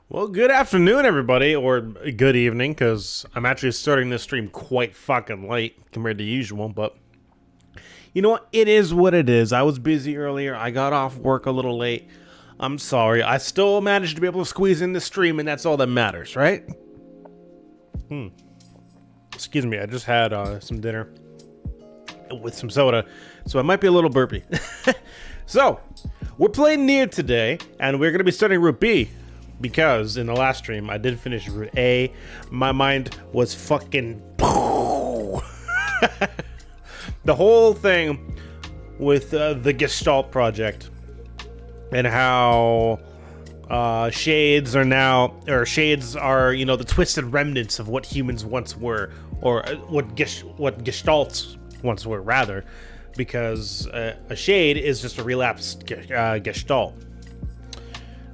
Well, good afternoon, everybody, or good evening, because I'm actually starting this stream quite fucking late compared to usual, but you know what? It is what it is. I was busy earlier. I got off work a little late. I'm sorry. I still managed to be able to squeeze in the stream, and that's all that matters, right? Excuse me. I just had some dinner with some soda, so I might be a little burpy. So, we're playing NieR today, and we're going to be starting Route B. Because in the last stream, I did finish Route A. My mind was fucking... The whole thing with the Gestalt project. And how shades are now... Or shades are, you know, the twisted remnants of what humans once were. Or what Gestalts once were, rather. Because a shade is just a relapsed Gestalt.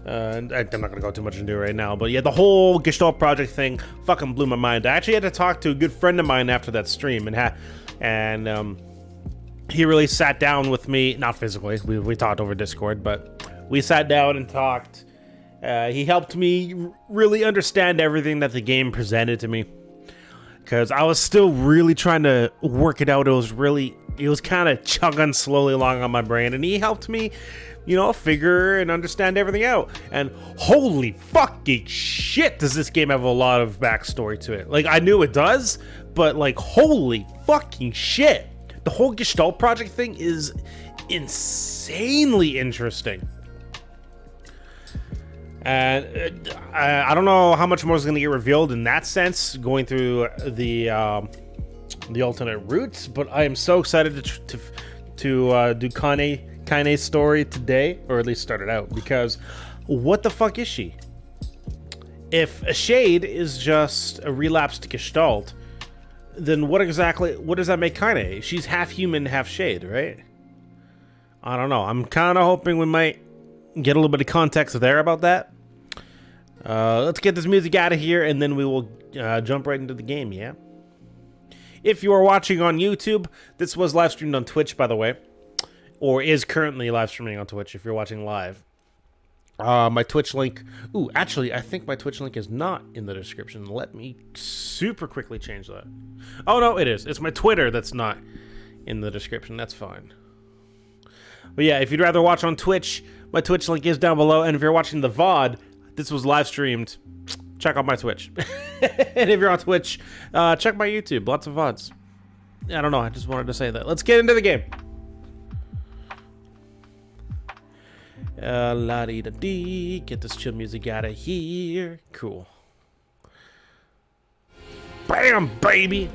And I'm not gonna go too much into it right now, but yeah, the whole Gestalt project thing fucking blew my mind. I actually had to talk to a good friend of mine after that stream, and he really sat down with me, not physically, we talked over Discord, but we sat down and talked. He helped me really understand everything that the game presented to me, because I was still really trying to work it out. It was kind of chugging slowly along on my brain, and he helped me, you know, figure and understand everything out. And holy fucking shit, does this game have a lot of backstory to it. Like, I knew it does, but like, holy fucking shit. The whole Gestalt project thing is insanely interesting. And I don't know how much more is going to get revealed in that sense, going through the alternate routes, but I am so excited to do Kaine's story today, or at least start it out, because what the fuck is she? If a shade is just a relapsed Gestalt, then what does that make Kaine? She's half human, half shade, right? I don't know. I'm kind of hoping we might get a little bit of context there about that. Let's get this music out of here, and then we will jump right into the game, yeah? If you are watching on YouTube, this was live streamed on Twitch, by the way. Or is currently live streaming on Twitch if you're watching live. My Twitch link... Ooh, actually, I think my Twitch link is not in the description. Let me super quickly change that. Oh, no, it is. It's my Twitter that's not in the description. That's fine. But yeah, if you'd rather watch on Twitch, my Twitch link is down below. And if you're watching the VOD, this was live streamed. Check out my Twitch. And if you're on Twitch, check my YouTube. Lots of VODs. I don't know. I just wanted to say that. Let's get into the game. La-dee-da-dee. Get this chill music out of here. Cool. Bam, baby!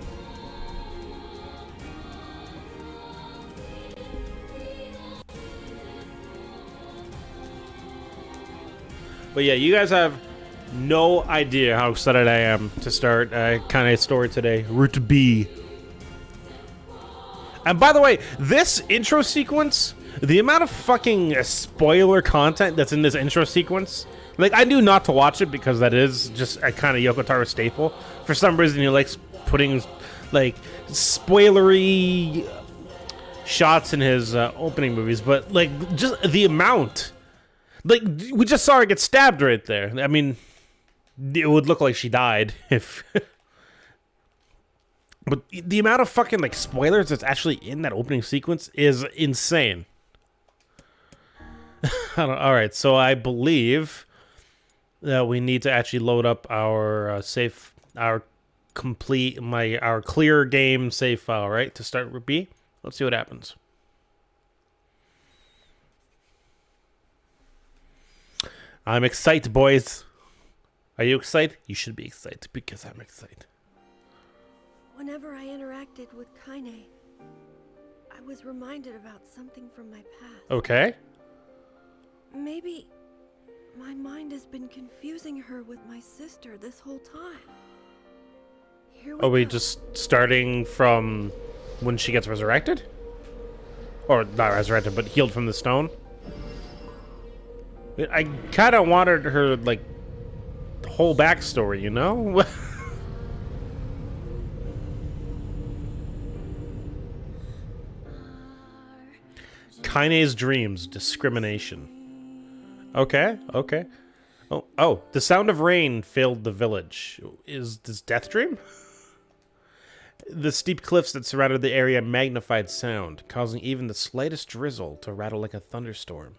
But yeah, you guys have no idea how excited I am to start Kaine's story today. Route B. And by the way, this intro sequence... The amount of fucking spoiler content that's in this intro sequence, like, I knew not to watch it because that is just a kind of Yoko Taro staple. For some reason, he likes putting, like, spoilery shots in his opening movies, but, like, just the amount. Like, we just saw her get stabbed right there. I mean, it would look like she died if... But the amount of fucking, like, spoilers that's actually in that opening sequence is insane. Alright, so I believe that we need to actually load up our our clear game save file, right? To start Route B. Let's see what happens. I'm excited, boys. Are you excited? You should be excited because I'm excited. Whenever I interacted with Kaine, I was reminded about something from my past. Okay. Maybe my mind has been confusing her with my sister this whole time. Here we Are we go. just starting from when she gets resurrected? Or not resurrected, but healed from the stone? I kind of wanted her, like, whole backstory, you know? Kaine's dreams, discrimination. Okay, okay. Oh, the sound of rain filled the village. Is this Death Dream? The steep cliffs that surrounded the area magnified sound, causing even the slightest drizzle to rattle like a thunderstorm.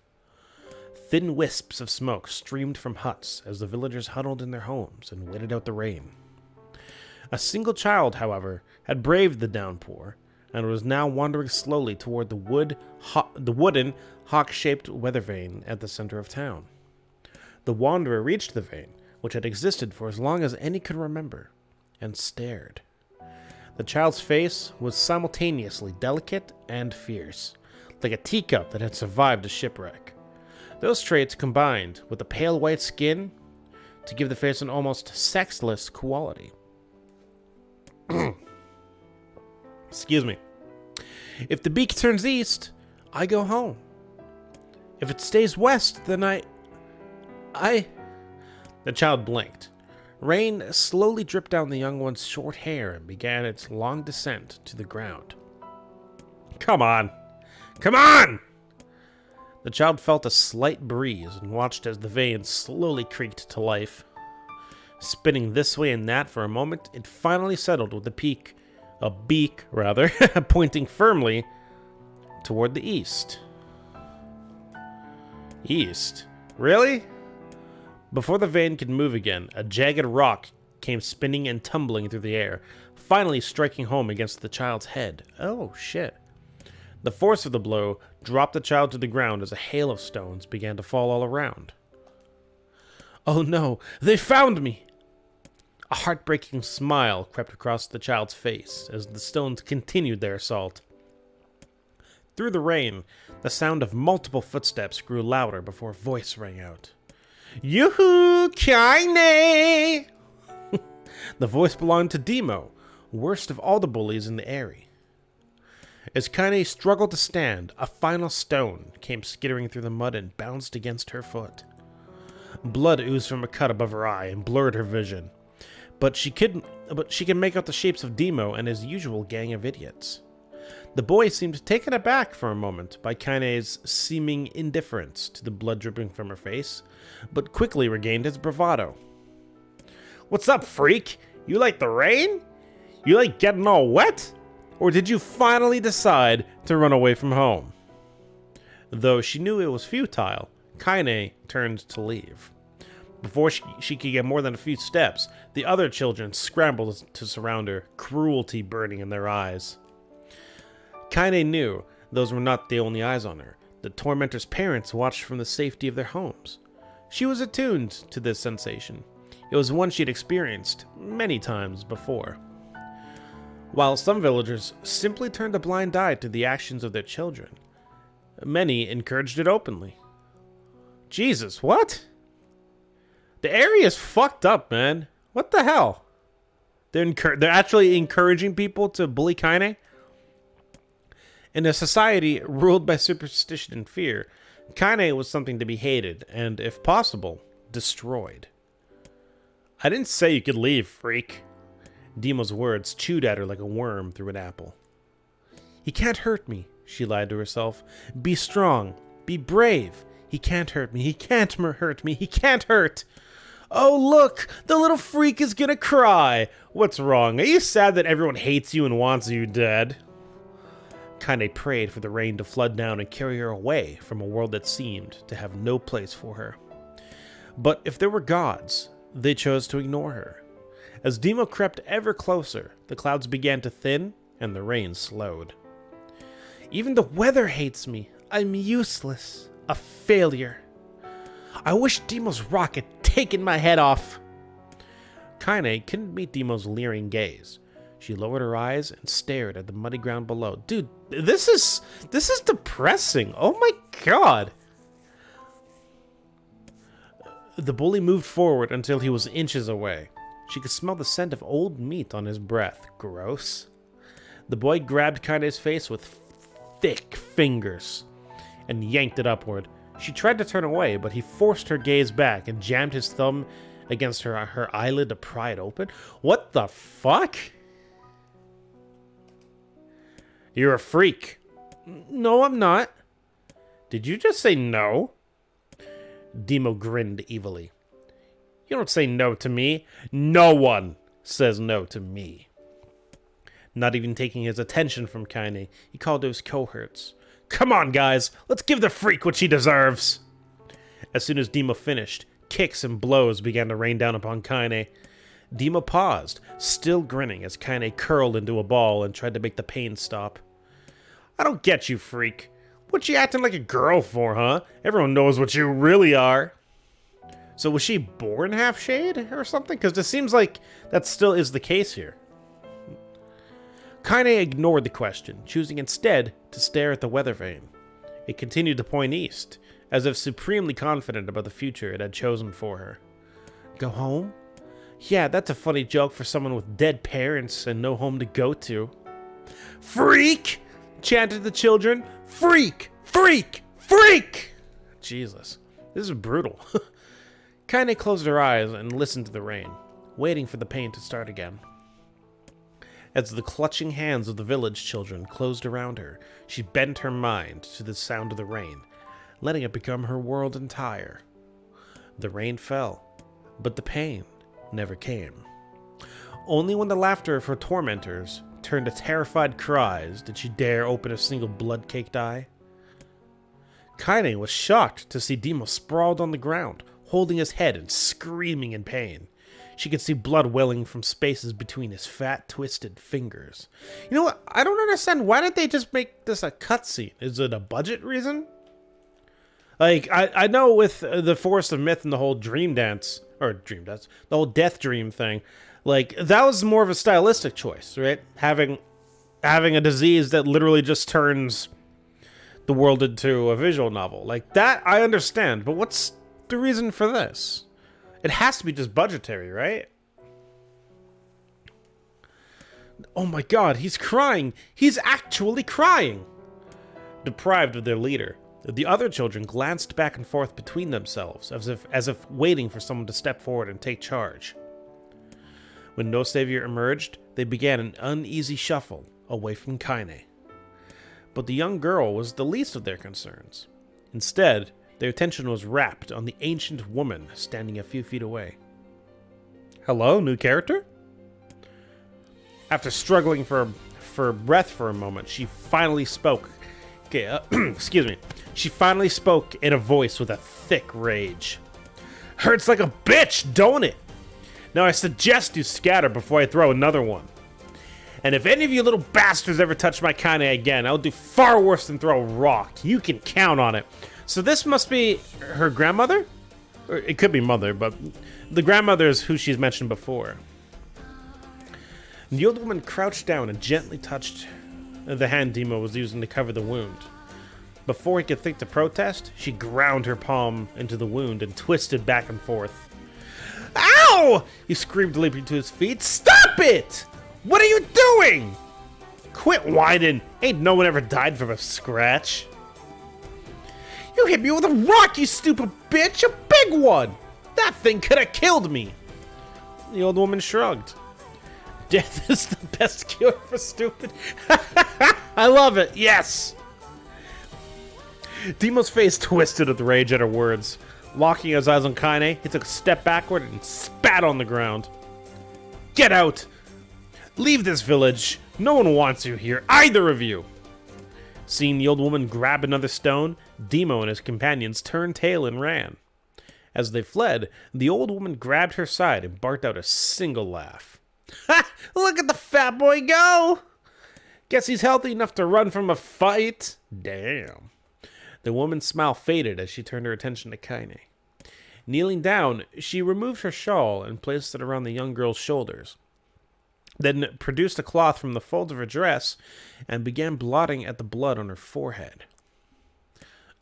Thin wisps of smoke streamed from huts as the villagers huddled in their homes and waited out the rain. A single child, however, had braved the downpour and was now wandering slowly toward the wooden, hawk-shaped weather vane at the center of town. The wanderer reached the vane, which had existed for as long as any could remember, and stared. The child's face was simultaneously delicate and fierce, like a teacup that had survived a shipwreck. Those traits combined with the pale white skin to give the face an almost sexless quality. Excuse me. If the beak turns east, I go home. If it stays west, then I... The child blinked. Rain slowly dripped down the young one's short hair and began its long descent to the ground. Come on! Come on! The child felt a slight breeze and watched as the vane slowly creaked to life. Spinning this way and that for a moment, it finally settled with a beak, pointing firmly toward the east. East? Really? Before the vane could move again, a jagged rock came spinning and tumbling through the air, finally striking home against the child's head. Oh, shit. The force of the blow dropped the child to the ground as a hail of stones began to fall all around. Oh no, they found me! A heartbreaking smile crept across the child's face as the stones continued their assault. Through the rain, the sound of multiple footsteps grew louder before a voice rang out. Yoo-hoo, Kaine! The voice belonged to Demo, worst of all the bullies in the area. As Kaine struggled to stand, a final stone came skittering through the mud and bounced against her foot. Blood oozed from a cut above her eye and blurred her vision. But she could make out the shapes of Demo and his usual gang of idiots. The boy seemed taken aback for a moment by Kaine's seeming indifference to the blood dripping from her face, but quickly regained his bravado. What's up, freak? You like the rain? You like getting all wet? Or did you finally decide to run away from home? Though she knew it was futile, Kaine turned to leave. Before she could get more than a few steps, the other children scrambled to surround her, cruelty burning in their eyes. Kaine knew those were not the only eyes on her. The tormentor's parents watched from the safety of their homes. She was attuned to this sensation. It was one she'd experienced many times before. While some villagers simply turned a blind eye to the actions of their children, many encouraged it openly. Jesus, what? The area is fucked up, man. What the hell? They're actually encouraging people to bully Kaine? In a society ruled by superstition and fear, Kaine was something to be hated and, if possible, destroyed. I didn't say you could leave, freak. Demo's words chewed at her like a worm through an apple. He can't hurt me, she lied to herself. Be strong. Be brave. He can't hurt me. He can't hurt me. He can't hurt. Oh, look! The little freak is gonna cry! What's wrong? Are you sad that everyone hates you and wants you dead? Kaine prayed for the rain to flood down and carry her away from a world that seemed to have no place for her. But if there were gods, they chose to ignore her. As Demo crept ever closer, the clouds began to thin and the rain slowed. Even the weather hates me. I'm useless. A failure. I wish Demo's rock had taken my head off. Kaine couldn't meet Demo's leering gaze. She lowered her eyes and stared at the muddy ground below. Dude, this is depressing. Oh my god. The bully moved forward until he was inches away. She could smell the scent of old meat on his breath. Gross. The boy grabbed Kaine's face with thick fingers and yanked it upward. She tried to turn away, but he forced her gaze back and jammed his thumb against her eyelid to pry it open. What the fuck? You're a freak. No, I'm not. Did you just say no? Demo grinned evilly. You don't say no to me. No one says no to me. Not even taking his attention from Kaine, he called to his cohorts. Come on, guys, let's give the freak what she deserves. As soon as Dima finished, kicks and blows began to rain down upon Kaine. Dima paused, still grinning as Kaine curled into a ball and tried to make the pain stop. I don't get you, freak. What you acting like a girl for, huh? Everyone knows what you really are. So was she born half shade or something? Because it seems like that still is the case here. Kaine ignored the question, choosing instead to stare at the weather vane. It continued to point east, as if supremely confident about the future it had chosen for her. Go home? Yeah, that's a funny joke for someone with dead parents and no home to go to. Freak! Chanted the children. Freak! Freak! Freak! Jesus, this is brutal. Kaine closed her eyes and listened to the rain, waiting for the pain to start again. As the clutching hands of the village children closed around her, she bent her mind to the sound of the rain, letting it become her world entire. The rain fell, but the pain never came. Only when the laughter of her tormentors turned to terrified cries did she dare open a single blood-caked eye. Kaine was shocked to see Dima sprawled on the ground, holding his head and screaming in pain. She could see blood welling from spaces between his fat, twisted fingers. You know what? I don't understand. Why didn't they just make this a cutscene? Is it a budget reason? Like, I know with the Forest of Myth and the whole the whole Death Dream thing, like, that was more of a stylistic choice, right? Having a disease that literally just turns the world into a visual novel. Like, that I understand, but what's the reason for this? It has to be just budgetary, right? Oh my god, he's crying! He's actually crying! Deprived of their leader, the other children glanced back and forth between themselves, as if waiting for someone to step forward and take charge. When no savior emerged, they began an uneasy shuffle away from Kaine. But the young girl was the least of their concerns. Instead, their attention was rapt on the ancient woman standing a few feet away. Hello, new character? After struggling for breath for a moment, she finally spoke. Okay, excuse me. She finally spoke in a voice with a thick rage. Hurts like a bitch, don't it? Now I suggest you scatter before I throw another one. And if any of you little bastards ever touch my Kaine again, I'll do far worse than throw a rock. You can count on it. So this must be her grandmother? Or it could be mother, but the grandmother is who she's mentioned before. The old woman crouched down and gently touched the hand Dima was using to cover the wound. Before he could think to protest, she ground her palm into the wound and twisted back and forth. Ow! He screamed, leaping to his feet. Stop it! What are you doing? Quit whining. Ain't no one ever died from a scratch. You hit me with a rock, you stupid bitch! A big one! That thing could have killed me! The old woman shrugged. Death is the best cure for stupid. I love it, yes! Demo's face twisted with rage at her words. Locking his eyes on Kaine, he took a step backward and spat on the ground. Get out! Leave this village. No one wants you here, either of you! Seeing the old woman grab another stone, Demo and his companions turned tail and ran. As they fled, the old woman grabbed her side and barked out a single laugh. Ha! Look at the fat boy go! Guess he's healthy enough to run from a fight. Damn. The woman's smile faded as she turned her attention to Kaine. Kneeling down, she removed her shawl and placed it around the young girl's shoulders. Then produced a cloth from the folds of her dress and began blotting at the blood on her forehead.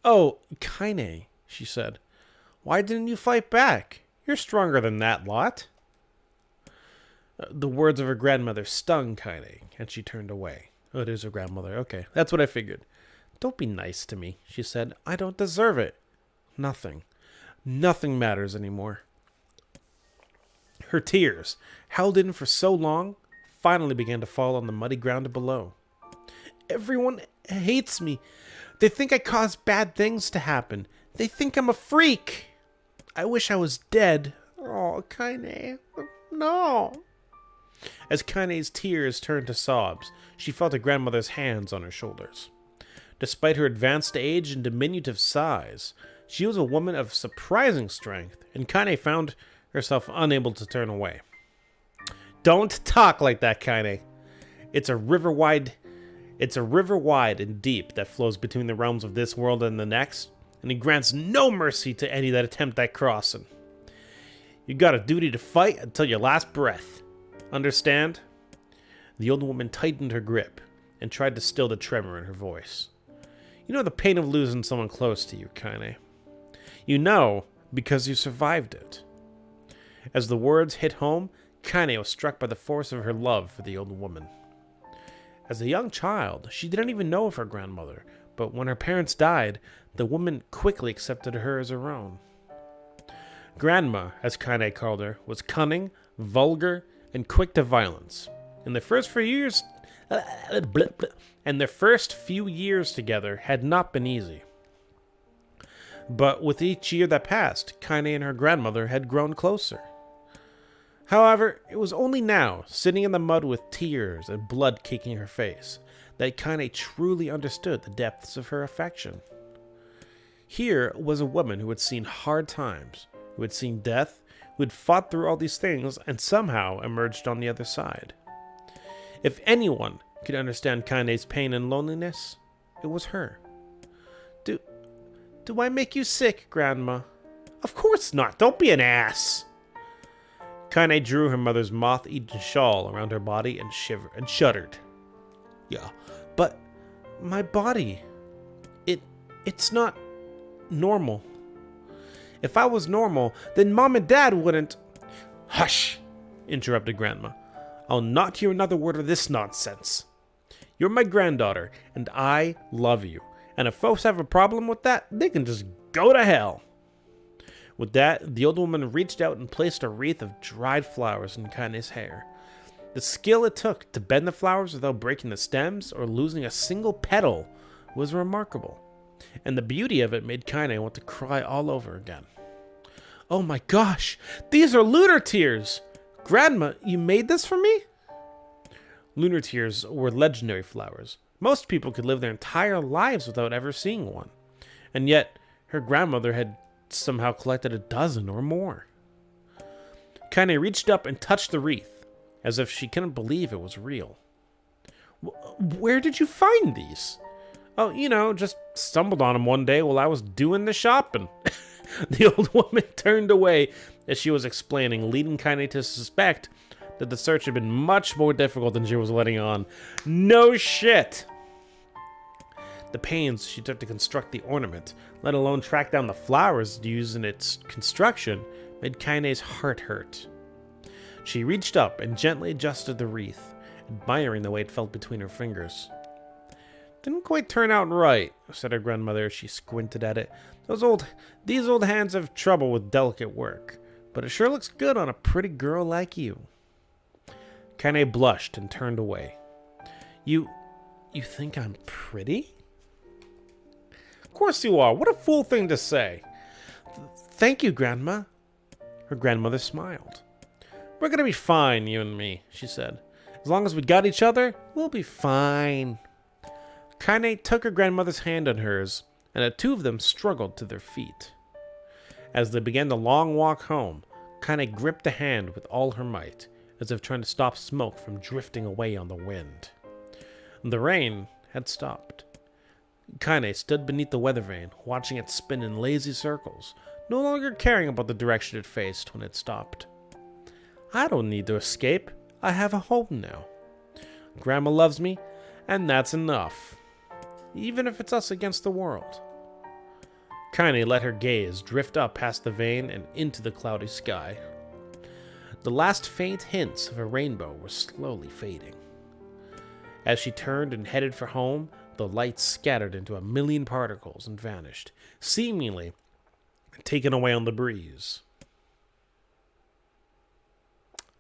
Oh, Kaine, she said. Why didn't you fight back? You're stronger than that lot. The words of her grandmother stung Kaine, and she turned away. Oh, it is her grandmother. Okay, that's what I figured. Don't be nice to me, she said. I don't deserve it. Nothing matters anymore. Her tears, held in for so long, finally began to fall on the muddy ground below. Everyone hates me. They think I caused bad things to happen. They think I'm a freak. I wish I was dead. Oh, Kaine. No. As Kaine's tears turned to sobs, she felt her grandmother's hands on her shoulders. Despite her advanced age and diminutive size, she was a woman of surprising strength, and Kaine found herself unable to turn away. Don't talk like that, Kaine. It's a river wide and deep that flows between the realms of this world and the next, and he grants no mercy to any that attempt that crossing. You got a duty to fight until your last breath. Understand? The old woman tightened her grip and tried to still the tremor in her voice. You know the pain of losing someone close to you, Kaine. You know because you survived it. As the words hit home, Kaine was struck by the force of her love for the old woman. As a young child, she didn't even know of her grandmother, but when her parents died, the woman quickly accepted her as her own. Grandma, as Kaine called her, was cunning, vulgar, and quick to violence. In their first few years together had not been easy. But with each year that passed, Kaine and her grandmother had grown closer. However, it was only now, sitting in the mud with tears and blood caking her face, that Kaine truly understood the depths of her affection. Here was a woman who had seen hard times, who had seen death, who had fought through all these things and somehow emerged on the other side. If anyone could understand Kaine's pain and loneliness, it was her. Do I make you sick, Grandma? Of course not. Don't be an ass. Kaine drew her mother's moth-eaten shawl around her body and shuddered. Yeah, but my body, it's not normal. If I was normal, then Mom and Dad wouldn't... Hush, interrupted Grandma. I'll not hear another word of this nonsense. You're my granddaughter, and I love you. And if folks have a problem with that, they can just go to hell. With that, the old woman reached out and placed a wreath of dried flowers in Kaine's hair. The skill it took to bend the flowers without breaking the stems or losing a single petal was remarkable. And the beauty of it made Kaine want to cry all over again. Oh my gosh, these are lunar tears! Grandma, you made this for me? Lunar tears were legendary flowers. Most people could live their entire lives without ever seeing one. And yet, her grandmother had somehow collected a dozen or more. Kaine reached up and touched the wreath, as if she couldn't believe it was real. Where did you find these? Oh, just stumbled on them one day while I was doing the shopping. The old woman turned away as she was explaining, leading Kaine to suspect that the search had been much more difficult than she was letting on. No shit! The pains she took to construct the ornament, let alone track down the flowers used in its construction, made Kaine's heart hurt. She reached up and gently adjusted the wreath, admiring the way it felt between her fingers. Didn't quite turn out right, said her grandmother as she squinted at it. These old hands have trouble with delicate work, but it sure looks good on a pretty girl like you. Kaine blushed and turned away. You think I'm pretty? Of course you are. What a fool thing to say. Thank you, Grandma. Her grandmother smiled. We're gonna be fine, you and me, she said. As long as we got each other, we'll be fine. Kaine took her grandmother's hand in hers, and the two of them struggled to their feet. As they began the long walk home, Kaine gripped the hand with all her might, as if trying to stop smoke from drifting away on the wind. The rain had stopped. Kaine stood beneath the weather vane, watching it spin in lazy circles, no longer caring about the direction it faced when it stopped. I don't need to escape. I have a home now. Grandma loves me, and that's enough. Even if it's us against the world. Kaine let her gaze drift up past the vane and into the cloudy sky. The last faint hints of a rainbow were slowly fading. As she turned and headed for home, the light scattered into a million particles and vanished, seemingly taken away on the breeze.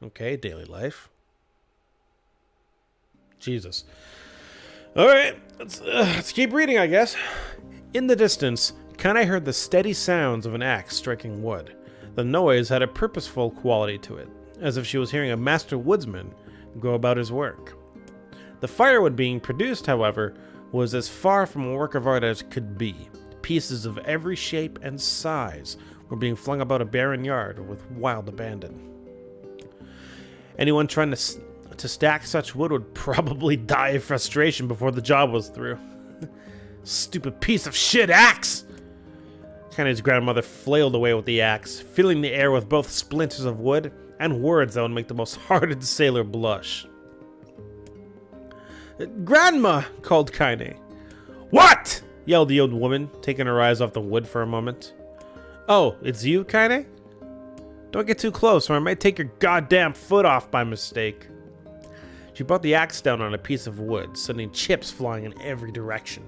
Okay, daily life. Jesus. Alright, let's keep reading, I guess. In the distance, Kaine heard the steady sounds of an axe striking wood. The noise had a purposeful quality to it, as if she was hearing a master woodsman go about his work. The firewood being produced, however, was as far from a work of art as could be. Pieces of every shape and size were being flung about a barren yard with wild abandon. Anyone trying to stack such wood would probably die of frustration before the job was through. Stupid piece of shit axe! Kane's grandmother flailed away with the axe, filling the air with both splinters of wood and words that would make the most hardened sailor blush. "Grandma!" called Kane. "What?" yelled the old woman, taking her eyes off the wood for a moment. "Oh, it's you, Kane? Don't get too close or I might take your goddamn foot off by mistake." She brought the axe down on a piece of wood, sending chips flying in every direction.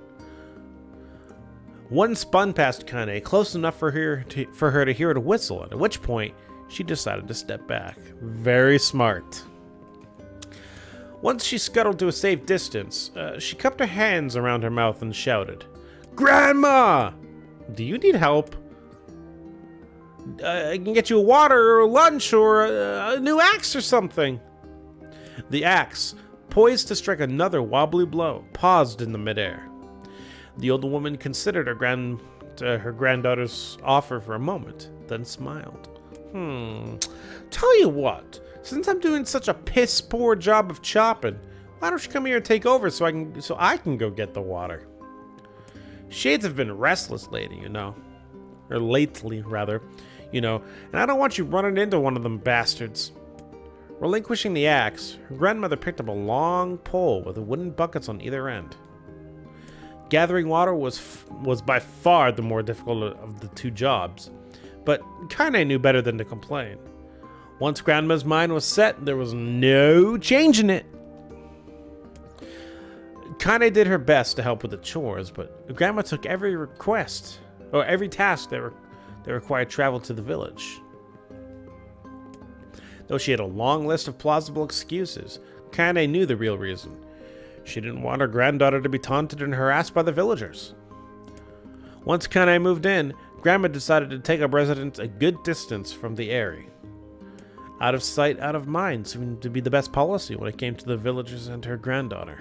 One spun past Kane, close enough for her to hear it whistle, at which point she decided to step back. Very smart. Once she scuttled to a safe distance, she cupped her hands around her mouth and shouted, "Grandma! Do you need help? I can get you water or lunch or a new axe or something." The axe, poised to strike another wobbly blow, paused in the midair. The old woman considered her granddaughter's offer for a moment, then smiled. Tell you what, since I'm doing such a piss-poor job of chopping, why don't you come here and take over so I can go get the water? Shades have been restless lately, or lately, rather, and I don't want you running into one of them bastards. Relinquishing the axe, her grandmother picked up a long pole with wooden buckets on either end. Gathering water was by far the more difficult of the two jobs, but Kane knew better than to complain. Once Grandma's mind was set, there was no changing it. Kane did her best to help with the chores, but Grandma took every task that required travel to the village. Though she had a long list of plausible excuses, Kane knew the real reason. She didn't want her granddaughter to be taunted and harassed by the villagers. Once Kane moved in, Grandma decided to take up residence a good distance from the area. Out of sight, out of mind seemed to be the best policy when it came to the villagers and her granddaughter.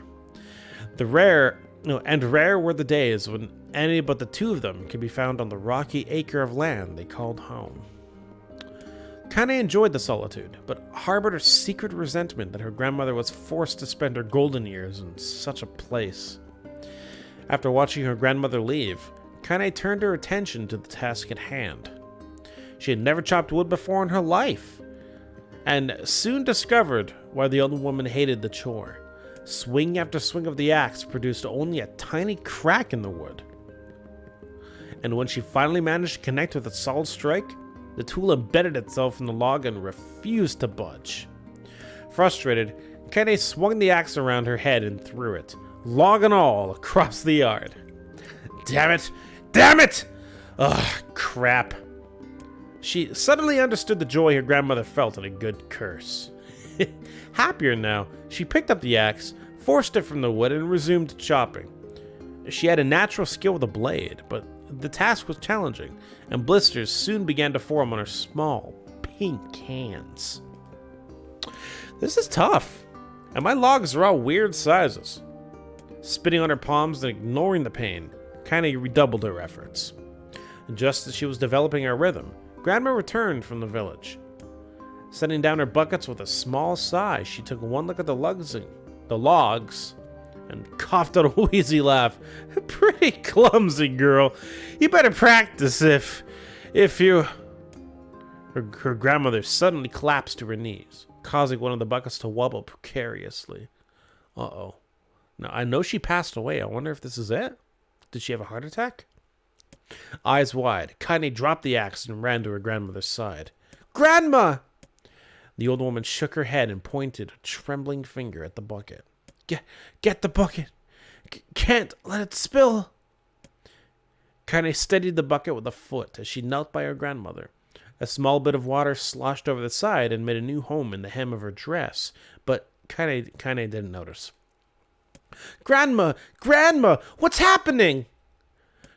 Rare were the days when any but the two of them could be found on the rocky acre of land they called home. Kane enjoyed the solitude, but harbored a secret resentment that her grandmother was forced to spend her golden years in such a place. After watching her grandmother leave, Kane turned her attention to the task at hand. She had never chopped wood before in her life, and soon discovered why the old woman hated the chore. Swing after swing of the axe produced only a tiny crack in the wood. And when she finally managed to connect with a solid strike, the tool embedded itself in the log and refused to budge. Frustrated, Kane swung the axe around her head and threw it, log and all, across the yard. Damn it! Damn it! Ugh, crap. She suddenly understood the joy her grandmother felt in a good curse. Happier now, she picked up the axe, forced it from the wood, and resumed chopping. She had a natural skill with a blade, but the task was challenging, and blisters soon began to form on her small, pink hands. This is tough, and my logs are all weird sizes. Spitting on her palms and ignoring the pain, Kane redoubled her efforts. Just as she was developing her rhythm, Grandma returned from the village. Setting down her buckets with a small sigh, she took one look at the logs, and coughed out a wheezy laugh. Pretty clumsy, girl. You better practice if you... Her grandmother suddenly collapsed to her knees, causing one of the buckets to wobble precariously. Uh-oh. Now, I know she passed away. I wonder if this is it? Did she have a heart attack? Eyes wide, Kane dropped the axe and ran to her grandmother's side. Grandma! The old woman shook her head and pointed a trembling finger at the bucket. Get the bucket. Can't let it spill. Kane steadied the bucket with a foot as she knelt by her grandmother. A small bit of water sloshed over the side and made a new home in the hem of her dress, but Kane didn't notice. Grandma! Grandma! What's happening?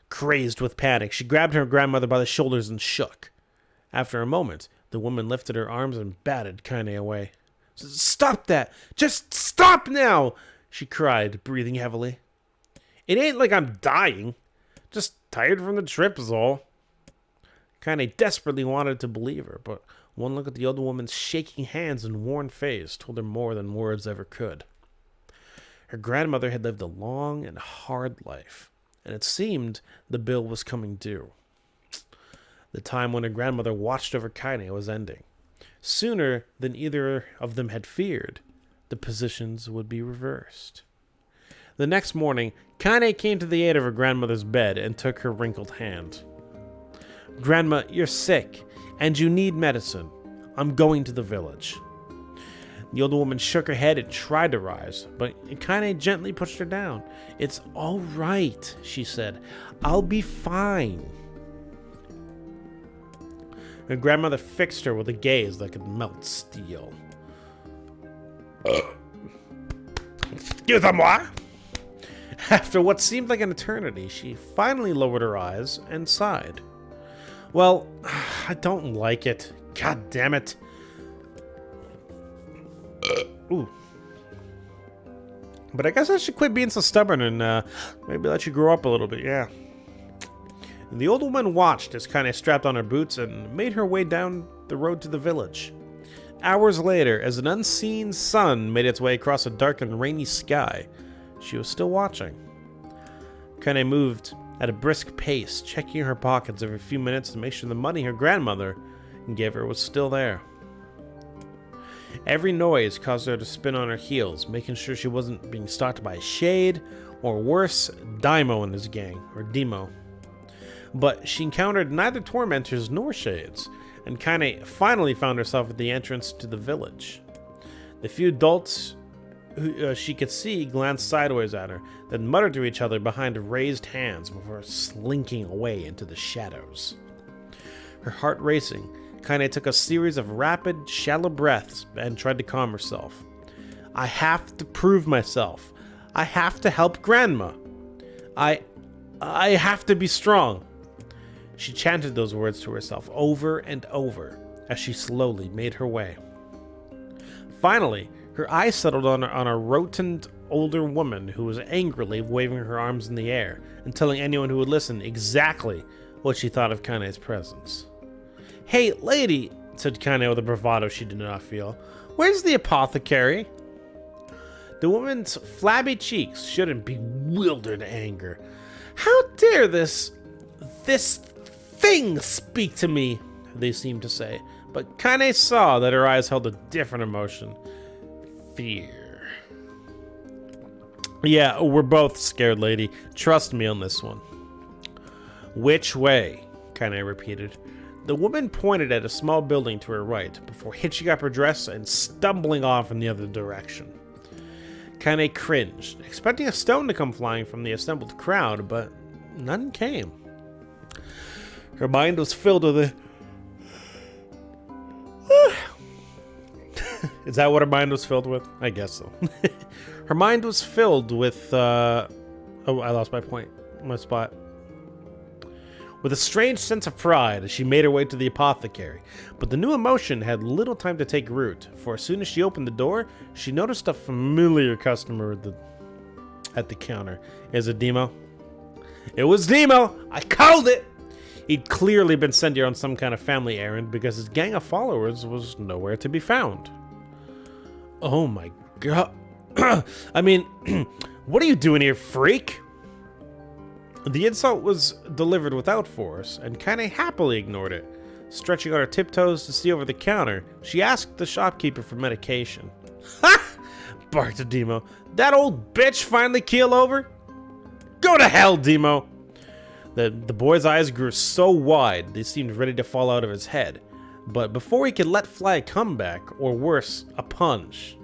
Crazed with panic, she grabbed her grandmother by the shoulders and shook. After a moment, the woman lifted her arms and batted Kaine away. "Stop that! Just stop now!" she cried, breathing heavily. "It ain't like I'm dying. Just tired from the trip is all." Kaine desperately wanted to believe her, but one look at the old woman's shaking hands and worn face told her more than words ever could. Her grandmother had lived a long and hard life, and it seemed the bill was coming due. The time when her grandmother watched over Kaine was ending. Sooner than either of them had feared, the positions would be reversed. The next morning, Kaine came to the aid of her grandmother's bed and took her wrinkled hand. "Grandma, you're sick, and you need medicine. I'm going to the village." The old woman shook her head and tried to rise, but Kaine gently pushed her down. "It's all right," she said. "I'll be fine." Her grandmother fixed her with a gaze that could melt steel. "Excusez-moi." After what seemed like an eternity, she finally lowered her eyes and sighed. "Well, I don't like it. God damn it." Ooh. But I guess I should quit being so stubborn and maybe let you grow up a little bit, yeah. The old woman watched as Kaine strapped on her boots and made her way down the road to the village. Hours later, as an unseen sun made its way across a dark and rainy sky, she was still watching. Kaine moved at a brisk pace, checking her pockets every few minutes to make sure the money her grandmother gave her was still there. Every noise caused her to spin on her heels, making sure she wasn't being stalked by Shade, or worse, Daimo and his gang, or Demo. But she encountered neither tormentors nor shades, and Kaine finally found herself at the entrance to the village. The few adults who she could see glanced sideways at her, then muttered to each other behind raised hands before slinking away into the shadows. Her heart racing, Kaine took a series of rapid, shallow breaths and tried to calm herself. "I have to prove myself. I have to help Grandma. I have to be strong." She chanted those words to herself over and over as she slowly made her way. Finally, her eyes settled on a rotund older woman who was angrily waving her arms in the air and telling anyone who would listen exactly what she thought of Kaine's presence. "Hey, lady," said Kaine with a bravado she did not feel. "Where's the apothecary?" The woman's flabby cheeks showed in bewildered anger. "How dare this thing speak to me?" they seemed to say. But Kaine saw that her eyes held a different emotion. Fear. "Yeah, we're both scared, lady. Trust me on this one." "Which way?" Kaine repeated. The woman pointed at a small building to her right, before hitching up her dress and stumbling off in the other direction. Kaine cringed, expecting a stone to come flying from the assembled crowd, but none came. Her mind was filled with a... Is that what her mind was filled with? I guess so. Her mind was filled with... Oh, I lost my spot. With a strange sense of pride as she made her way to the apothecary. But the new emotion had little time to take root, for as soon as she opened the door, she noticed a familiar customer at the counter. Is it Demo? It was Demo! I called it! He'd clearly been sent here on some kind of family errand because his gang of followers was nowhere to be found. Oh my god. I mean, what are you doing here, freak? The insult was delivered without force, and Kaine happily ignored it. Stretching out her tiptoes to see over the counter, she asked the shopkeeper for medication. "Ha!" barked Demo. "That old bitch finally keel over? Go to hell, Demo!" The boy's eyes grew so wide they seemed ready to fall out of his head. But before he could let fly a comeback, or worse, a punch,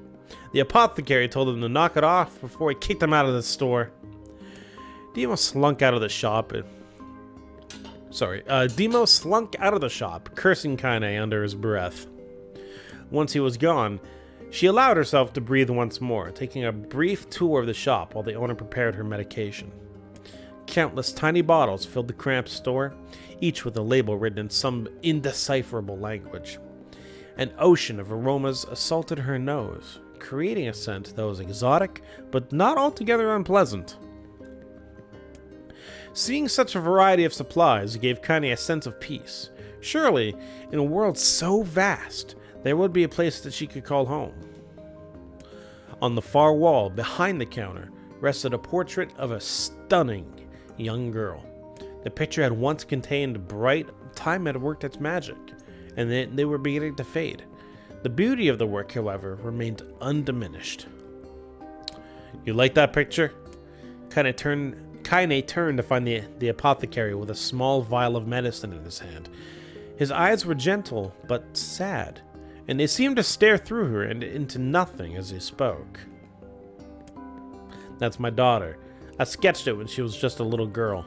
the apothecary told him to knock it off before he kicked him out of the store. Demo slunk out of the shop, cursing Kaine under his breath. Once he was gone, she allowed herself to breathe once more, taking a brief tour of the shop while the owner prepared her medication. Countless tiny bottles filled the cramped store, each with a label written in some indecipherable language. An ocean of aromas assaulted her nose, creating a scent that was exotic, but not altogether unpleasant. Seeing such a variety of supplies gave Kanye a sense of peace. Surely, in a world so vast, there would be a place that she could call home. On the far wall, behind the counter, rested a portrait of a stunning young girl. The picture had once contained bright time had worked its magic, and then they were beginning to fade. The beauty of the work, however, remained undiminished. You like that picture? Kaine turned to find the apothecary with a small vial of medicine in his hand. His eyes were gentle but sad, and they seemed to stare through her and into nothing as he spoke. That's my daughter. I sketched it when she was just a little girl.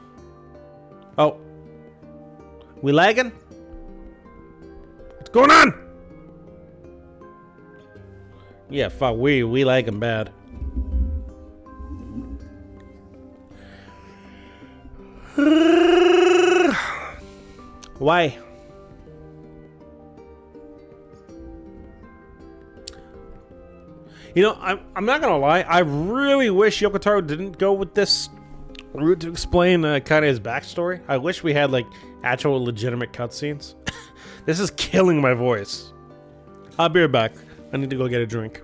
Oh. We lagging? What's going on? Yeah, fuck, we lagging bad. Why? You know, I'm not gonna lie. I really wish Yoko Taro didn't go with this route to explain Kane's backstory. I wish we had like actual legitimate cutscenes. This is killing my voice. I'll be right back. I need to go get a drink.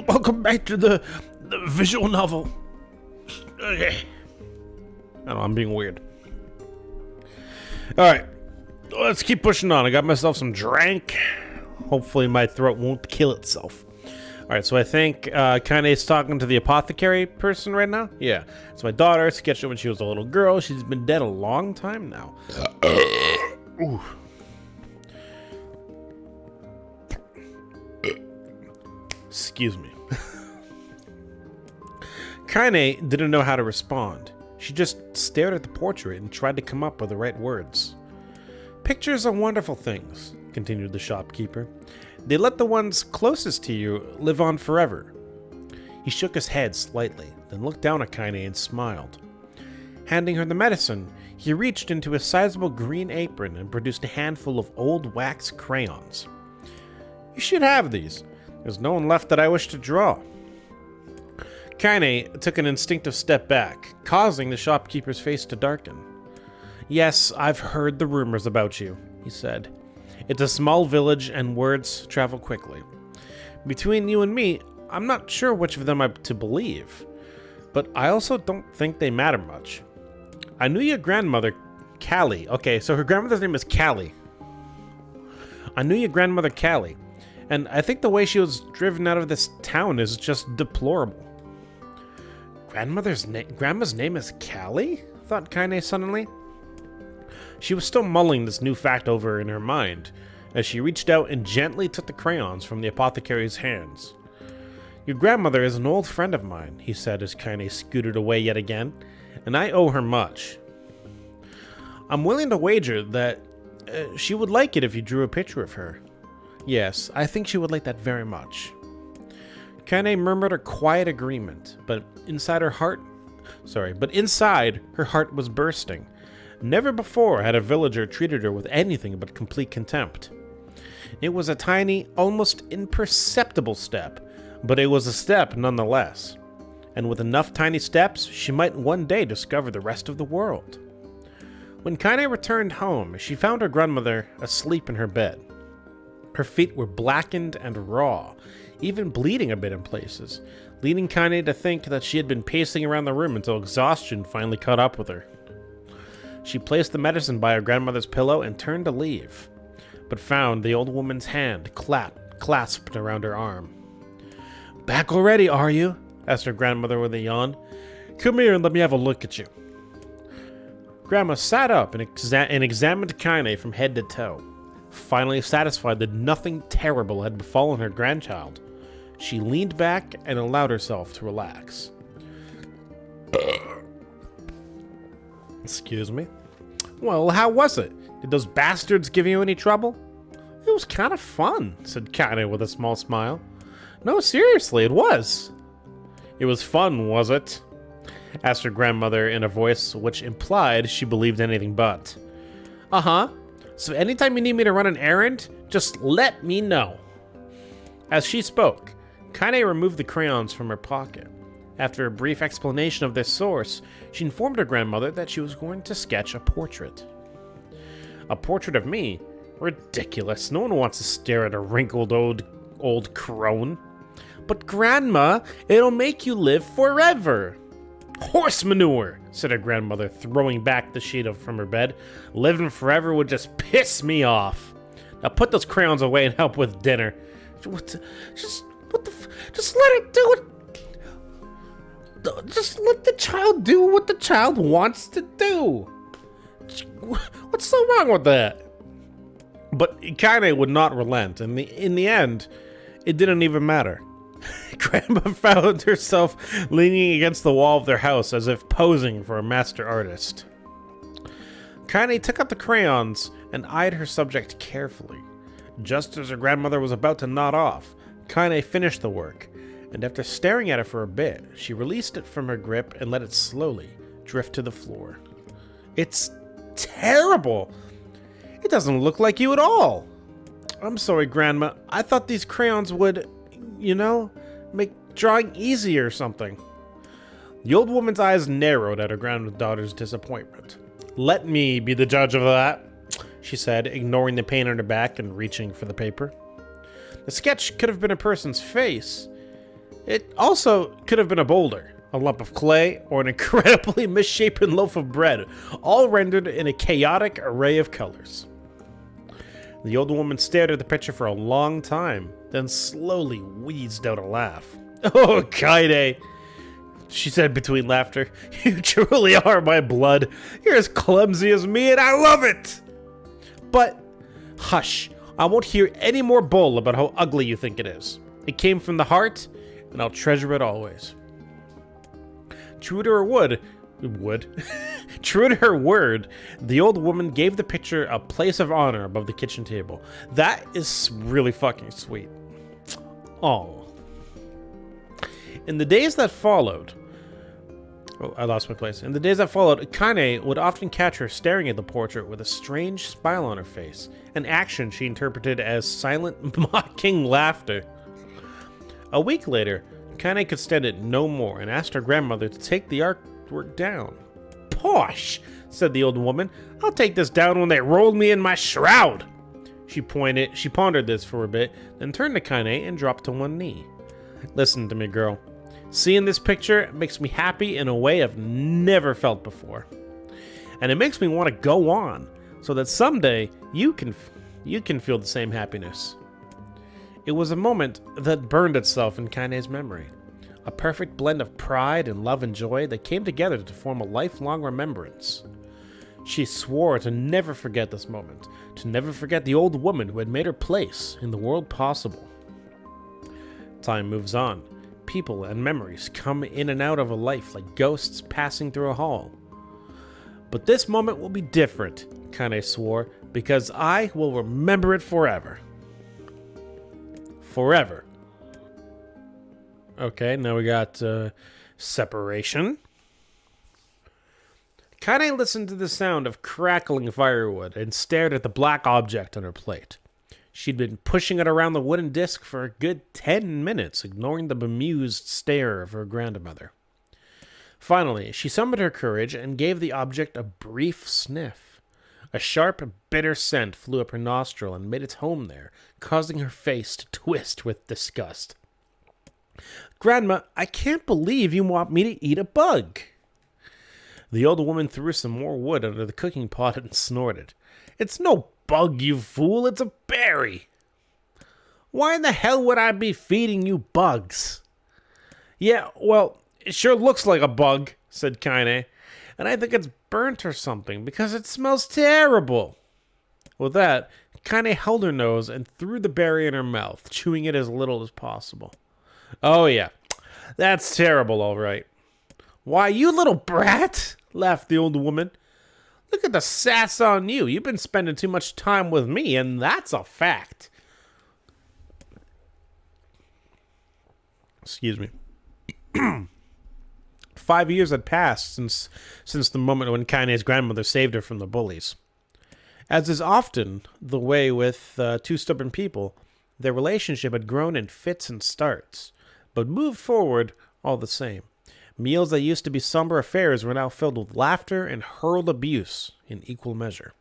Welcome back to the visual novel. Okay. I don't know, I'm being weird. Alright, let's keep pushing on. I got myself some drink. Hopefully my throat won't kill itself. Alright, so I think Kane's talking to the apothecary person right now. Yeah, it's my daughter. Sketched her when she was a little girl. She's been dead a long time now. Ooh. Excuse me. Kane didn't know how to respond. She just stared at the portrait and tried to come up with the right words. Pictures are wonderful things, continued the shopkeeper. They let the ones closest to you live on forever. He shook his head slightly, then looked down at Kane and smiled. Handing her the medicine, he reached into a sizable green apron and produced a handful of old wax crayons. You should have these. There's no one left that I wish to draw. Kane took an instinctive step back, causing the shopkeeper's face to darken. Yes, I've heard the rumors about you, he said. It's a small village and words travel quickly. Between you and me, I'm not sure which of them I'm to believe, but I also don't think they matter much. I knew your grandmother, Callie. Okay, so her grandmother's name is Callie. I knew your grandmother, Callie, and I think the way she was driven out of this town is just deplorable. Grandma's name is Callie? Thought Kane suddenly. She was still mulling this new fact over in her mind as she reached out and gently took the crayons from the apothecary's hands. Your grandmother is an old friend of mine, he said as Kane scooted away yet again, and I owe her much. I'm willing to wager that she would like it if you drew a picture of her. Yes, I think she would like that very much. Kane murmured a quiet agreement, but inside her heart was bursting. Never before had a villager treated her with anything but complete contempt. It was a tiny, almost imperceptible step, but it was a step nonetheless. And with enough tiny steps, she might one day discover the rest of the world. When Kane returned home, she found her grandmother asleep in her bed. Her feet were blackened and raw, even bleeding a bit in places, leading Kane to think that she had been pacing around the room until exhaustion finally caught up with her. She placed the medicine by her grandmother's pillow and turned to leave, but found the old woman's hand clasped around her arm. Back already, are you? Asked her grandmother with a yawn. Come here and let me have a look at you. Grandma sat up and examined Kane from head to toe. Finally satisfied that nothing terrible had befallen her grandchild, she leaned back and allowed herself to relax. Excuse me. Well, how was it? Did those bastards give you any trouble? It was kind of fun, said Kane with a small smile. No, seriously, it was. It was fun, was it? Asked her grandmother in a voice which implied she believed anything but. Uh-huh. So anytime you need me to run an errand, just let me know. As she spoke, Kane removed the crayons from her pocket. After a brief explanation of their source, she informed her grandmother that she was going to sketch a portrait. A portrait of me? Ridiculous. No one wants to stare at a wrinkled old crone. But Grandma, it'll make you live forever. Horse manure, said her grandmother, throwing back the sheet from her bed. Living forever would just piss me off. Now put those crayons away and help with dinner. Just let it do it. Just let the child do what the child wants to do. What's so wrong with that? But Kane would not relent, and in the end, it didn't even matter. Grandma found herself leaning against the wall of their house as if posing for a master artist. Kane took up the crayons and eyed her subject carefully. Just as her grandmother was about to nod off, Kane finished the work, and after staring at it for a bit, she released it from her grip and let it slowly drift to the floor. It's terrible! It doesn't look like you at all! I'm sorry, Grandma. I thought these crayons would, make drawing easy or something. The old woman's eyes narrowed at her granddaughter's disappointment. Let me be the judge of that, she said, ignoring the pain on her back and reaching for the paper. The sketch could have been a person's face. It also could have been a boulder, a lump of clay, or an incredibly misshapen loaf of bread, all rendered in a chaotic array of colors. The old woman stared at the picture for a long time, then slowly wheezed out a laugh. "Oh, Kaide," she said between laughter, "you truly are my blood. You're as clumsy as me, and I love it! But, hush, I won't hear any more bull about how ugly you think it is. It came from the heart, and I'll treasure it always." True to her True to her word, the old woman gave the picture a place of honor above the kitchen table. That is really fucking sweet. Oh. In the days that followed, I lost my place. In the days that followed, Kane would often catch her staring at the portrait with a strange smile on her face, an action she interpreted as silent, mocking laughter. A week later, Kane could stand it no more and asked her grandmother to take the artwork down. "Posh," said the old woman. "I'll take this down when they roll me in my shroud." She pondered this for a bit, then turned to Kane and dropped to one knee. "Listen to me, girl. Seeing this picture makes me happy in a way I've never felt before. And it makes me want to go on, so that someday you can feel the same happiness." It was a moment that burned itself in Kane's memory. A perfect blend of pride and love and joy that came together to form a lifelong remembrance. She swore to never forget this moment, to never forget the old woman who had made her place in the world possible. Time moves on. People and memories come in and out of a life like ghosts passing through a hall. But this moment will be different, Kane swore, because I will remember it forever. Forever. Okay, now we got separation. Kane listened to the sound of crackling firewood and stared at the black object on her plate. She'd been pushing it around the wooden disc for a good 10 minutes, ignoring the bemused stare of her grandmother. Finally, she summoned her courage and gave the object a brief sniff. A sharp, bitter scent flew up her nostril and made its home there, causing her face to twist with disgust. "Grandma, I can't believe you want me to eat a bug." The old woman threw some more wood under the cooking pot and snorted. "It's no bug, you fool, it's a berry." "Why in the hell would I be feeding you bugs?" "Yeah, well, it sure looks like a bug," said Kane, "and I think it's burnt or something because it smells terrible." With that, Kane held her nose and threw the berry in her mouth, chewing it as little as possible. "Oh yeah, that's terrible, all right." "Why, you little brat," laughed the old woman. "Look at the sass on you. You've been spending too much time with me, and that's a fact." Excuse me. 5 years had passed since the moment when Kane's grandmother saved her from the bullies. As is often the way with two stubborn people, their relationship had grown in fits and starts, but moved forward all the same. Meals that used to be somber affairs were now filled with laughter and hurled abuse in equal measure.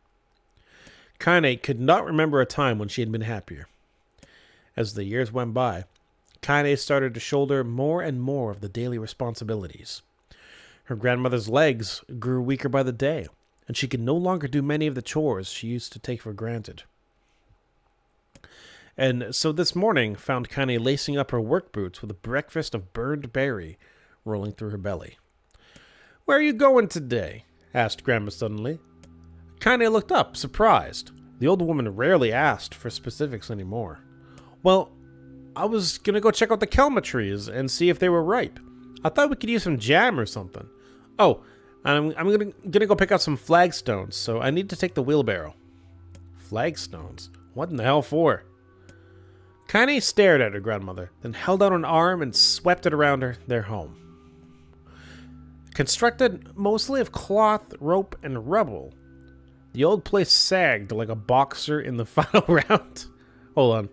Kane could not remember a time when she had been happier. As the years went by, Kane started to shoulder more and more of the daily responsibilities. Her grandmother's legs grew weaker by the day, and she could no longer do many of the chores she used to take for granted. And so this morning found Kane lacing up her work boots with a breakfast of burned berry rolling through her belly. "Where are you going today?" asked Grandma suddenly. Kane looked up, surprised. The old woman rarely asked for specifics anymore. "Well, I was going to go check out the kelma trees and see if they were ripe. I thought we could use some jam or something. Oh, I'm going to go pick out some flagstones, so I need to take the wheelbarrow." Flagstones? What in the hell for? Kane stared at her grandmother, then held out an arm and swept it around their home. Constructed mostly of cloth, rope, and rubble, the old place sagged like a boxer in the final round. Hold on.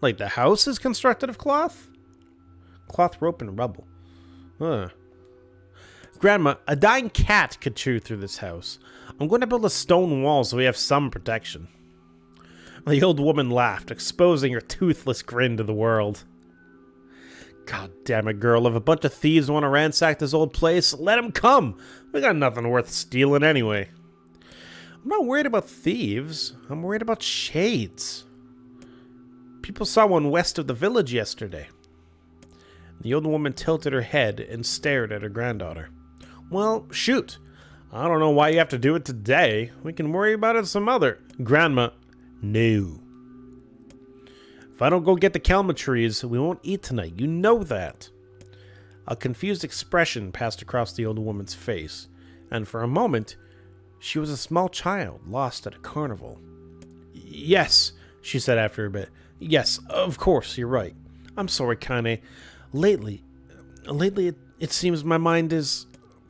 Like the house is constructed of cloth? Cloth, rope, and rubble. Huh. "Grandma, a dying cat could chew through this house. I'm going to build a stone wall so we have some protection." The old woman laughed, exposing her toothless grin to the world. God damn it, girl. If a bunch of thieves want to ransack this old place, let them come. We got nothing worth stealing anyway. I'm not worried about thieves. I'm worried about shades. People saw one west of the village yesterday. The old woman tilted her head and stared at her granddaughter. Well, shoot. I don't know why you have to do it today. We can worry about it some other. Grandma, no. If I don't go get the calma trees, we won't eat tonight. You know that. A confused expression passed across the old woman's face, and for a moment, she was a small child lost at a carnival. Yes, she said after a bit. Yes, of course, you're right. I'm sorry, Kane. Lately, it seems my mind is...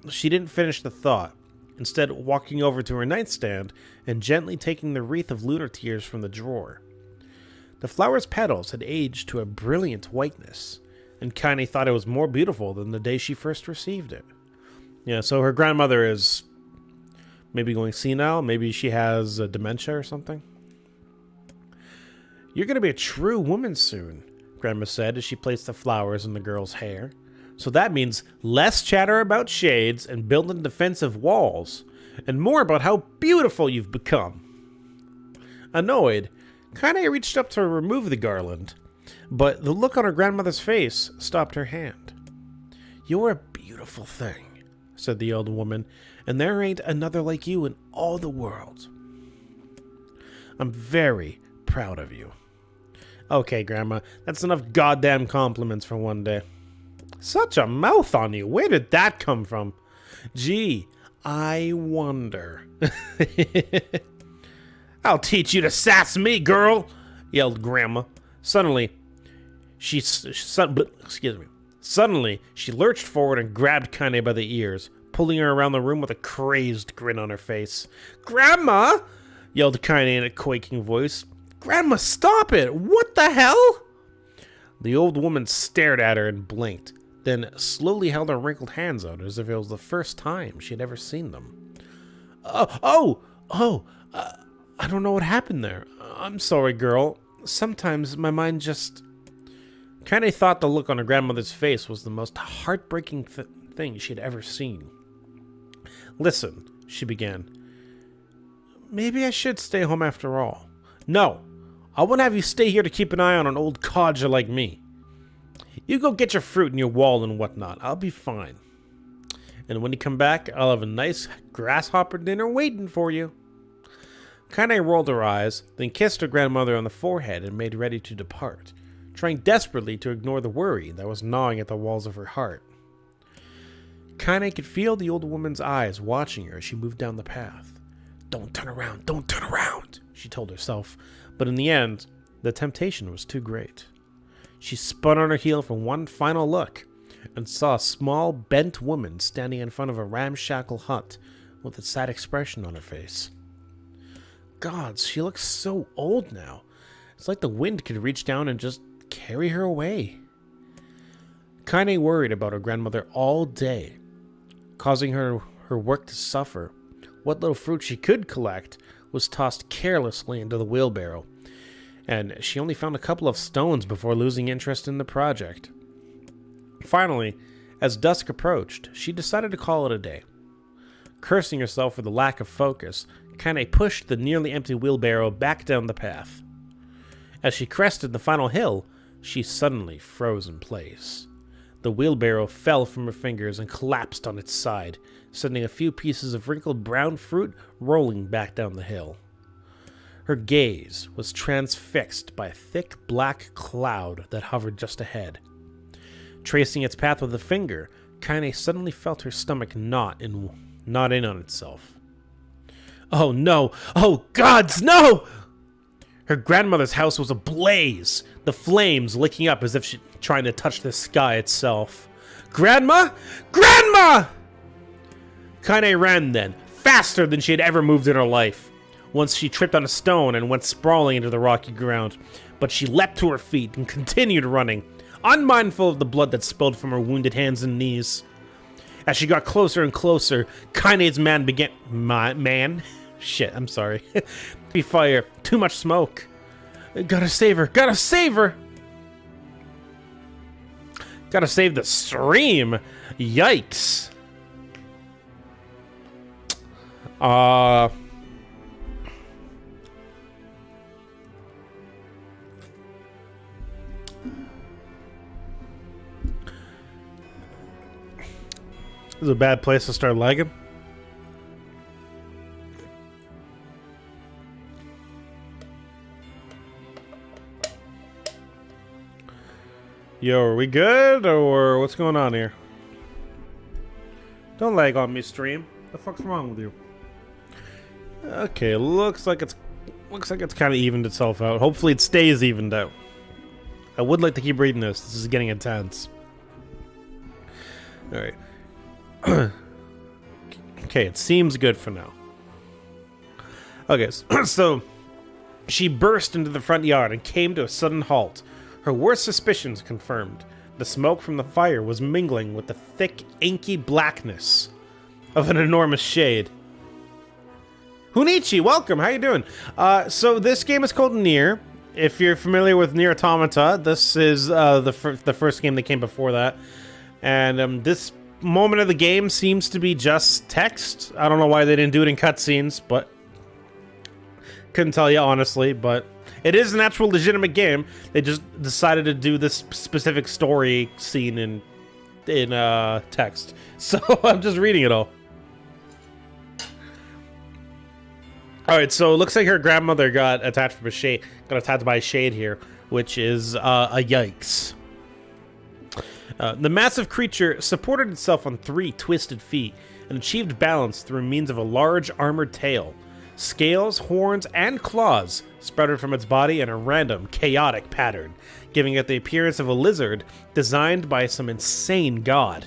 She didn't finish the thought, instead walking over to her nightstand and gently taking the wreath of lunar tears from the drawer. The flower's petals had aged to a brilliant whiteness, and Kane thought it was more beautiful than the day she first received it. Yeah, so her grandmother is maybe going senile, maybe she has dementia or something. You're going to be a true woman soon, Grandma said as she placed the flowers in the girl's hair. So that means less chatter about shades and building defensive walls, and more about how beautiful you've become. Annoyed, Kane reached up to remove the garland, but the look on her grandmother's face stopped her hand. You're a beautiful thing, said the old woman, and there ain't another like you in all the world. I'm very proud of you. Okay, Grandma, that's enough goddamn compliments for one day. Such a mouth on you. Where did that come from? Gee, I wonder. I'll teach you to sass me, girl, yelled Grandma. Suddenly, she lurched forward and grabbed Kane by the ears, pulling her around the room with a crazed grin on her face. Grandma, yelled Kane in a quaking voice. Grandma, stop it! What the hell? The old woman stared at her and blinked, then slowly held her wrinkled hands out as if it was the first time she had ever seen them. I don't know what happened there. I'm sorry, girl. Sometimes my mind just... Kane thought the look on her grandmother's face was the most heartbreaking thing she'd ever seen. Listen, she began. Maybe I should stay home after all. No, I won't have you stay here to keep an eye on an old codger like me. You go get your fruit and your wall and whatnot. I'll be fine. And when you come back, I'll have a nice grasshopper dinner waiting for you. Kane rolled her eyes, then kissed her grandmother on the forehead and made ready to depart, trying desperately to ignore the worry that was gnawing at the walls of her heart. Kane could feel the old woman's eyes watching her as she moved down the path. Don't turn around, she told herself, but in the end, the temptation was too great. She spun on her heel for one final look and saw a small, bent woman standing in front of a ramshackle hut with a sad expression on her face. Gods, she looks so old now. It's like the wind could reach down and just carry her away. Kane worried about her grandmother all day, causing her work to suffer. What little fruit she could collect was tossed carelessly into the wheelbarrow, and she only found a couple of stones before losing interest in the project. Finally, as dusk approached, she decided to call it a day. Cursing herself for the lack of focus, Kane pushed the nearly empty wheelbarrow back down the path. As she crested the final hill, she suddenly froze in place. The wheelbarrow fell from her fingers and collapsed on its side, sending a few pieces of wrinkled brown fruit rolling back down the hill. Her gaze was transfixed by a thick black cloud that hovered just ahead. Tracing its path with a finger, Kane suddenly felt her stomach knot in on itself. Oh no! Oh gods, no! Her grandmother's house was ablaze, the flames licking up as if she trying to touch the sky itself. Grandma! Grandma! Kane ran then, faster than she had ever moved in her life. Once she tripped on a stone and went sprawling into the rocky ground, but she leapt to her feet and continued running, unmindful of the blood that spilled from her wounded hands and knees. As she got closer and closer, Kane's man began... Shit, I'm sorry. Fire. Too much smoke. Gotta save her. Gotta save her. Gotta save the stream. Yikes. This is a bad place to start lagging. Yo, are we good, or what's going on here? Don't lag on me, stream. The fuck's wrong with you? Okay, looks like it's kind of evened itself out. Hopefully, it stays evened out. I would like to keep reading this. This is getting intense. All right. Okay, it seems good for now. Okay, so she burst into the front yard and came to a sudden halt. Her worst suspicions confirmed. The smoke from the fire was mingling with the thick, inky blackness of an enormous shade. Hunichi, welcome. How you doing? So this game is called NieR. If you're familiar with NieR Automata, this is the first game that came before that. And this moment of the game seems to be just text. I don't know why they didn't do it in cutscenes, but couldn't tell you honestly, but it is an actual legitimate game. They just decided to do this specific story scene in text. So I'm just reading it all. Alright, so it looks like her grandmother got attacked by a shade here, which is a yikes. The massive creature supported itself on 3 twisted feet and achieved balance through means of a large armored tail. Scales, horns, and claws sprouted from its body in a random, chaotic pattern, giving it the appearance of a lizard designed by some insane god.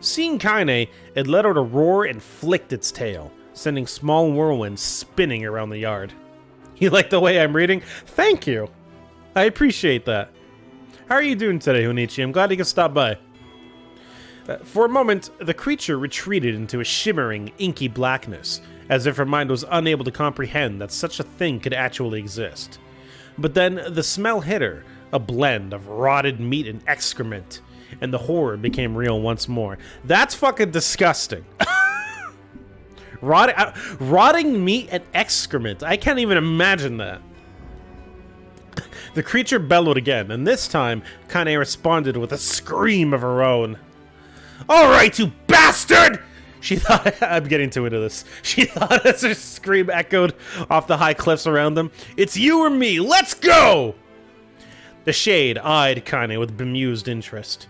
Seeing Kaine, it let out a roar and flicked its tail, sending small whirlwinds spinning around the yard. You like the way I'm reading? Thank you! I appreciate that. How are you doing today, Hunichi? I'm glad you could stop by. For a moment, the creature retreated into a shimmering, inky blackness, as if her mind was unable to comprehend that such a thing could actually exist. But then the smell hit her, a blend of rotted meat and excrement, and the horror became real once more. That's fucking disgusting. Rotting meat and excrement. I can't even imagine that. The creature bellowed again, and this time, Kaine responded with a scream of her own. Alright, you bastard! She thought, I'm getting too into this. She thought as her scream echoed off the high cliffs around them. It's you or me, let's go! The shade eyed Kaine with bemused interest.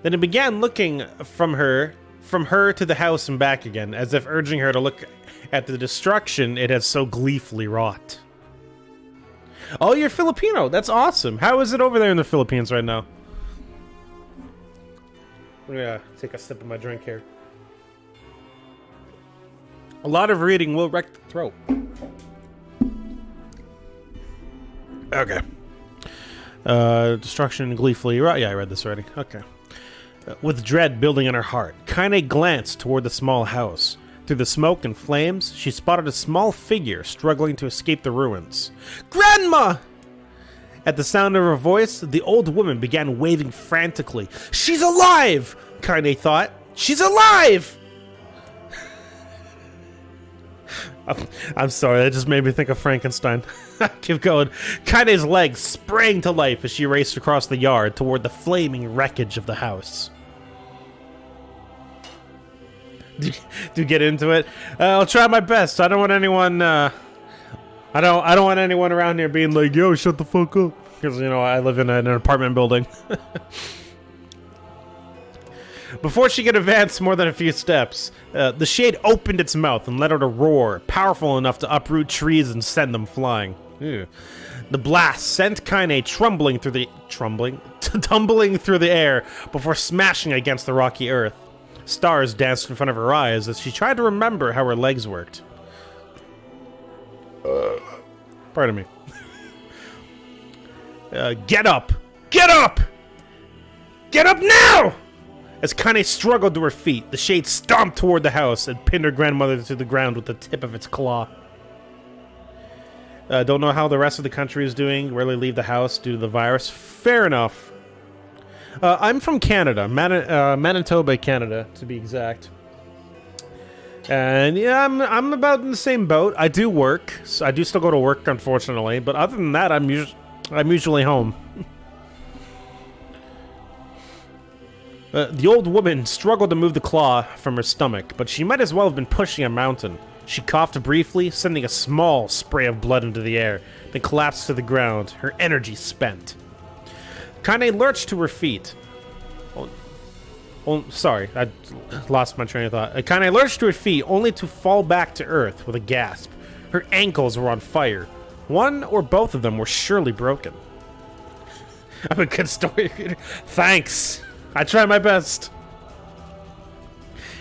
Then it began looking from her to the house and back again, as if urging her to look at the destruction it has so gleefully wrought. Oh, you're Filipino. That's awesome. How is it over there in the Philippines right now? I'm gonna take a sip of my drink here. A lot of reading will wreck the throat. Okay. Destruction gleefully. Yeah, I read this already. Okay. With dread building in her heart, Kaine glanced toward the small house. Through the smoke and flames, she spotted a small figure struggling to escape the ruins. Grandma! At the sound of her voice, the old woman began waving frantically. She's alive! Kaine thought. She's alive! I'm sorry, that just made me think of Frankenstein. Keep going. Kaine's legs sprang to life as she raced across the yard toward the flaming wreckage of the house. Do you get into it? I'll try my best. I don't want anyone. I don't want anyone around here being like, "Yo, shut the fuck up," because you know I live in an apartment building. Before she could advance more than a few steps, the shade opened its mouth and let out a roar, powerful enough to uproot trees and send them flying. Ew. The blast sent Kaine tumbling through the air before smashing against the rocky earth. Stars danced in front of her eyes as she tried to remember how her legs worked. Pardon me. Get up! Get up! Get up now! As Kaine struggled to her feet, the shade stomped toward the house and pinned her grandmother to the ground with the tip of its claw. Don't know how the rest of the country is doing. Rarely leave the house due to the virus. Fair enough. I'm from Canada, Manitoba, Canada, to be exact. And yeah, I'm about in the same boat. I do work. So I do still go to work, unfortunately. But other than that, I'm usually home. The old woman struggled to move the claw from her stomach, but she might as well have been pushing a mountain. She coughed briefly, sending a small spray of blood into the air, then collapsed to the ground, her energy spent. Kane lurched to her feet. Sorry, I lost my train of thought. Kane lurched to her feet, only to fall back to earth with a gasp. Her ankles were on fire. One or both of them were surely broken. I'm a good story reader. Thanks. I try my best.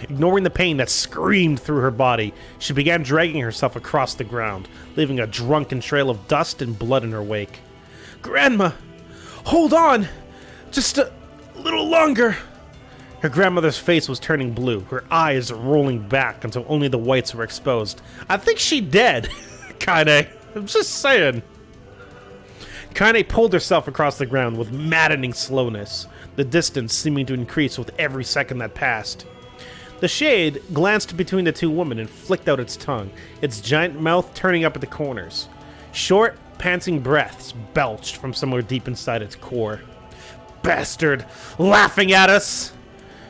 Ignoring the pain that screamed through her body, she began dragging herself across the ground, leaving a drunken trail of dust and blood in her wake. Grandma! Hold on! Just a little longer! Her grandmother's face was turning blue, her eyes rolling back until only the whites were exposed. I think she dead, Kane. I'm just saying. Kane pulled herself across the ground with maddening slowness, the distance seeming to increase with every second that passed. The shade glanced between the two women and flicked out its tongue, its giant mouth turning up at the corners. Short, panting breaths belched from somewhere deep inside its core. Bastard! Laughing at us!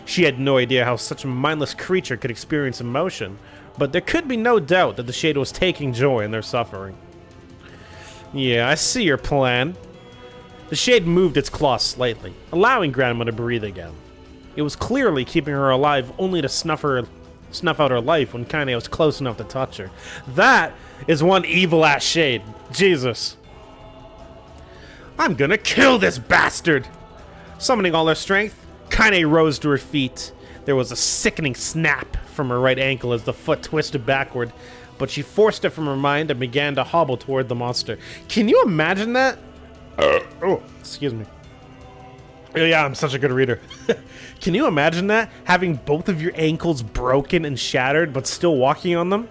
She had no idea how such a mindless creature could experience emotion, but there could be no doubt that the shade was taking joy in their suffering. Yeah, I see your plan. The shade moved its claws slightly, allowing Grandma to breathe again. It was clearly keeping her alive only to snuff out her life when Kane was close enough to touch her. That is one evil-ass shade. Jesus. I'm gonna kill this bastard! Summoning all her strength, Kane rose to her feet. There was a sickening snap from her right ankle as the foot twisted backward, but she forced it from her mind and began to hobble toward the monster. Can you imagine that? Oh, excuse me. Yeah, I'm such a good reader. Can you imagine that? Having both of your ankles broken and shattered, but still walking on them?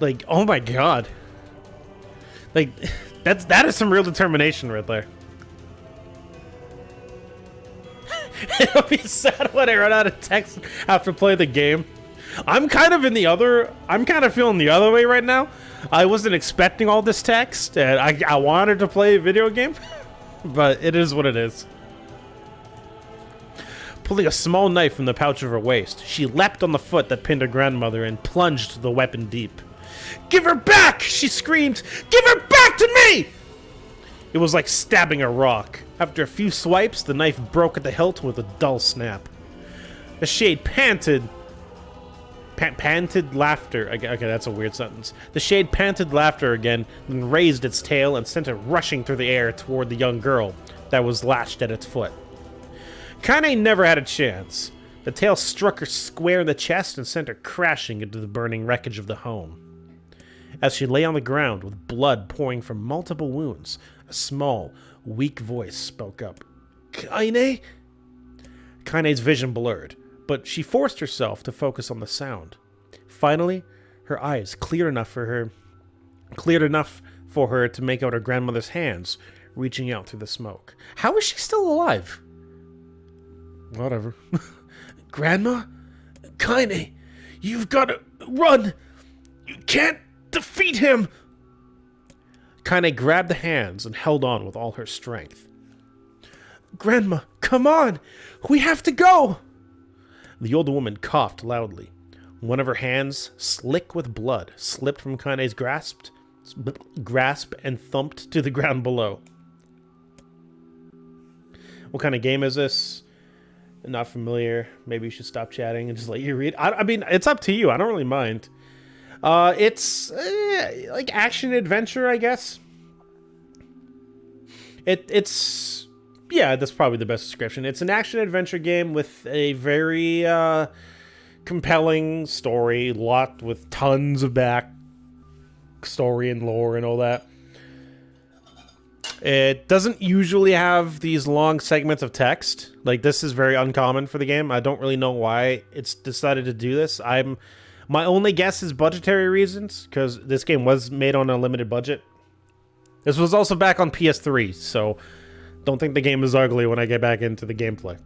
Like, oh my god. Like, that is some real determination right there. It'll be sad when I run out of text after playing the game. I'm kind of feeling the other way right now. I wasn't expecting all this text, and I wanted to play a video game, but it is what it is. Pulling a small knife from the pouch of her waist, she leapt on the foot that pinned her grandmother and plunged the weapon deep. Give her back! She screamed. Give her back to me! It was like stabbing a rock. After a few swipes, the knife broke at the hilt with a dull snap. The shade panted laughter. Okay, that's a weird sentence. The shade panted laughter again, then raised its tail and sent it rushing through the air toward the young girl that was latched at its foot. Kane never had a chance. The tail struck her square in the chest and sent her crashing into the burning wreckage of the home. As she lay on the ground with blood pouring from multiple wounds, a small, weak voice spoke up. Kane? Kane's vision blurred, but she forced herself to focus on the sound. Finally, her eyes cleared enough for her to make out her grandmother's hands reaching out through the smoke. How is she still alive? Whatever. Grandma? Kane, you've got to run! You can't defeat him! Kane grabbed the hands and held on with all her strength. Grandma, come on! We have to go! The old woman coughed loudly. One of her hands, slick with blood, slipped from Kane's grasp and thumped to the ground below. What kind of game is this? Not familiar. Maybe you should stop chatting and just let you read. I mean, it's up to you. I don't really mind. It's like action adventure, I guess. It's yeah, that's probably the best description. It's an action adventure game with a very compelling story, locked with tons of back story and lore and all that. It doesn't usually have these long segments of text. Like, this is very uncommon for the game. I don't really know why it's decided to do this. My only guess is budgetary reasons, because this game was made on a limited budget. This was also back on PS3, so don't think the game is ugly when I get back into the gameplay.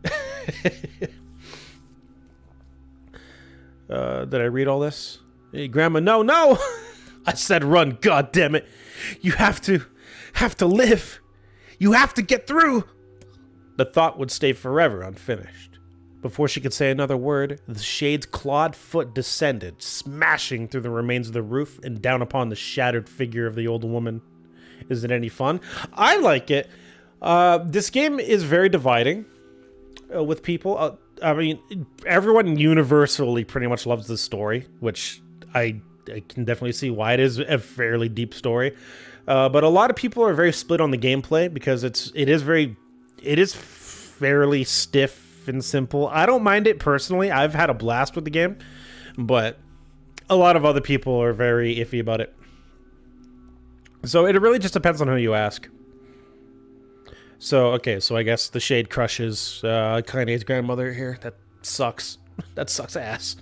Did I read all this? Hey, Grandma, no, no! I said run, god damn it. You have to live. You have to get through. The thought would stay forever unfinished. Before she could say another word, the Shade's clawed foot descended, smashing through the remains of the roof and down upon the shattered figure of the old woman. Is it any fun? I like it. This game is very dividing with people. I mean, everyone universally pretty much loves this story, which I can definitely see why it is a fairly deep story. But a lot of people are very split on the gameplay because it is fairly stiff and simple. I don't mind it personally. I've had a blast with the game, but a lot of other people are very iffy about it. So it really just depends on who you ask. So, okay, so I guess the Shade crushes Kaine's grandmother here. That sucks. That sucks ass.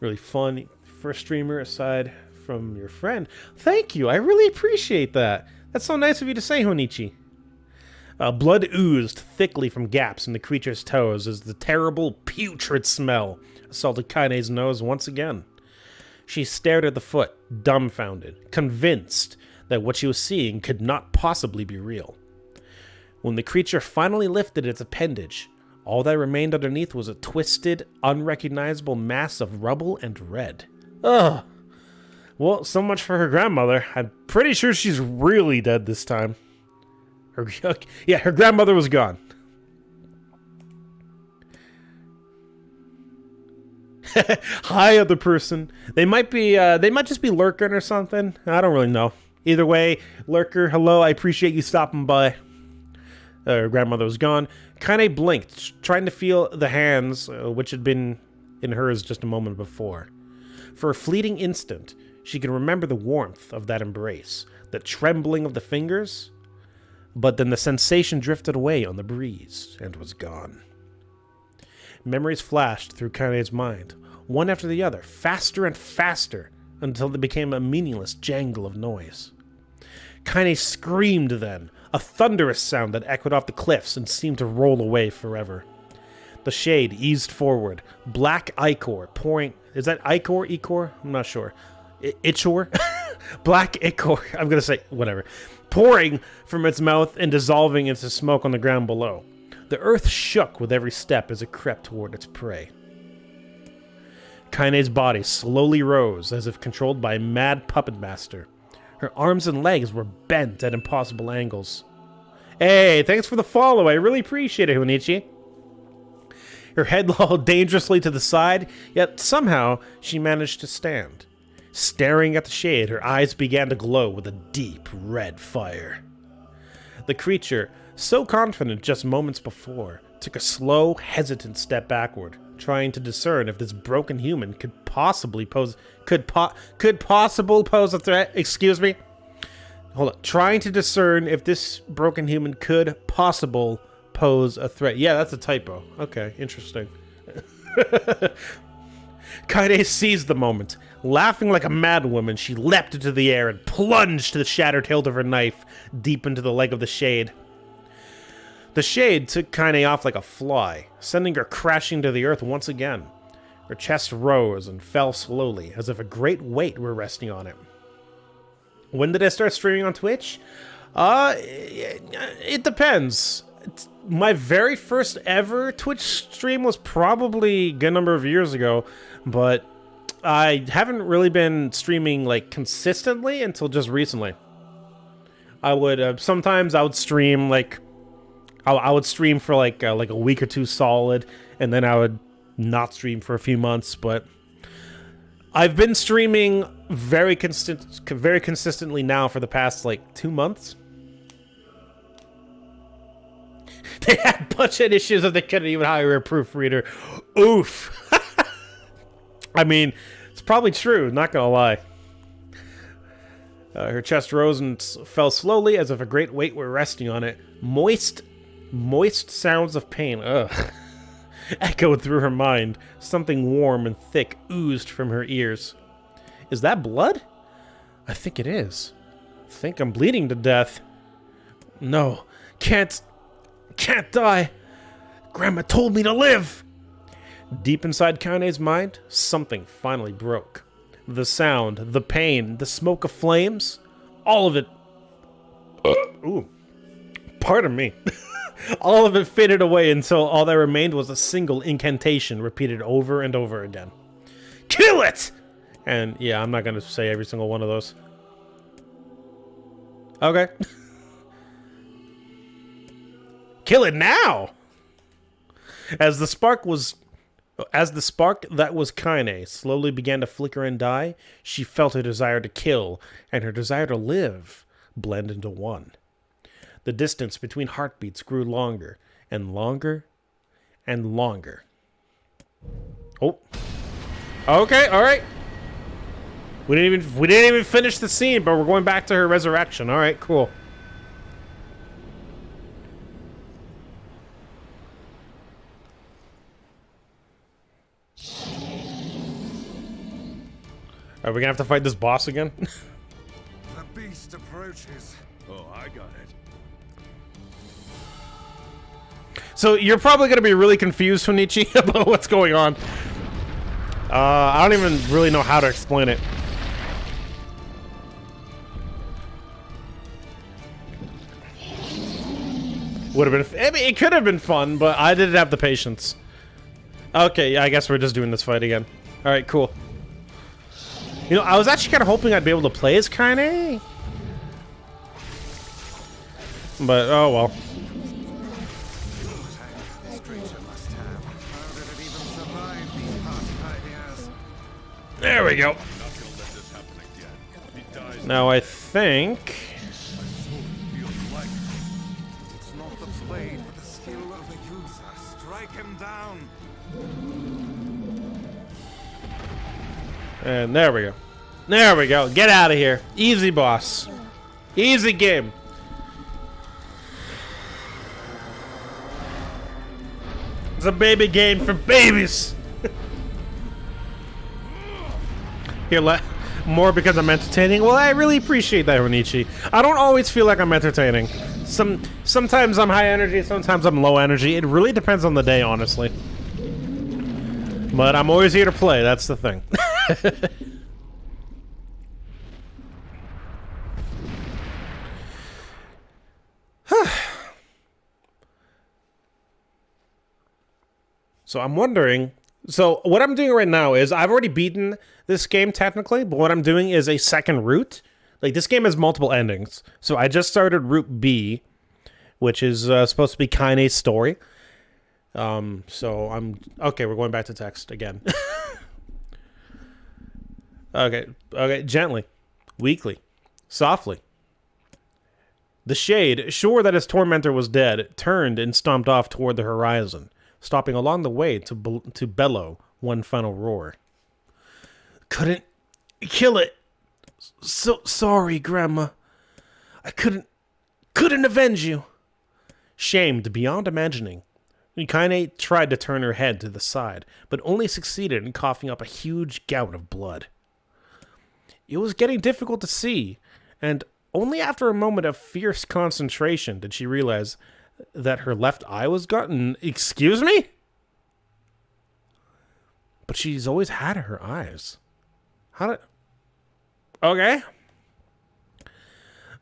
Really fun. First streamer aside from your friend. Thank you. I really appreciate that. That's so nice of you to say, Honichi. Blood oozed thickly from gaps in the creature's toes as the terrible, putrid smell assaulted Kaine's nose once again. She stared at the foot, dumbfounded, convinced that what she was seeing could not possibly be real. When the creature finally lifted its appendage, all that remained underneath was a twisted, unrecognizable mass of rubble and red. Ugh. Well, so much for her grandmother. I'm pretty sure she's really dead this time. Her grandmother was gone. Hi, other person. They might just be lurking or something. I don't really know. Either way, lurker, hello. I appreciate you stopping by. Her grandmother was gone. Kaine blinked, trying to feel the hands, which had been in hers just a moment before. For a fleeting instant, she could remember the warmth of that embrace, the trembling of the fingers, but then the sensation drifted away on the breeze and was gone. Memories flashed through Kaine's mind, one after the other, faster and faster, until they became a meaningless jangle of noise. Kaine screamed then, a thunderous sound that echoed off the cliffs and seemed to roll away forever. The Shade eased forward, black ichor pouring... Is that ichor? Ichor? I'm not sure. Ichor? Black ichor. I'm gonna say whatever. Pouring from its mouth and dissolving into smoke on the ground below. The earth shook with every step as it crept toward its prey. Kaine's body slowly rose, as if controlled by a mad puppet master. Her arms and legs were bent at impossible angles. Hey, thanks for the follow. I really appreciate it, Honichi. Her head lolled dangerously to the side, yet somehow she managed to stand. Staring at the Shade, her eyes began to glow with a deep red fire. The creature, so confident just moments before, took a slow, hesitant step backward, trying to discern if this broken human could possibly pose a threat. Excuse me. Hold on. Trying to discern if this broken human could possible pose a threat. Yeah, that's a typo. Okay, interesting. Kaine seized the moment. Laughing like a madwoman, she leapt into the air and plunged the shattered hilt of her knife deep into the leg of the Shade. The Shade took Kaine off like a fly, sending her crashing to the earth once again. Her chest rose and fell slowly, as if a great weight were resting on it. When did I start streaming on Twitch? It depends. My very first ever Twitch stream was probably a good number of years ago, but I haven't really been streaming like consistently until just recently. I would sometimes I would stream like I would stream for like a week or two solid, and then I would not stream for a few months. But I've been streaming very consistently now for the past like 2 months. They had budget issues that they couldn't even hire a proofreader. Oof. I mean, it's probably true, not gonna lie. Her chest rose and fell slowly as if a great weight were resting on it. Moist sounds of pain, echoed through her mind. Something warm and thick oozed from her ears. Is that blood? I think it is. I think I'm bleeding to death. No, can't die. Grandma told me to live. Deep inside Kaine's mind, something finally broke. The sound, the pain, the smoke of flames, all of it. Ooh, pardon me. All of it faded away until all that remained was a single incantation repeated over and over again. Kill it! And yeah, I'm not gonna say every single one of those. Okay. Kill it now! As the spark that was Kaine slowly began to flicker and die, she felt her desire to kill and her desire to live blend into one. The distance between heartbeats grew longer and longer and longer. Oh. Okay, alright. We didn't even finish the scene, but we're going back to her resurrection. Alright, cool. Are we gonna have to fight this boss again? The beast approaches. Oh, I got it. So you're probably gonna be really confused, Honichi, about what's going on. I don't even really know how to explain it. Would have been. I mean, it could have been fun, but I didn't have the patience. Okay, yeah, I guess we're just doing this fight again. All right, cool. You know, I was actually kind of hoping I'd be able to play as Kaine. But, oh well. This creature must have. How did it even survive these past 5 years? There we go. Not gonna let this happen again. He dies. Now I think... Feels like it's not the blade, but the skill of the user. Strike him down. And there we go. There we go. Get out of here. Easy, boss. Easy game. It's a baby game for babies. Here, more because I'm entertaining. Well, I really appreciate that, Honichi. I don't always feel like I'm entertaining. Sometimes I'm high energy, sometimes I'm low energy. It really depends on the day, honestly. But I'm always here to play. That's the thing. So I'm wondering, so what I'm doing right now is I've already beaten this game technically, but what I'm doing is a second route. Like, this game has multiple endings. So I just started Route B, which is supposed to be Kaine's story. So I'm, okay, we're going back to text again. Okay, gently, weakly, softly. The shade, sure that his tormentor was dead, turned and stomped off toward the horizon, stopping along the way to bellow one final roar. Couldn't kill it. So sorry, Grandma. I couldn't avenge you. Shamed beyond imagining, Kaine tried to turn her head to the side, but only succeeded in coughing up a huge gout of blood. It was getting difficult to see, and only after a moment of fierce concentration did she realize that her left eye was gone. Excuse me? But she's always had her eyes. How did... Okay.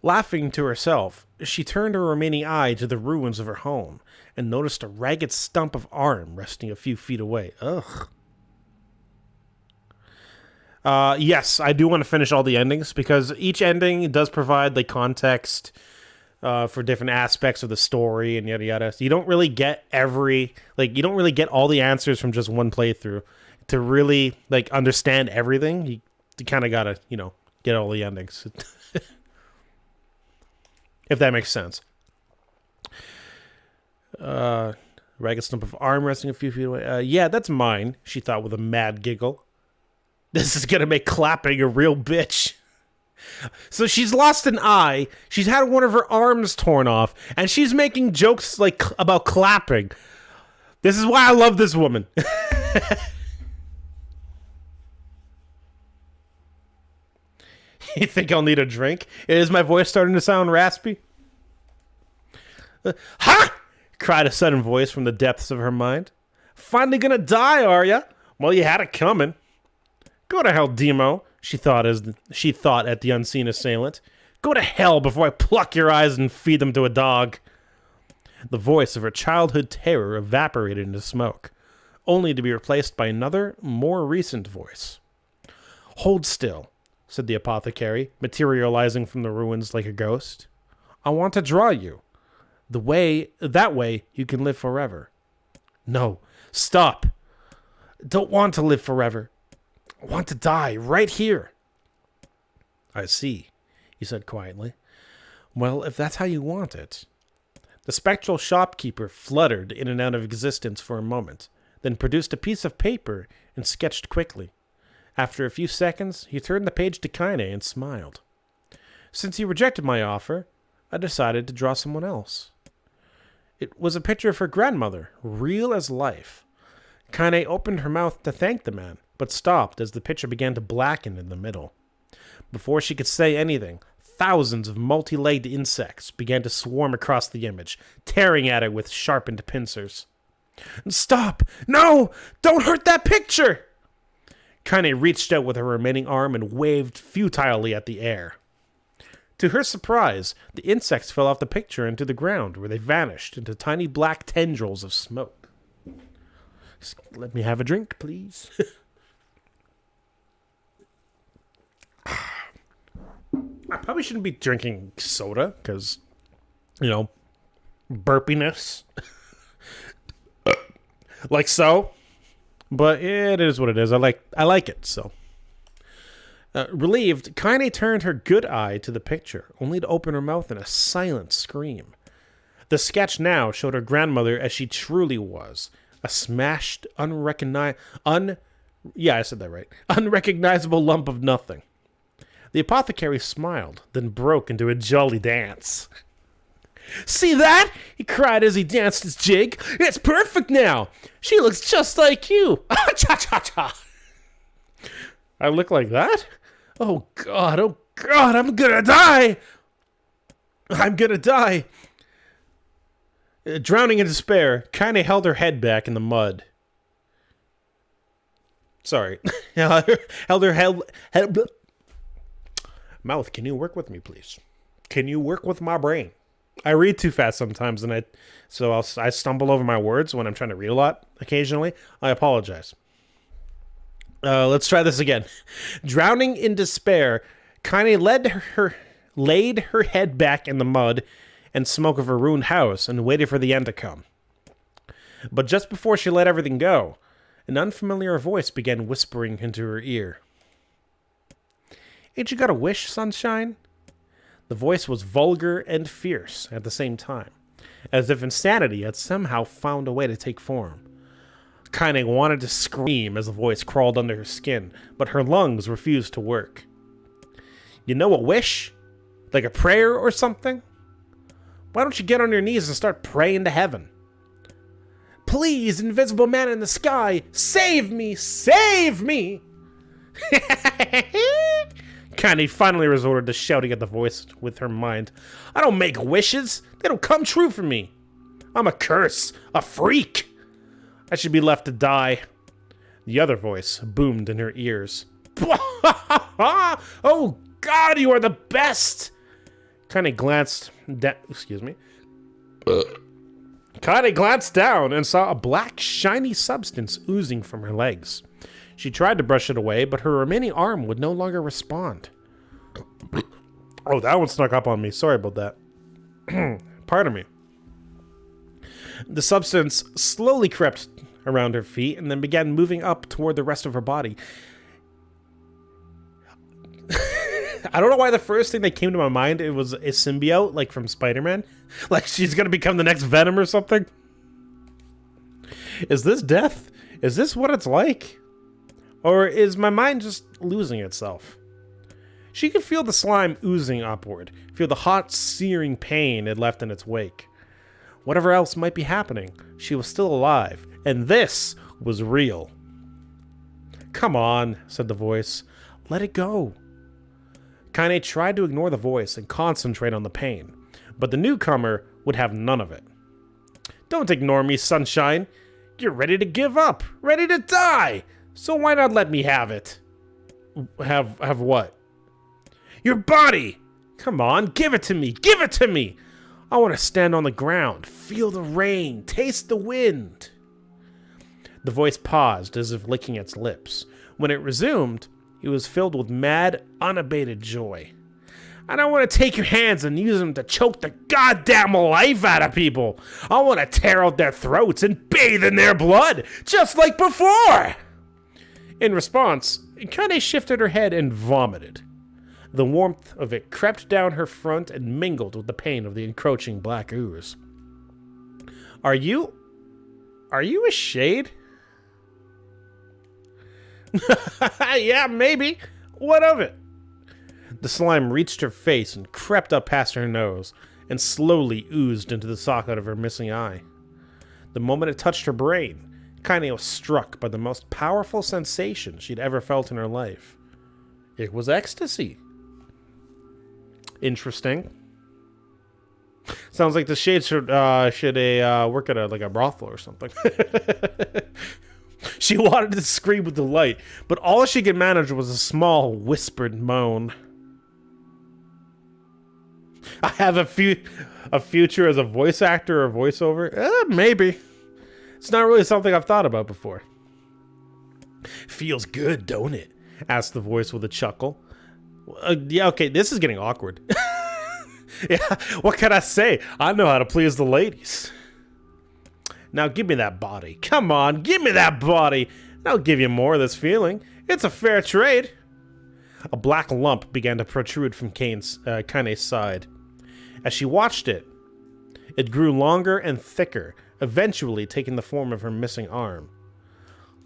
Laughing to herself, she turned her remaining eye to the ruins of her home and noticed a ragged stump of arm resting a few feet away. Ugh. Yes, I do want to finish all the endings because each ending does provide the context for different aspects of the story and yada yada. So you don't really get you don't really get all the answers from just one playthrough. To really understand everything, you kind of gotta, get all the endings. If that makes sense. Ragged stump of arm resting a few feet away. Yeah, that's mine, she thought with a mad giggle. This is gonna make clapping a real bitch. So she's lost an eye, she's had one of her arms torn off, and she's making jokes about clapping. This is why I love this woman. You think I'll need a drink? Is my voice starting to sound raspy? Ha! Cried a sudden voice from the depths of her mind. Finally gonna die, are ya? Well, you had it coming. Go to hell, Demo, she thought at the unseen assailant. Go to hell before I pluck your eyes and feed them to a dog. The voice of her childhood terror evaporated into smoke, only to be replaced by another, more recent voice. Hold still, said the apothecary, materializing from the ruins like a ghost. I want to draw you. That way you can live forever. No, stop. Don't want to live forever. I want to die right here. I see, he said quietly. Well, if that's how you want it. The spectral shopkeeper fluttered in and out of existence for a moment, then produced a piece of paper and sketched quickly. After a few seconds, he turned the page to Kaine and smiled. Since he rejected my offer, I decided to draw someone else. It was a picture of her grandmother, real as life. Kaine opened her mouth to thank the man, but stopped as the picture began to blacken in the middle. Before she could say anything, thousands of multi-legged insects began to swarm across the image, tearing at it with sharpened pincers. Stop! No! Don't hurt that picture! Kaine reached out with her remaining arm and waved futilely at the air. To her surprise, the insects fell off the picture into the ground, where they vanished into tiny black tendrils of smoke. Just let me have a drink, please. I probably shouldn't be drinking soda, because, burpiness. Like so. But it is what it is. I like it, so. Relieved, Kaine turned her good eye to the picture, only to open her mouth in a silent scream. The sketch now showed her grandmother as she truly was, a smashed, unrecognizable lump of nothing. The apothecary smiled, then broke into a jolly dance. See that? He cried as he danced his jig. It's perfect now. She looks just like you. Cha-cha-cha. I look like that? Oh, God, I'm gonna die. I'm gonna die. Drowning in despair, Kaine held her head back in the mud. Sorry. held her head... Mouth, can you work with me, please? Can you work with my brain? I read too fast sometimes, and I stumble over my words when I'm trying to read a lot occasionally. I apologize. Let's try this again. Drowning in despair, Kaine laid her head back in the mud and smoke of her ruined house and waited for the end to come. But just before she let everything go, an unfamiliar voice began whispering into her ear. Ain't you got a wish, sunshine? The voice was vulgar and fierce at the same time, as if insanity had somehow found a way to take form. Kaine wanted to scream as the voice crawled under her skin, but her lungs refused to work. You know a wish? Like a prayer or something? Why don't you get on your knees and start praying to heaven? Please, invisible man in the sky, save me! Save me! Kaine finally resorted to shouting at the voice with her mind. I don't make wishes. They don't come true for me. I'm a curse. A freak. I should be left to die. The other voice boomed in her ears. Oh, God, you are the best. Kaine glanced down and saw a black, shiny substance oozing from her legs. She tried to brush it away, but her remaining arm would no longer respond. Oh, that one snuck up on me. Sorry about that. Pardon me. The substance slowly crept around her feet and then began moving up toward the rest of her body. I don't know why the first thing that came to my mind, it was a symbiote, like from Spider-Man. Like she's gonna become the next Venom or something. Is this death? Is this what it's like? Or is my mind just losing itself? She could feel the slime oozing upward, feel the hot, searing pain it left in its wake. Whatever else might be happening, she was still alive, and this was real. Come on, said the voice. Let it go. Kaine tried to ignore the voice and concentrate on the pain, but the newcomer would have none of it. Don't ignore me, Sunshine. You're ready to give up, ready to die. So why not let me have it? Have what? Your body! Come on, give it to me, give it to me! I want to stand on the ground, feel the rain, taste the wind. The voice paused as if licking its lips. When it resumed, it was filled with mad, unabated joy. I don't want to take your hands and use them to choke the goddamn life out of people. I want to tear out their throats and bathe in their blood, just like before. In response, Kaine shifted her head and vomited. The warmth of it crept down her front and mingled with the pain of the encroaching black ooze. Are you a shade? Yeah, maybe. What of it? The slime reached her face and crept up past her nose and slowly oozed into the socket of her missing eye. The moment it touched her brain, Kaine was struck by the most powerful sensation she'd ever felt in her life. It was ecstasy. Interesting. Sounds like the shade should work at a brothel or something. She wanted to scream with delight, but all she could manage was a small, whispered moan. I have a future as a voice actor or voiceover? Maybe. It's not really something I've thought about before. Feels good, don't it? Asked the voice with a chuckle. Yeah, okay, this is getting awkward. Yeah, what can I say? I know how to please the ladies. Now give me that body. Come on, give me that body. I'll give you more of this feeling. It's a fair trade. A black lump began to protrude from Kaine's side. As she watched it, it grew longer and thicker, eventually taking the form of her missing arm.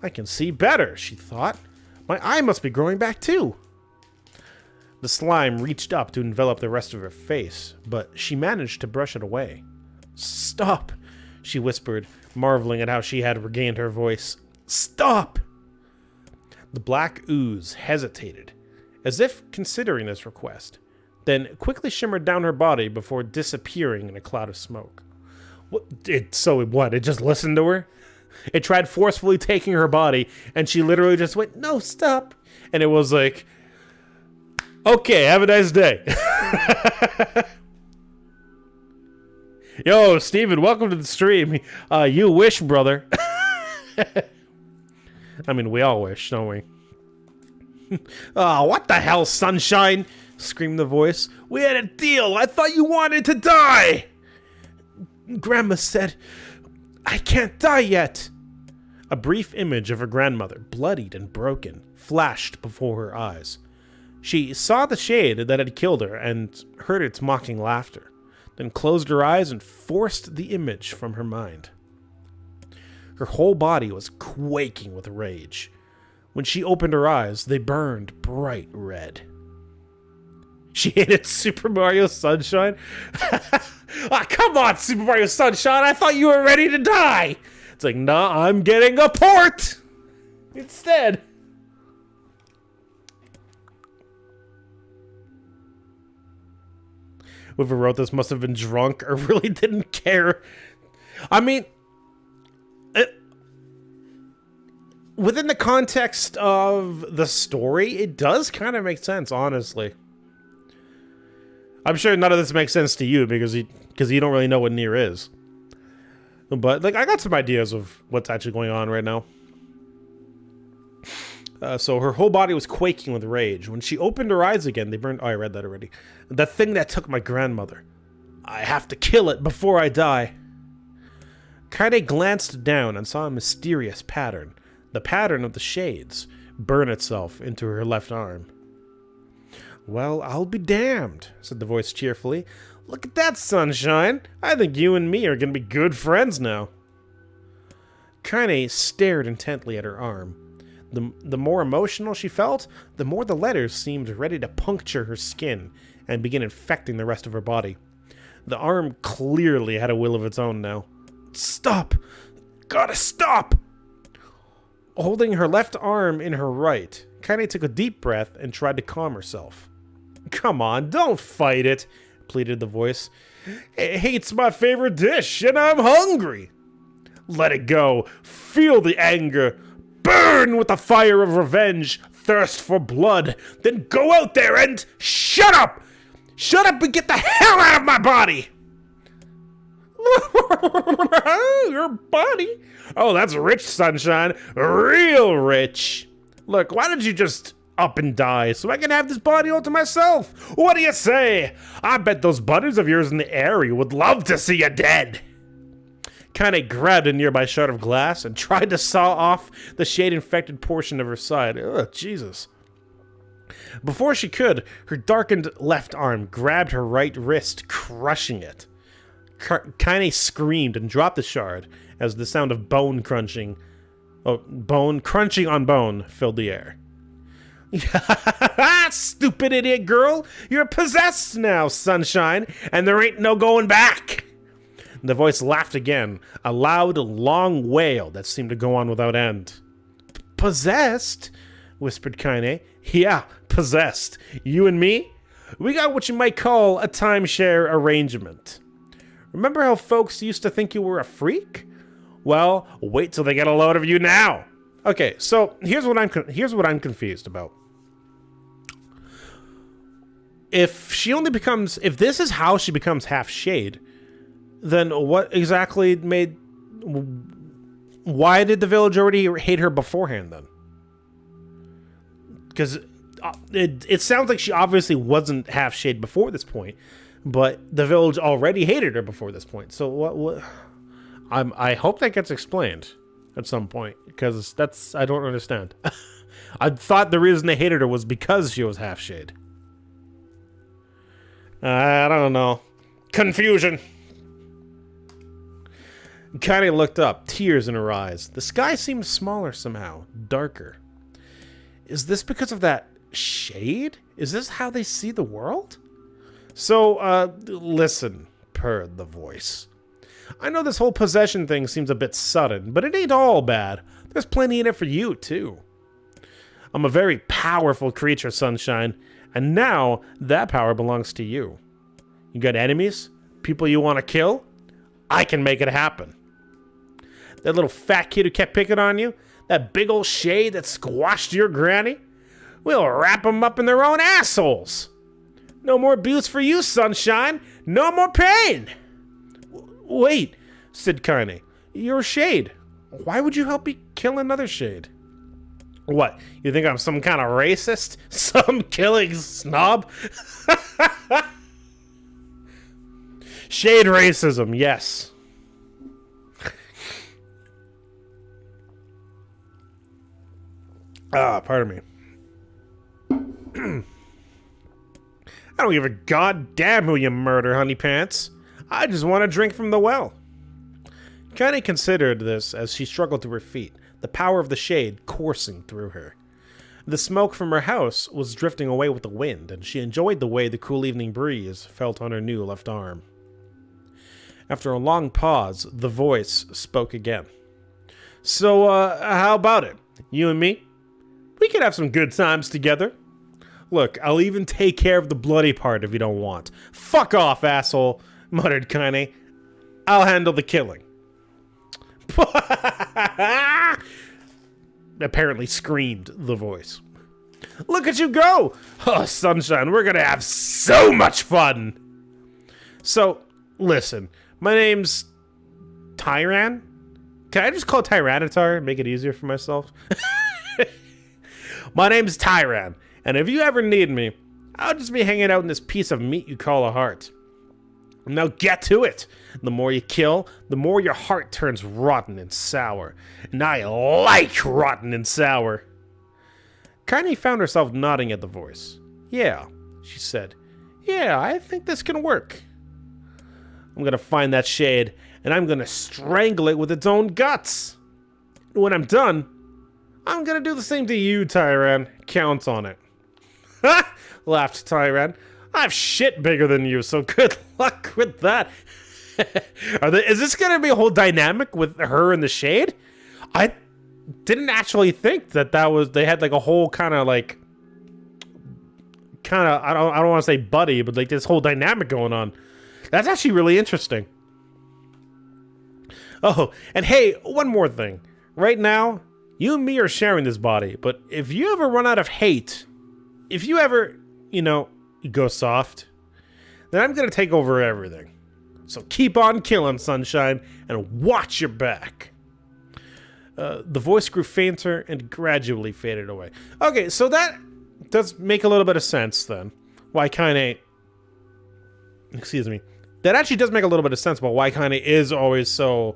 I can see better, she thought. My eye must be growing back too. The slime reached up to envelop the rest of her face, but she managed to brush it away. Stop, she whispered, marveling at how she had regained her voice. Stop! The black ooze hesitated, as if considering this request, then quickly shimmered down her body before disappearing in a cloud of smoke. It just listened to her? It tried forcefully taking her body, and she literally just went, no, stop. And it was like, okay, have a nice day. Yo, Steven, welcome to the stream. You wish, brother. I mean, we all wish, don't we? Oh, what the hell, Sunshine? Screamed the voice. We had a deal. I thought you wanted to die. Grandma said, I can't die yet. A brief image of her grandmother, bloodied and broken, flashed before her eyes. She saw the shade that had killed her and heard its mocking laughter, then closed her eyes and forced the image from her mind. Her whole body was quaking with rage. When she opened her eyes, they burned bright red. She hated Super Mario Sunshine? Ah, come on, Super Mario Sunshine! I thought you were ready to die! It's like, nah, I'm getting a port! Instead. Whoever wrote this must have been drunk or really didn't care. I mean, within the context of the story, it does kind of make sense, honestly. I'm sure none of this makes sense to you because you don't really know what NieR is. But like, I got some ideas of what's actually going on right now. So her whole body was quaking with rage. When she opened her eyes again, they burned... Oh, I read that already. The thing that took my grandmother. I have to kill it before I die. Kaine glanced down and saw a mysterious pattern. The pattern of the shades burn itself into her left arm. Well, I'll be damned, said the voice cheerfully. Look at that, Sunshine. I think you and me are going to be good friends now. Kaine stared intently at her arm. The more emotional she felt, the more the letters seemed ready to puncture her skin and begin infecting the rest of her body. The arm clearly had a will of its own now. Stop! Gotta stop! Holding her left arm in her right, Kaine took a deep breath and tried to calm herself. Come on, don't fight it, pleaded the voice. It hates my favorite dish, and I'm hungry. Let it go. Feel the anger. Burn with the fire of revenge. Thirst for blood. Then go out there and shut up! Shut up and get the hell out of my body! Your body? Oh, that's rich, Sunshine. Real rich. Look, why don't you just up and die so I can have this body all to myself? What do you say? I bet those buddies of yours in the area would love to see you dead. Kinda grabbed a nearby shard of glass and tried to saw off the shade-infected portion of her side. Ugh, Jesus. Before she could, her darkened left arm grabbed her right wrist, crushing it. Kaine screamed and dropped the shard as the sound of bone crunching on bone filled the air. Stupid idiot girl! You're possessed now, Sunshine, and there ain't no going back! The voice laughed again, a loud, long wail that seemed to go on without end. Possessed? Whispered Kaine. Yeah, possessed. You and me? We got what you might call a timeshare arrangement. Remember how folks used to think you were a freak? Well, wait till they get a load of you now. Okay, so here's what I'm confused about. If this is how she becomes half shade, then what exactly why did the village already hate her beforehand then? Because it sounds like she obviously wasn't half shade before this point, but the village already hated her before this point. So what I hope that gets explained at some point, because I don't understand. I thought the reason they hated her was because she was half shade. I don't know. Confusion. Kaine looked up, tears in her eyes. The sky seemed smaller somehow, darker. Is this because of that shade? Is this how they see the world? So, listen, purred the voice. I know this whole possession thing seems a bit sudden, but it ain't all bad. There's plenty in it for you, too. I'm a very powerful creature, Sunshine, and now that power belongs to you. You got enemies? People you want to kill? I can make it happen. That little fat kid who kept picking on you? That big old shade that squashed your granny? We'll wrap them up in their own assholes. No more abuse for you, Sunshine. No more pain. Wait, said Kaine. You're a shade. Why would you help me kill another shade? What, you think I'm some kind of racist? Some killing snob? Shade racism, yes. Pardon me. I don't give a goddamn who you murder, honey pants. I just want to drink from the well. Kaine considered this as she struggled to her feet, the power of the shade coursing through her. The smoke from her house was drifting away with the wind, and she enjoyed the way the cool evening breeze felt on her new left arm. After a long pause, the voice spoke again. So, how about it? You and me? We could have some good times together. Look, I'll even take care of the bloody part if you don't want. Fuck off, asshole, muttered Kaine. I'll handle the killing. Apparently screamed the voice. Look at you go! Oh, Sunshine, we're gonna have so much fun! So, listen, my name's Tyran? Can I just call Tyranitar and make it easier for myself? My name's Tyran, and if you ever need me, I'll just be hanging out in this piece of meat you call a heart. Now get to it! The more you kill, the more your heart turns rotten and sour. And I like rotten and sour. Kaine found herself nodding at the voice. Yeah, she said. Yeah, I think this can work. I'm gonna find that shade, and I'm gonna strangle it with its own guts. When I'm done, I'm gonna do the same to you, Tyran. Count on it. Ha! Laughed Tyran. I've shit bigger than you, so good luck with that. Is this gonna be a whole dynamic with her and the shade? I didn't actually think that was they had like a whole kind of kind of, I don't want to say buddy, but like this whole dynamic going on. That's actually really interesting. Oh, and hey, one more thing. Right now, you and me are sharing this body, but if you ever run out of hate, if you ever, you know, go soft, then I'm gonna take over everything. So keep on killing, Sunshine, and watch your back. The voice grew fainter and gradually faded away. Okay, so that does make a little bit of sense then. Why Kaine... Excuse me. That actually does make a little bit of sense about why Kaine is always so,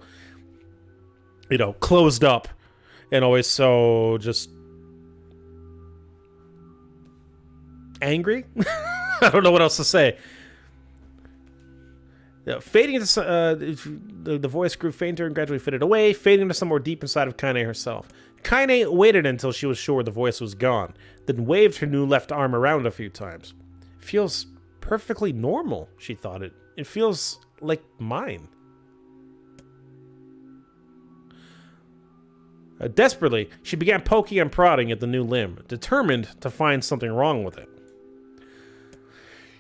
you know, closed up and always so just angry. I don't know what else to say. Fading into the voice grew fainter and gradually faded away, fading to somewhere deep inside of Kaine herself. Kaine waited until she was sure the voice was gone, then waved her new left arm around a few times. It feels perfectly normal, she thought it. It feels like mine. Desperately, she began poking and prodding at the new limb, determined to find something wrong with it.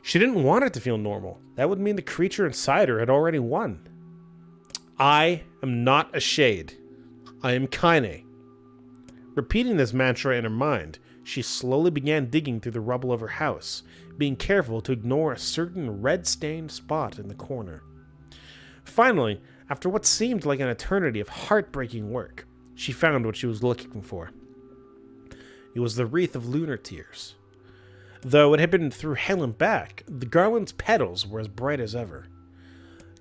She didn't want it to feel normal. That would mean the creature inside her had already won. I am not a shade. I am Kaine. Repeating this mantra in her mind, she slowly began digging through the rubble of her house, being careful to ignore a certain red-stained spot in the corner. Finally, after what seemed like an eternity of heartbreaking work, she found what she was looking for. It was the wreath of lunar tears. Though it had been through hell and back, the garland's petals were as bright as ever.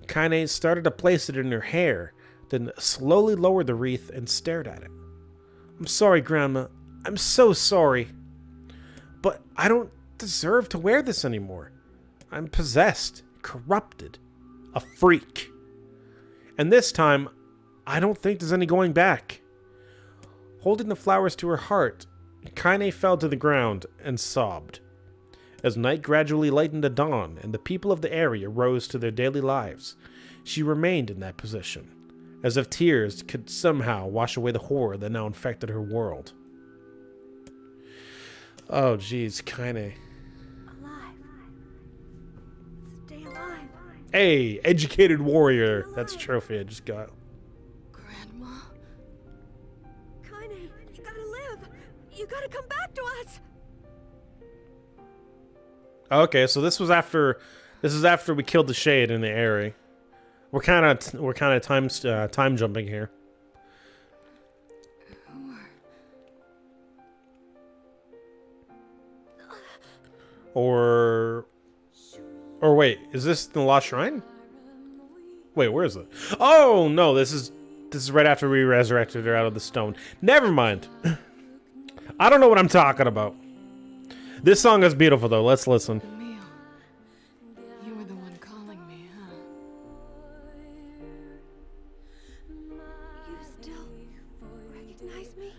Kaine started to place it in her hair, then slowly lowered the wreath and stared at it. I'm sorry, Grandma. I'm so sorry. But I don't deserve to wear this anymore. I'm possessed, corrupted, a freak. And this time, I don't think there's any going back. Holding the flowers to her heart, Kaine fell to the ground and sobbed. As night gradually lightened to dawn and the people of the area rose to their daily lives, she remained in that position, as if tears could somehow wash away the horror that now infected her world. Oh, jeez, Kaine. Alive. Stay alive. Hey, educated warrior. That's a trophy I just got. Grandma? Kaine, you gotta live. You gotta come back to us. Okay, so this is after we killed the shade in the area. We're kind of time jumping here. Or wait, is this the Lost Shrine? Wait, where is it? Oh no, this is right after we resurrected her out of the stone. Never mind. I don't know what I'm talking about. This song is beautiful though. Let's listen. Emil, you were the one calling me, huh? You still recognize me?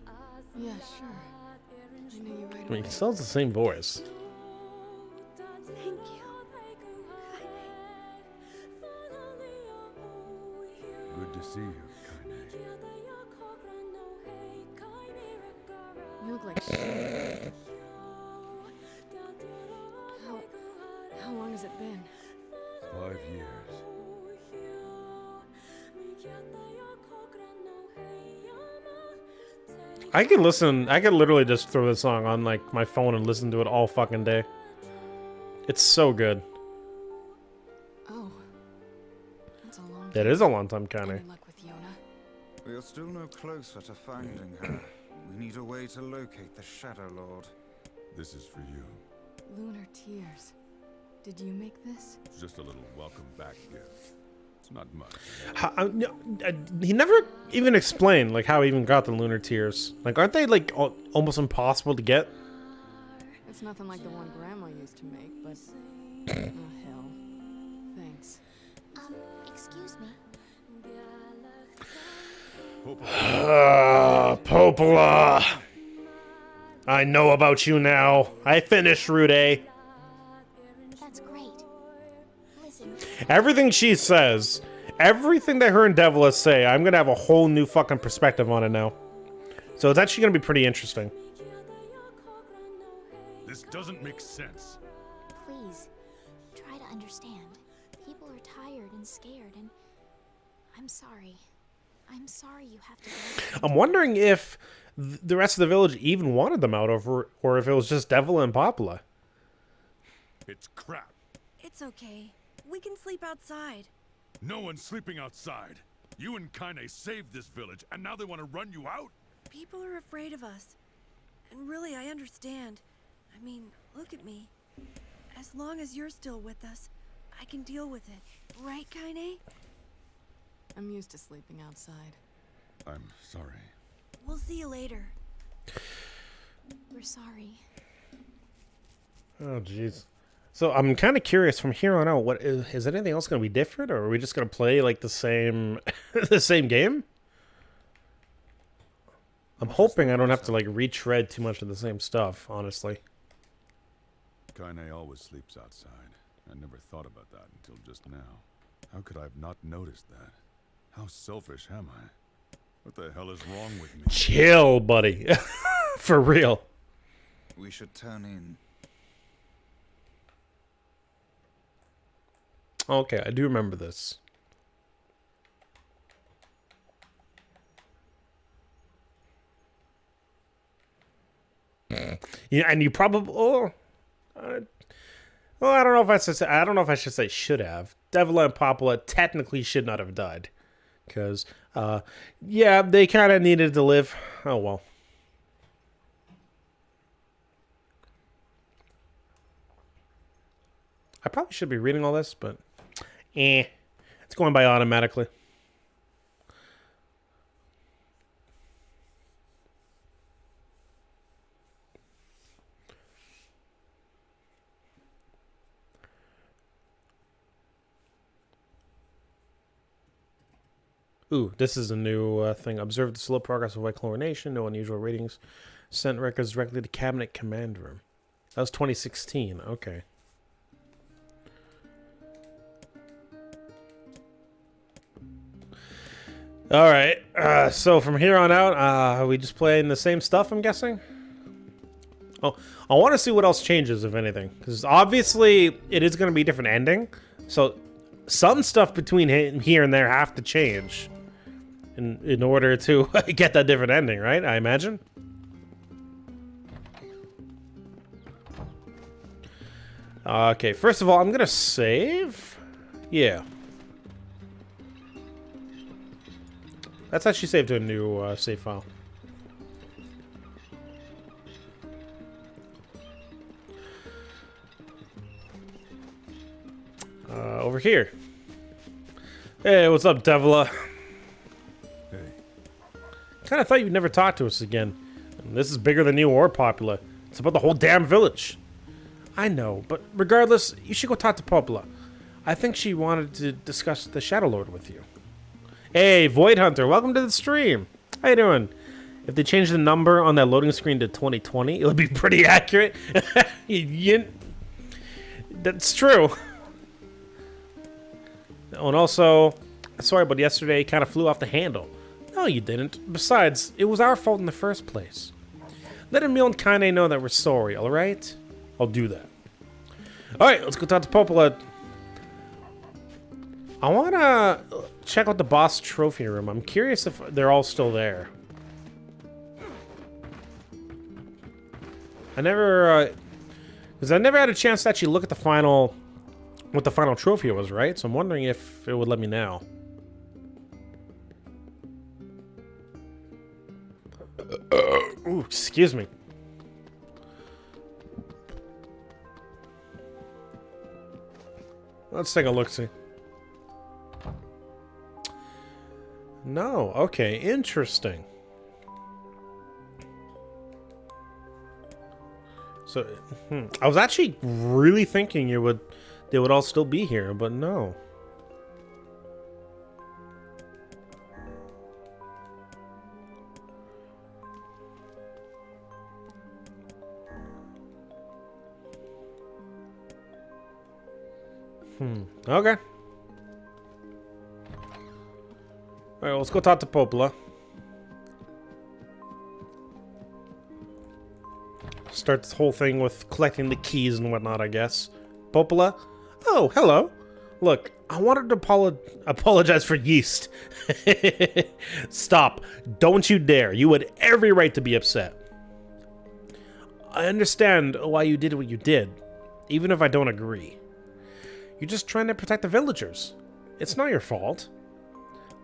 Yeah, sure. I knew you right I mean, away. he still has the same voice. Thank you. Good to see you, Kaine. You look like shit. How long has it been? 5 years. I could literally just throw this song on like my phone and listen to it all fucking day. It's so good. Oh. That's a long It is a long time, Kaine. Any luck with Yona? We are still no closer to finding her. We need a way to locate the Shadow Lord. This is for you. Lunar tears. Did you make this? It's just a little welcome back gift. It's not much. He never even explained like how he even got the lunar tears. Like, aren't they like almost impossible to get? It's nothing like the one Grandma used to make, but oh hell. Thanks. Excuse me. Popola. I know about you now. I finished Route A. That's great. Listen, Everything she says, everything that her and Devilis say, I'm gonna have a whole new fucking perspective on it now. So it's actually gonna be pretty interesting. This doesn't make sense. Please, try to understand. People are tired and scared, and I'm sorry. I'm sorry you have to go. I'm wondering if the rest of the village even wanted them out over, or if it was just Devil and Popula. It's crap. It's okay. We can sleep outside. No one's sleeping outside. You and Kaine saved this village, and now they want to run you out? People are afraid of us. And really, I understand. I mean, look at me. As long as you're still with us, I can deal with it. Right, Kaine? I'm used to sleeping outside. I'm sorry. We'll see you later. We're sorry. Oh, jeez. So I'm kind of curious from here on out. What is anything else going to be different, or are we just going to play like the same, the same game? I'm hoping I don't have to like retread too much of the same stuff. Honestly. Kaine always sleeps outside. I never thought about that until just now. How could I have not noticed that? How selfish am I? What the hell is wrong with me? Chill, buddy. For real. We should turn in. Okay, I do remember this. Yeah, and you probably. Well, I don't know if I should say. I don't know if I should say should have. Devil and Popula technically should not have died, because, yeah, they kind of needed to live. Oh well. I probably should be reading all this, but it's going by automatically. Ooh, this is a new thing. Observe the slow progress of white chlorination. No unusual ratings. Sent records directly to cabinet command room. That was 2016. Okay. All right. So from here on out, are we just playing the same stuff, I'm guessing? Oh, I want to see what else changes, if anything. Because obviously, it is going to be a different ending. So some stuff between here and there have to change in order to get that different ending, right? I imagine. Okay, first of all, I'm going to save. Yeah. That's actually saved to a new save file. Over here. Hey, what's up, Devila? Hey. Kind of thought you'd never talk to us again. And this is bigger than you or Popula. It's about the whole damn village. I know, but regardless, you should go talk to Popula. I think she wanted to discuss the Shadow Lord with you. Hey, Void Hunter, welcome to the stream. How you doing? If they change the number on that loading screen to 2020, it would be pretty accurate. That's true. Oh, and also, sorry, but yesterday kind of flew off the handle. No, you didn't. Besides, it was our fault in the first place. Let Emil and Kaine know that we're sorry, alright? I'll do that. Alright, let's go talk to Popula. I want to check out the boss trophy room. I'm curious if they're all still there. I never... because I never had a chance to actually look at the final... what the final trophy was, right? So I'm wondering if it would let me now. Ooh, excuse me. Let's take a look-see. No, okay, interesting. So, I was actually really thinking they would all still be here, but no. Okay. Alright, let's go talk to Popula. start this whole thing with collecting the keys and whatnot, I guess. Popola? Oh, hello. Look, I wanted to apologize for yeast. Stop. Don't you dare. You had every right to be upset. I understand why you did what you did, even if I don't agree. You're just trying to protect the villagers. It's not your fault.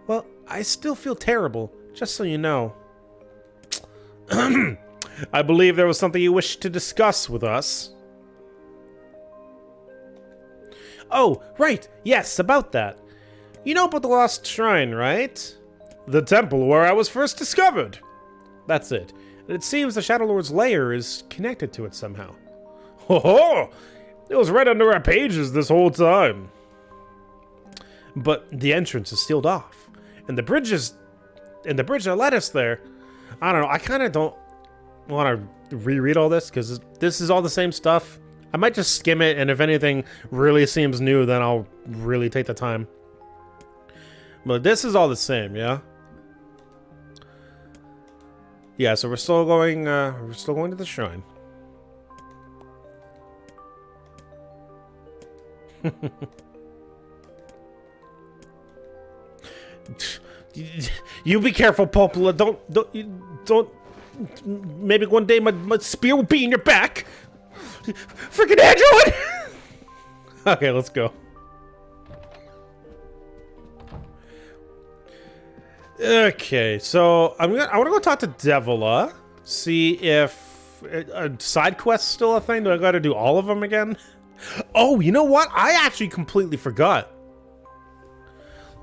Well, I still feel terrible, just so you know. I believe there was something you wished to discuss with us. Oh, right. Yes, about that. You know about the lost shrine, right? The temple where I was first discovered. That's it. And it seems the Shadow Lord's lair is connected to it somehow. Ho ho! It was right under our pages this whole time. But the entrance is sealed off. And the bridge that led us there. I don't know. I kind of don't want to reread all this because this is all the same stuff. I might just skim it, and if anything really seems new, then I'll really take the time. But this is all the same, yeah? Yeah, so we're still going to the shrine. You be careful, Popola. Don't. Maybe one day my spear will be in your back. Freaking android! Okay, let's go. Okay, so I want to go talk to Devila, see if a side quest's still a thing. Do I got to do all of them again? Oh, you know what? I actually completely forgot.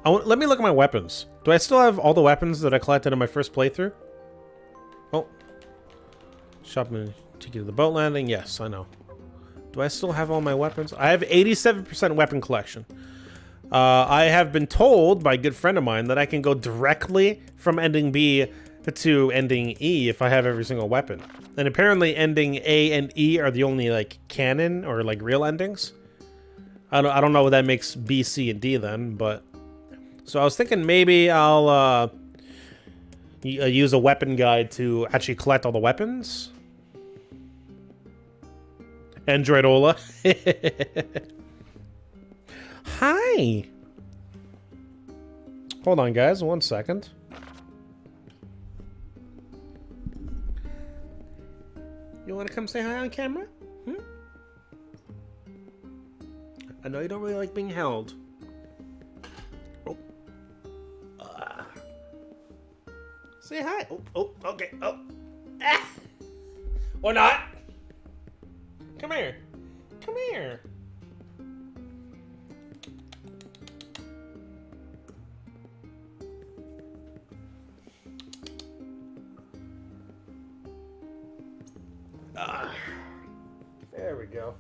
Let me look at my weapons. Do I still have all the weapons that I collected in my first playthrough? Oh. Shopping ticket to the boat landing. Yes, I know. Do I still have all my weapons? I have 87% weapon collection. I have been told by a good friend of mine that I can go directly from ending B to ending E if I have every single weapon. And apparently ending A and E are the only, like, canon or, like, real endings. I don't know what that makes B, C, and D then, but... So I was thinking maybe I'll use a weapon guide to actually collect all the weapons. Androidola. Hi. Hold on, guys. 1 second. You want to come say hi on camera? I know you don't really like being held. Oh. Say hi. Oh, okay. Oh. Ah. Or not. Come here. Come here. There we go.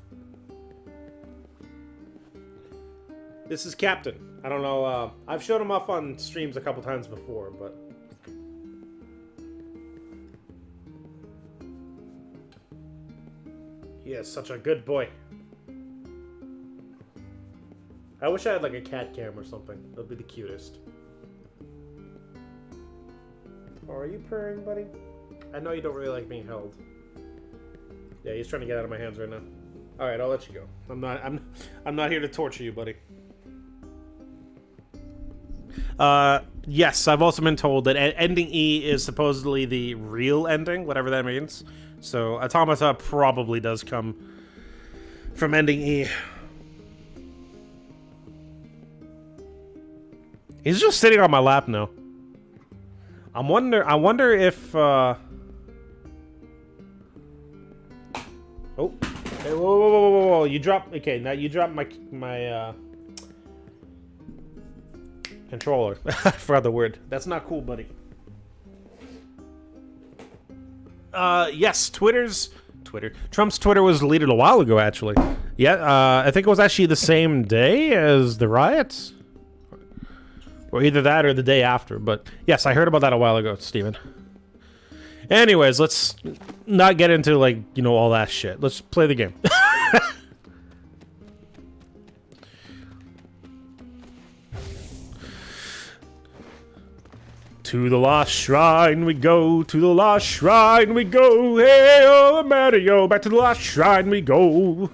This is Captain. I don't know, I've showed him off on streams a couple times before, but... He is such a good boy. I wish I had like a cat cam or something. That'd be the cutest. Oh, are you purring, buddy? I know you don't really like being held. Yeah, he's trying to get out of my hands right now. All right, I'll let you go. I'm not here to torture you, buddy. Yes, I've also been told that ending E is supposedly the real ending, whatever that means. So Automata probably does come from ending E. He's just sitting on my lap now. I wonder if oh, hey, whoa, you dropped. Okay, now you dropped my controller. I forgot the word. That's not cool, buddy. Yes, Trump's Twitter was deleted a while ago, actually. Yeah, I think it was actually the same day as the riots. Or either that or the day after. But yes, I heard about that a while ago, Steven. Anyways, let's not get into, like, you know, all that shit. Let's play the game. To the lost shrine we go, to the lost shrine we go. Hey, oh, Mario, back to the lost shrine we go.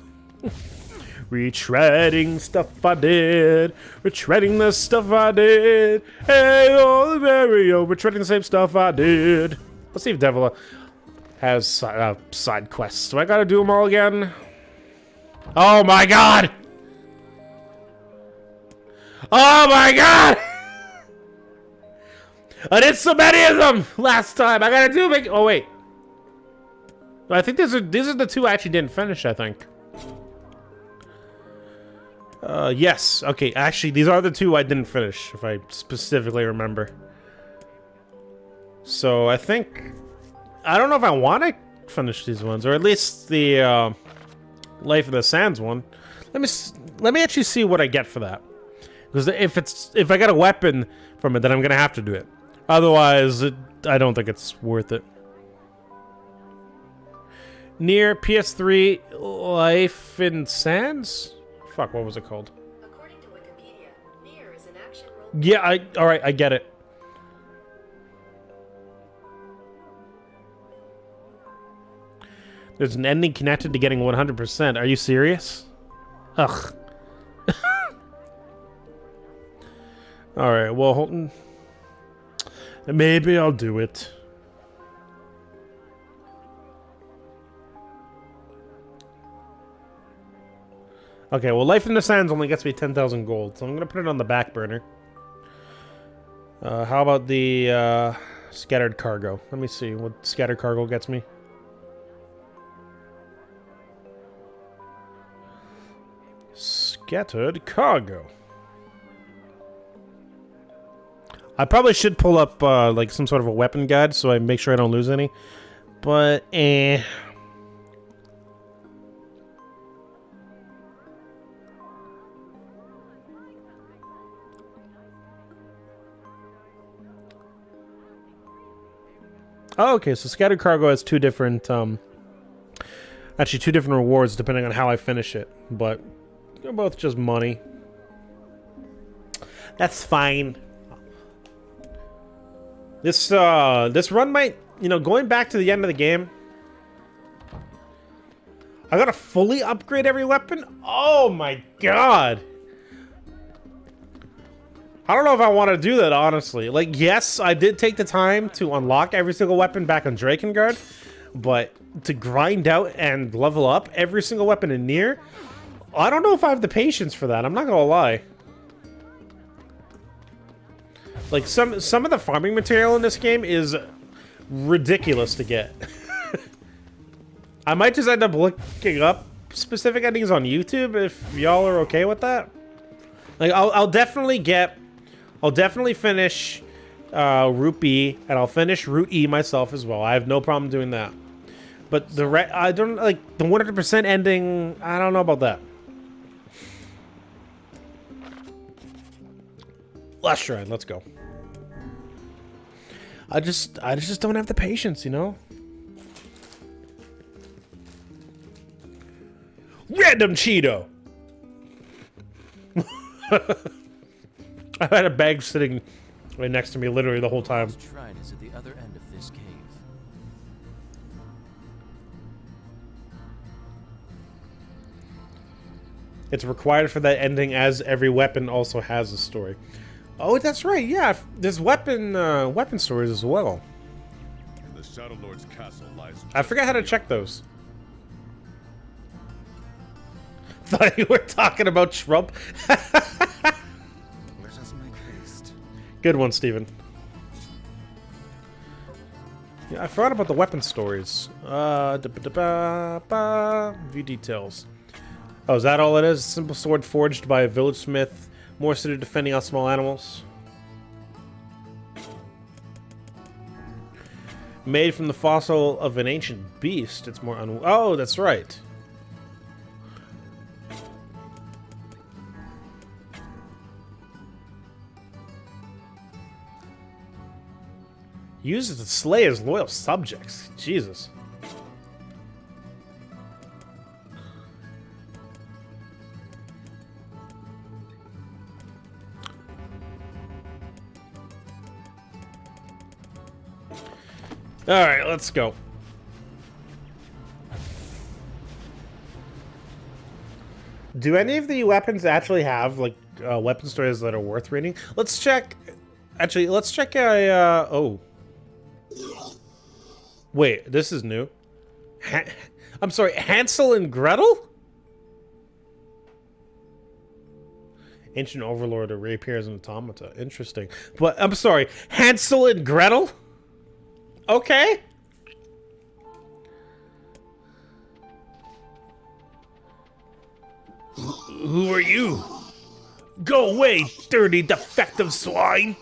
Retreading stuff I did, retreading the stuff I did. Hey, oh, Mario, retreading the same stuff I did. Let's see if Devil has side quests. Do I gotta do them all again? Oh my god! Oh my god! I did so many of them last time. I gotta do make. Oh wait, I think these are the two I actually didn't finish. I think. Yes. Okay. Actually, these are the two I didn't finish, if I specifically remember. So I think I don't know if I want to finish these ones, or at least the Life in the Sands one. Let me actually see what I get for that. Because if I get a weapon from it, then I'm gonna have to do it. Otherwise, I don't think it's worth it. NieR PS3 Life in Sands? Fuck, what was it called? According to Wikipedia, NieR is an action role. Yeah, alright, I get it. There's an ending connected to getting 100%. Are you serious? Ugh. Alright, well, Holton. Maybe I'll do it. Okay, well, Life in the Sands only gets me 10,000 gold, so I'm gonna put it on the back burner. How about the Scattered Cargo? Let me see what Scattered Cargo gets me. Scattered Cargo. I probably should pull up like some sort of a weapon guide so I make sure I don't lose any. But oh, okay, so Scattered Cargo has two different actually two different rewards depending on how I finish it, but they're both just money. That's fine. This run might, you know, going back to the end of the game, I gotta fully upgrade every weapon? Oh my god! I don't know if I want to do that, honestly. Like, yes, I did take the time to unlock every single weapon back on Drakengard, but to grind out and level up every single weapon in NieR, I don't know if I have the patience for that, I'm not gonna lie. Like, some of the farming material in this game is ridiculous to get. I might just end up looking up specific endings on YouTube if y'all are okay with that. Like, I'll definitely finish Route B, and I'll finish Route E myself as well. I have no problem doing that. But I don't like the 100% ending. I don't know about that. Last shrine, let's go. I just don't have the patience, you know? Random Cheeto! I had a bag sitting right next to me literally the whole time. The shrine is at the other end of this cave. It's required for that ending, as every weapon also has a story. Oh, that's right. Yeah, there's weapon stories as well. In the Shadow Lord's castle lies. I forgot how to check those. Thought you were talking about Trump. Let us make haste. Good one, Steven. Yeah, I forgot about the weapon stories. View details. Oh, is that all it is? A simple sword forged by a village smith, more suited to defending off small animals. Made from the fossil of an ancient beast. It's more oh, that's right. Uses to slay his loyal subjects. Jesus. Alright, let's go. Do any of the weapons actually have, like, weapon stories that are worth reading? Let's check... Actually, let's check oh. Wait, this is new. I'm sorry, Hansel and Gretel? Ancient Overlord reappears in Automata. Interesting. But, I'm sorry, Hansel and Gretel? Okay. Who are you? Go away, dirty, defective swine!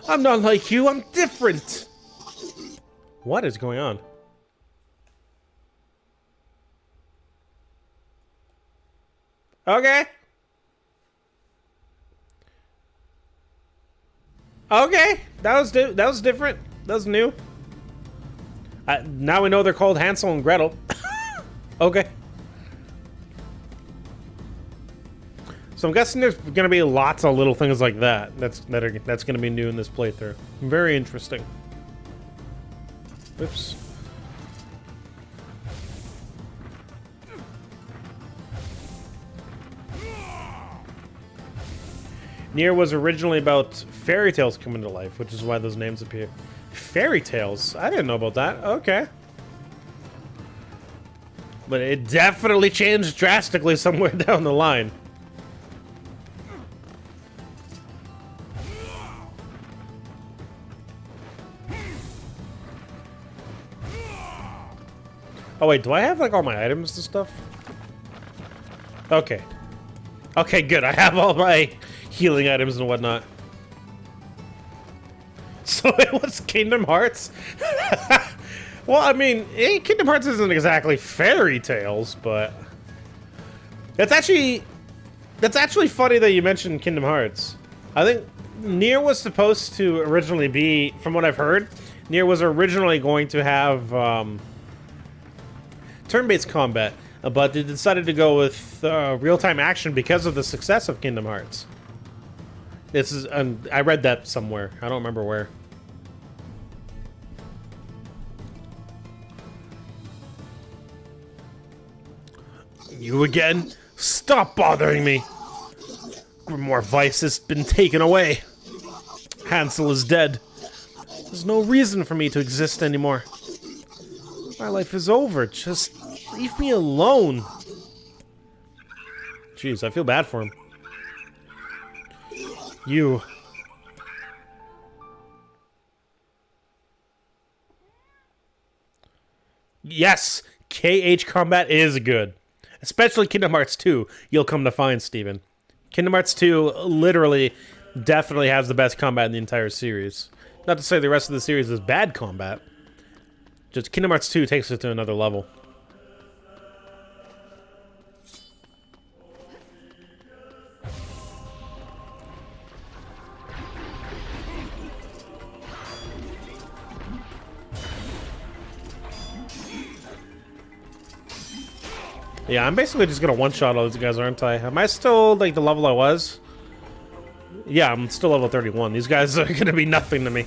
I'm not like you, I'm different! What is going on? Okay. Okay, that was different. That was new. Now we know they're called Hansel and Gretel. Okay. So I'm guessing there's gonna be lots of little things like that. That's gonna be new in this playthrough. Very interesting. Oops. NieR was originally about fairy tales coming to life, which is why those names appear. Fairy tales? I didn't know about that. Okay. But it definitely changed drastically somewhere down the line. Oh wait, do I have like all my items and stuff? Okay. Okay, good. I have all my healing items and whatnot. So it was Kingdom Hearts? Well, I mean, Kingdom Hearts isn't exactly fairy tales, but... That's actually funny that you mentioned Kingdom Hearts. I think NieR was supposed to originally be, from what I've heard, NieR was originally going to have turn-based combat, but they decided to go with real-time action because of the success of Kingdom Hearts. This is, I read that somewhere. I don't remember where. You again? Stop bothering me! Grimoire Vice has been taken away. Hansel is dead. There's no reason for me to exist anymore. My life is over. Just leave me alone. Jeez, I feel bad for him. You. Yes, KH combat is good. Especially Kingdom Hearts 2, you'll come to find, Steven. Kingdom Hearts 2 literally definitely has the best combat in the entire series. Not to say the rest of the series is bad combat. Just Kingdom Hearts 2 takes it to another level. Yeah, I'm basically just gonna one-shot all these guys, aren't I? Am I still, like, the level I was? Yeah, I'm still level 31. These guys are gonna be nothing to me.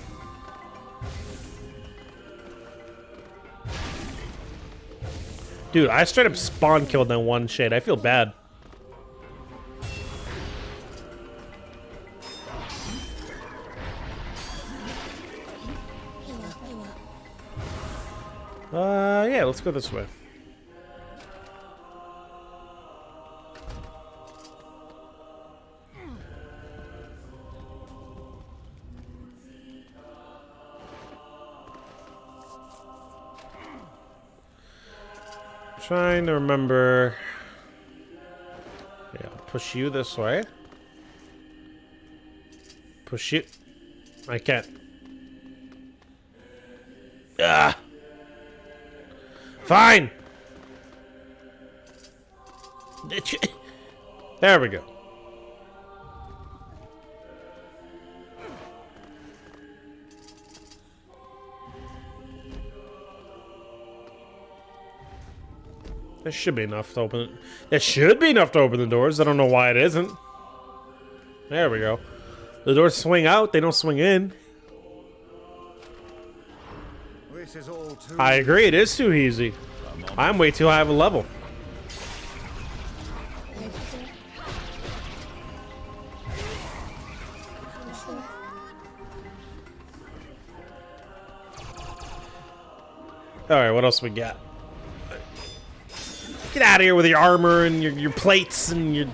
Dude, I straight up spawn killed that one shade. I feel bad. Yeah, let's go this way. Trying to remember. Yeah, I'll push you this way. Push you. I can't. Ah. Fine. There we go. There should be enough to open it. There should be enough to open the doors. I don't know why it isn't. There we go. The doors swing out, they don't swing in. This is all too I agree, it is too easy. I'm way too high of a level. Alright, what else we got? Get out of here with your armor and your plates and your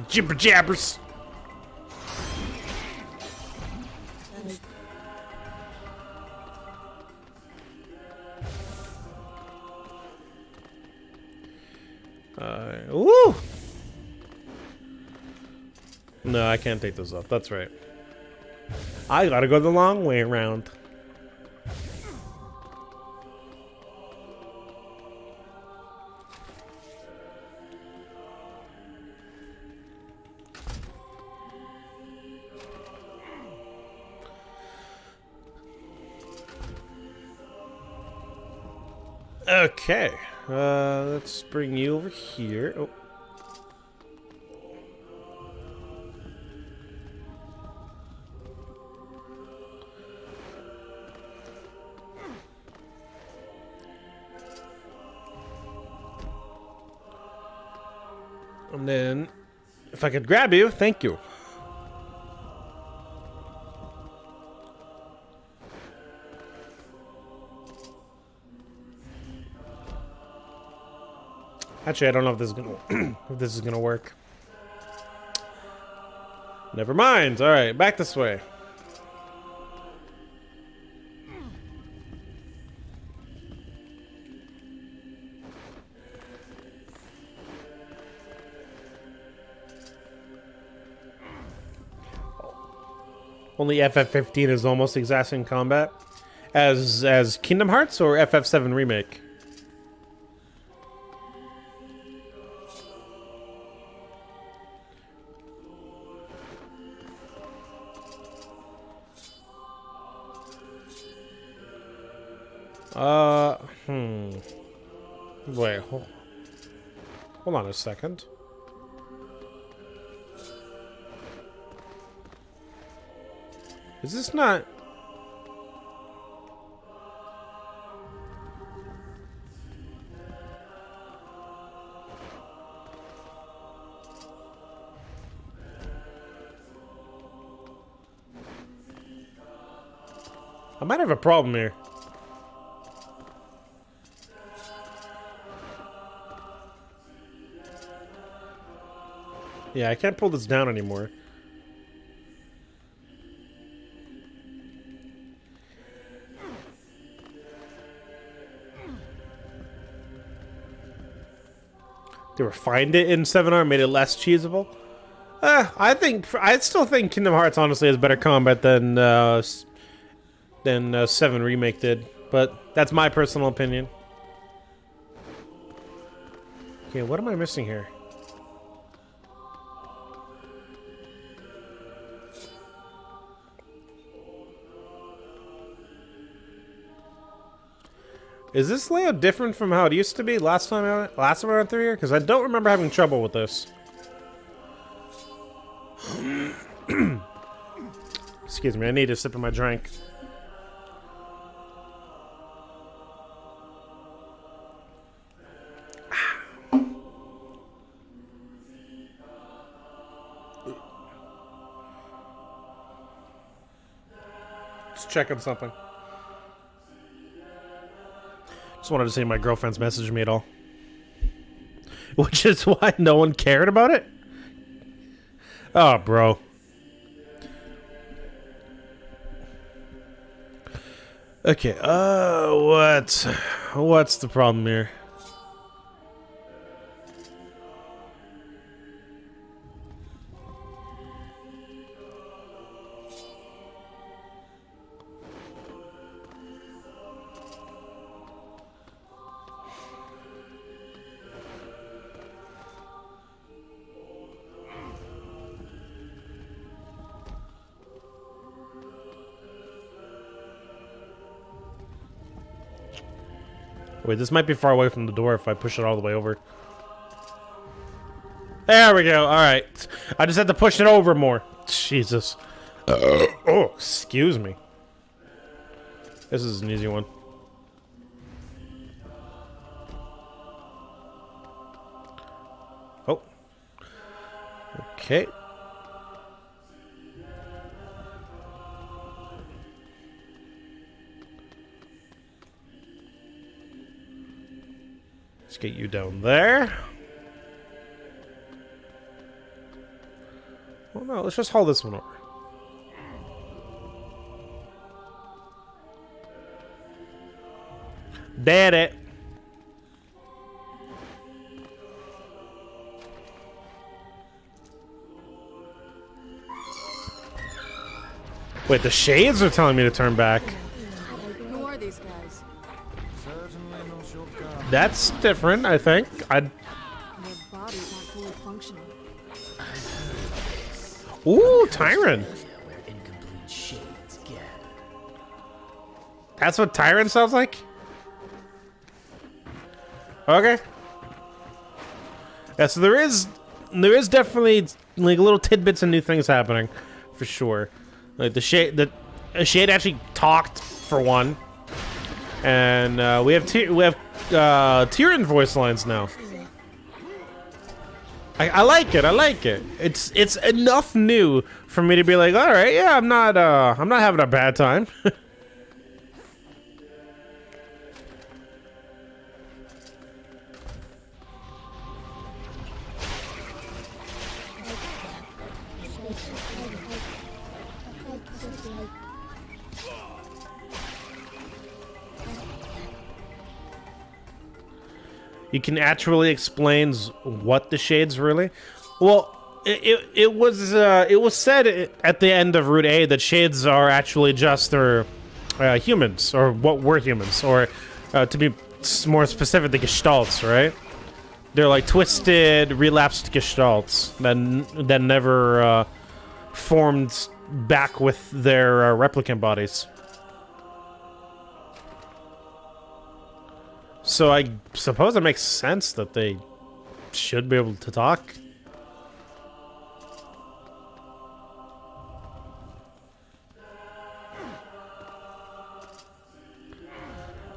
jibber jabbers. Woo! No, I can't take those off. That's right. I gotta go the long way around. Okay, let's bring you over here. Oh. And then, if I could grab you, thank you. Actually, I don't know if this is gonna if this is gonna work. Never mind. All right, back this way. Only FF15 is almost exact in combat as Kingdom Hearts or FF7 Remake. Wait, hold on a second. Is this not... I might have a problem here. Yeah, I can't pull this down anymore. They refined it in 7R, made it less cheesable. I still think Kingdom Hearts honestly has better combat than 7 Remake did, but that's my personal opinion. Okay, what am I missing here? Is this layout different from how it used to be last time I went through here? Because I don't remember having trouble with this. Excuse me, I need a sip of my drink. Just checking something. Just wanted to see if my girlfriend's messaged me at all. Which is why no one cared about it? Oh, bro. Okay, what's the problem here? Wait, this might be far away from the door if I push it all the way over. There we go. All right. I just had to push it over more. Jesus. Oh, excuse me. This is an easy one. Oh. Okay. Let's get you down there. Well, no, let's just haul this one over. Did it. Wait, the shades are telling me to turn back. Who are these guys? That's different, I think. Their bodies aren't fully functioning. Ooh, Tyrant. Where incomplete shades get. That's what Tyrant sounds like? Okay. Yeah, so there is definitely like little tidbits and new things happening, for sure. Like the shade actually talked for one, and we have Tyrion voice lines now. I like it. I like it. It's enough new for me to be like, all right, yeah, I'm not having a bad time. You can actually explain what the shades really. Well, it was said at the end of Route A that shades are actually just their humans, or what were humans, or to be more specific, the gestalts, right? They're like twisted, relapsed gestalts that never formed back with their replicant bodies. So I suppose it makes sense that they should be able to talk.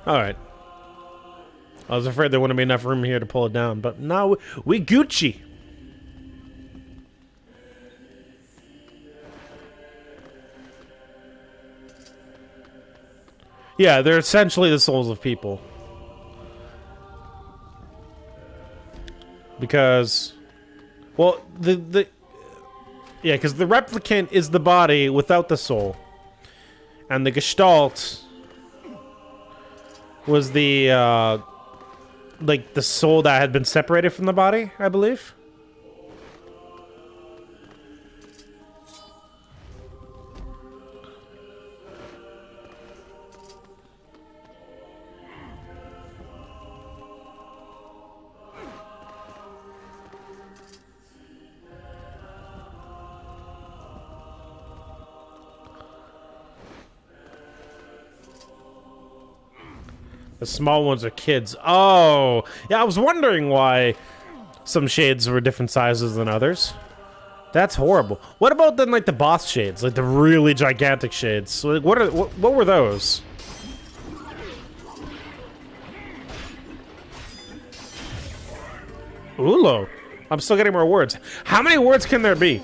Alright. I was afraid there wouldn't be enough room here to pull it down, but no, we Gucci. Yeah, they're essentially the souls of people. Because, well, because the replicant is the body without the soul, and the gestalt was the like the soul that had been separated from the body, I believe. The small ones are kids. Oh, yeah, I was wondering why some shades were different sizes than others. That's horrible. What about then, like, the boss shades? Like, the really gigantic shades? So, like, what were those? Ulo. I'm still getting more words. How many words can there be?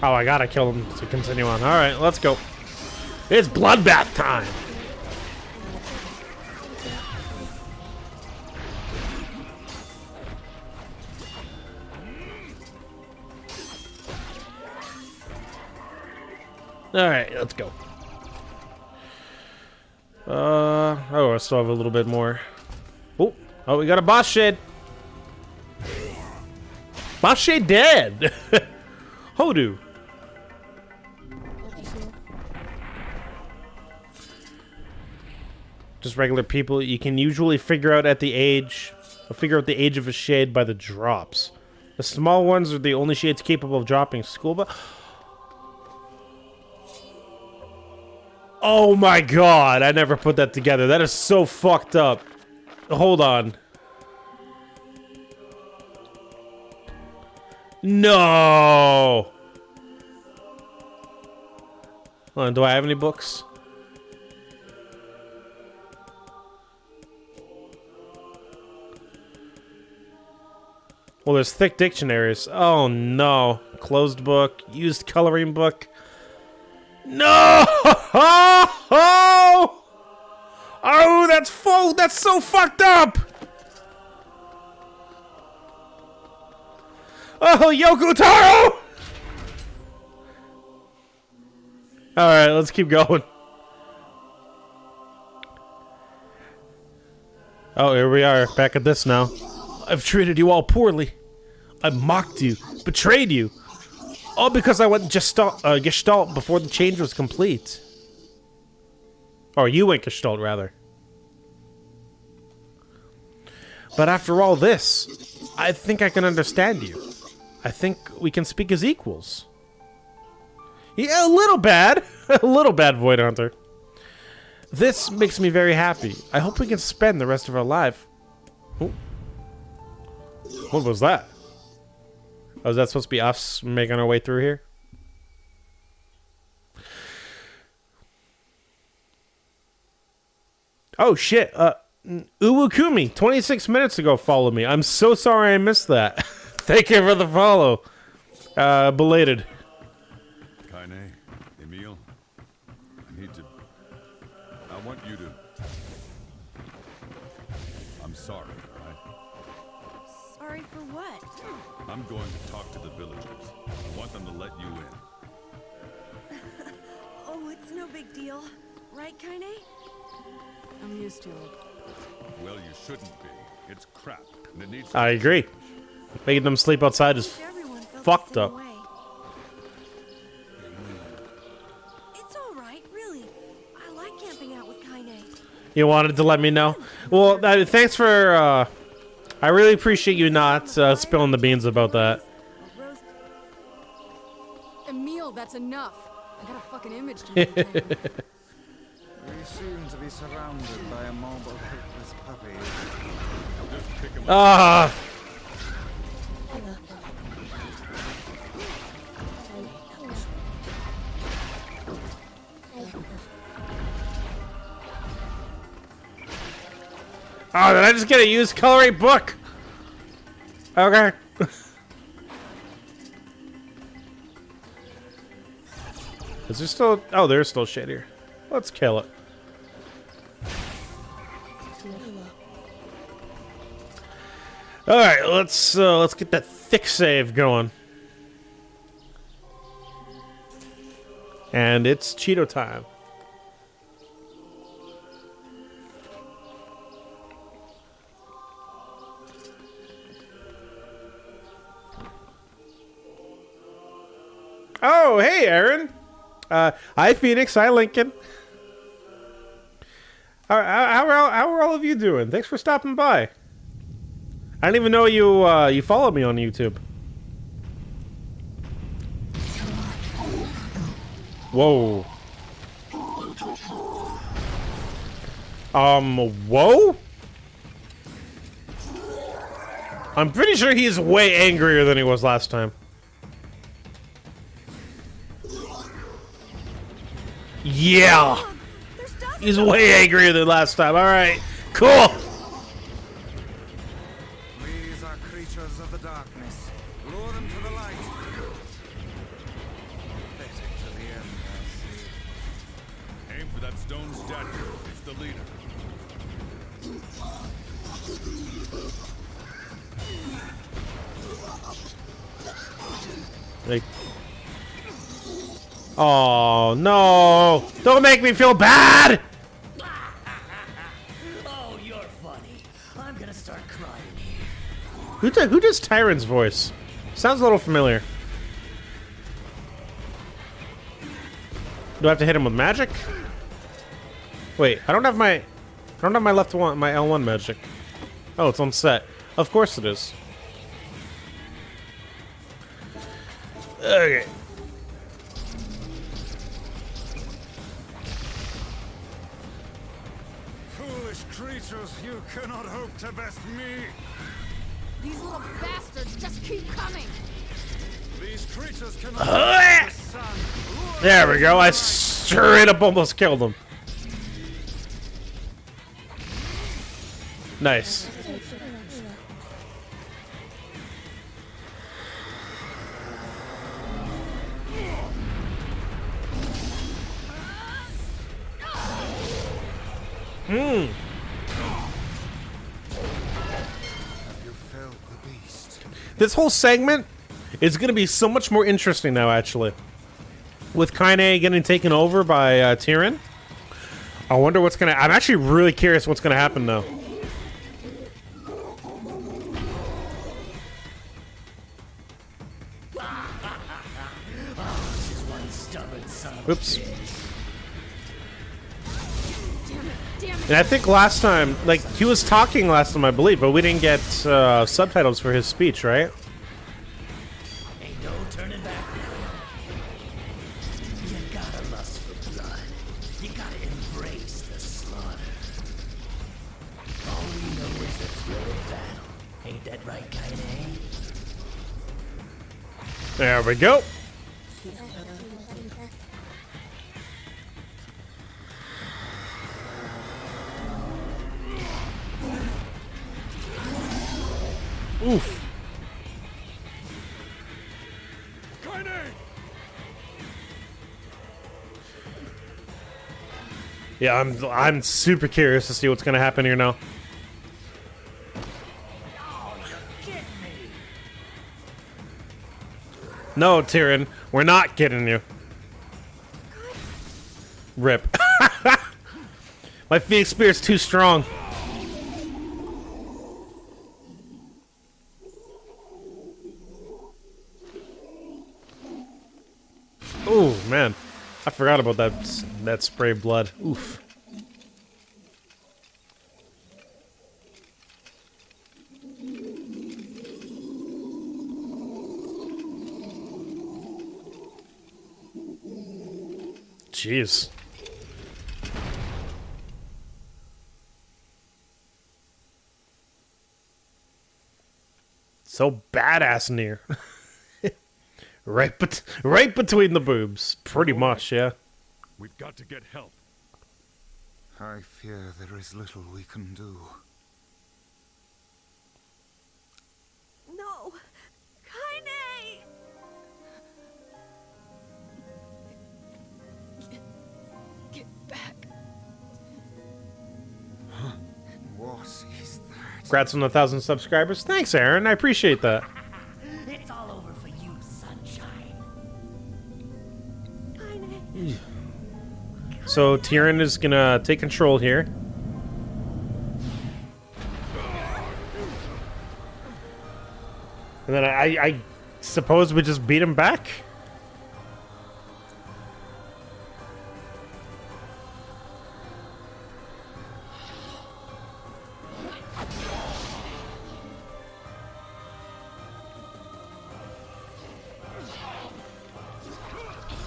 Oh, I gotta kill him to continue on. Alright, let's go. It's bloodbath time! Alright, let's go. Oh, I still have a little bit more. Oh, we got a boss shade! Boss shade dead! Hodu! Just regular people. You can usually figure out at the age I'll figure out the age of a shade by the drops. The small ones are the only shades capable of dropping school bus. Oh my god, I never put that together. That is so fucked up. Hold on. No! Hold on, do I have any books? Well, there's thick dictionaries. Oh no. Closed book, used coloring book. No! Oh, that's full. That's so fucked up. Oh, Yoko Taro! Alright, let's keep going. Oh, here we are, back at this now. I've treated you all poorly. I mocked you, betrayed you. All because I went Gestalt before the change was complete. Or you went Gestalt, rather. But after all this, I think I can understand you. I think we can speak as equals. Yeah, a little bad. A little bad, Void Hunter. This makes me very happy. I hope we can spend the rest of our life. Ooh. What was that? Oh, is that supposed to be us making our way through here? Oh, shit. Uwakumi, 26 minutes ago, followed me. I'm so sorry I missed that. Thank you for the follow. Belated. Kaine, Emil, I want you to... I'm sorry, right? Sorry for what? I'm going to talk to the villagers. I want them to let you in. Oh, it's no big deal. Right, Kaine? I'm used to it. Well, you shouldn't be. It's crap, and it needs... I agree. Making them sleep outside is Everyone felt the fucked same up. way. It's all right, really. I like camping out with Kaine. You wanted to let me know? Well, thanks for, I really appreciate you not spilling the beans about that. A roast. Emil, that's enough. I got a fucking image to maintain. We seem to be surrounded by a mob of helpless puppies. Just pick 'em up. Ah! Oh, did I just get a used coloring book? Okay. Is there still... Oh, there's still shit here. Let's kill it. Alright, let's get that thick save going. And it's Cheeto time. Oh, hey, Aaron. Hi, Phoenix. Hi, Lincoln. How are all of you doing? Thanks for stopping by. I didn't even know you followed me on YouTube. Whoa. Whoa? I'm pretty sure he's way angrier than he was last time. Yeah! He's way angrier than last time. Alright, cool! These are creatures of the darkness. Lure them to the light. Pathetic to the end, I see. Aim for that stone statue. It's the leader. Like, oh no! Don't make me feel bad! Oh, you're funny. I'm gonna start crying here. Who does Tyron's voice? Sounds a little familiar. Do I have to hit him with magic? Wait, I don't have my left one, my L1 magic. Oh, it's on set. Of course it is. Okay. Foolish creatures, you cannot hope to best me. These little bastards just keep coming. These creatures cannot the sun. There we go. I straight up almost killed him. Nice. You felled the beast. This whole segment is going to be so much more interesting now, actually. With Kaine getting taken over by Tyrion. I wonder what's going to... I'm actually really curious what's going to happen, though. Oops. And I think last time, like, he was talking last time, I believe, but we didn't get subtitles for his speech, right? Ain't no turning back now. You gotta lust for blood. You gotta embrace the slaughter. All we know is the thrill of battle. Ain't that right, Kaine? There we go. Oof. Yeah, I'm super curious to see what's gonna happen here now. No, Tyrion, we're not getting you. Rip. My Phoenix Spirit's too strong. Oh man, I forgot about that spray of blood. Oof. Jeez. So badass NieR. Right between the boobs. Pretty much, yeah. We've got to get help. I fear there is little we can do. No! Kaine! Get back. What is that? Congrats on 1,000 subscribers. Thanks, Aaron. I appreciate that. It's all over for you, sunshine. Kaine. So Tyrion is gonna take control here. And then I suppose we just beat him back?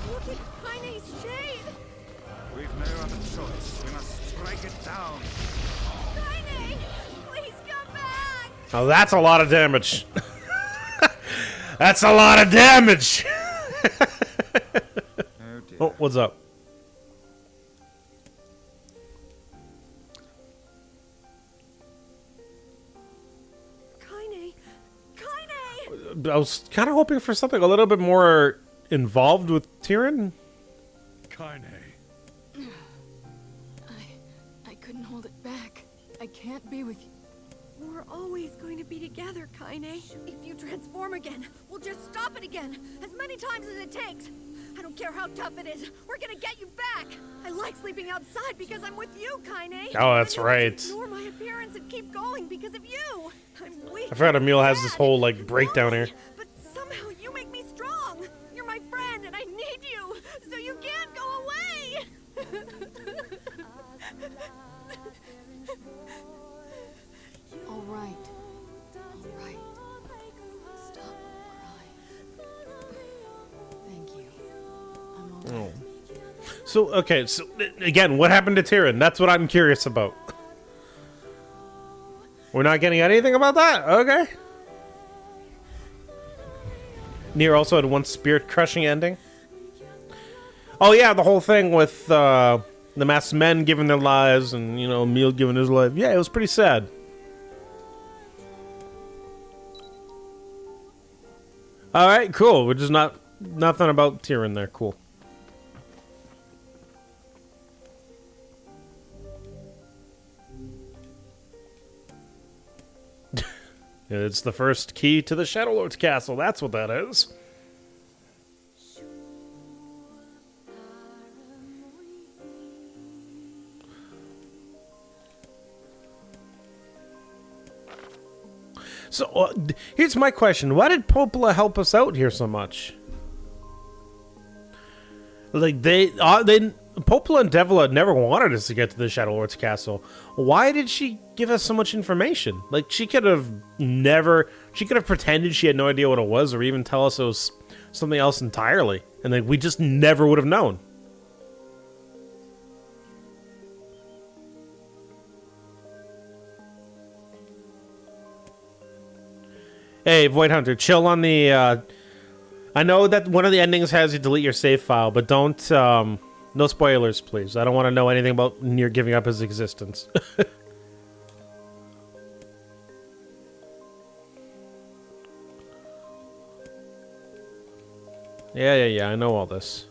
Look at Kaine's shade! We've no other choice. We must strike it down. Kaine! Please come back! Oh, that's a lot of damage. That's a lot of damage. Oh dear. Oh, what's up? Kaine! Kaine! I was kind of hoping for something a little bit more involved with Tyrion. Kaine. I couldn't hold it back. I can't be with you. We're always going to be together, Kaine. If you transform again, we'll just stop it again, as many times as it takes. I don't care how tough it is, we're gonna get you back. I like sleeping outside because I'm with you, Kaine. Oh, that's I right. Ignore my appearance and keep going because of you. I'm weak. I forgot Emil has sad, this whole like breakdown here. But somehow you make me strong. You're my friend, and I need you, so you can't go away. All right. So, okay, so again, what happened to Tyrion? That's what I'm curious about. We're not getting anything about that? Okay. NieR also had one spirit-crushing ending. Oh yeah, the whole thing with the masked men giving their lives and, you know, Emil giving his life. Yeah, it was pretty sad. Alright, cool. We're just nothing about Tyrion there. Cool. It's the first key to the Shadow Lord's castle. That's what that is. So, here's my question. Why did Popola help us out here so much? Like, Popola and Devila never wanted us to get to the Shadow Lord's castle. Why did she give us so much information? Like, she could have pretended she had no idea what it was, or even tell us it was something else entirely. And like, we just never would have known. Hey, Void Hunter, chill on the, I know that one of the endings has you delete your save file, but don't, no spoilers, please. I don't want to know anything about NieR giving up his existence. Yeah, I know all this.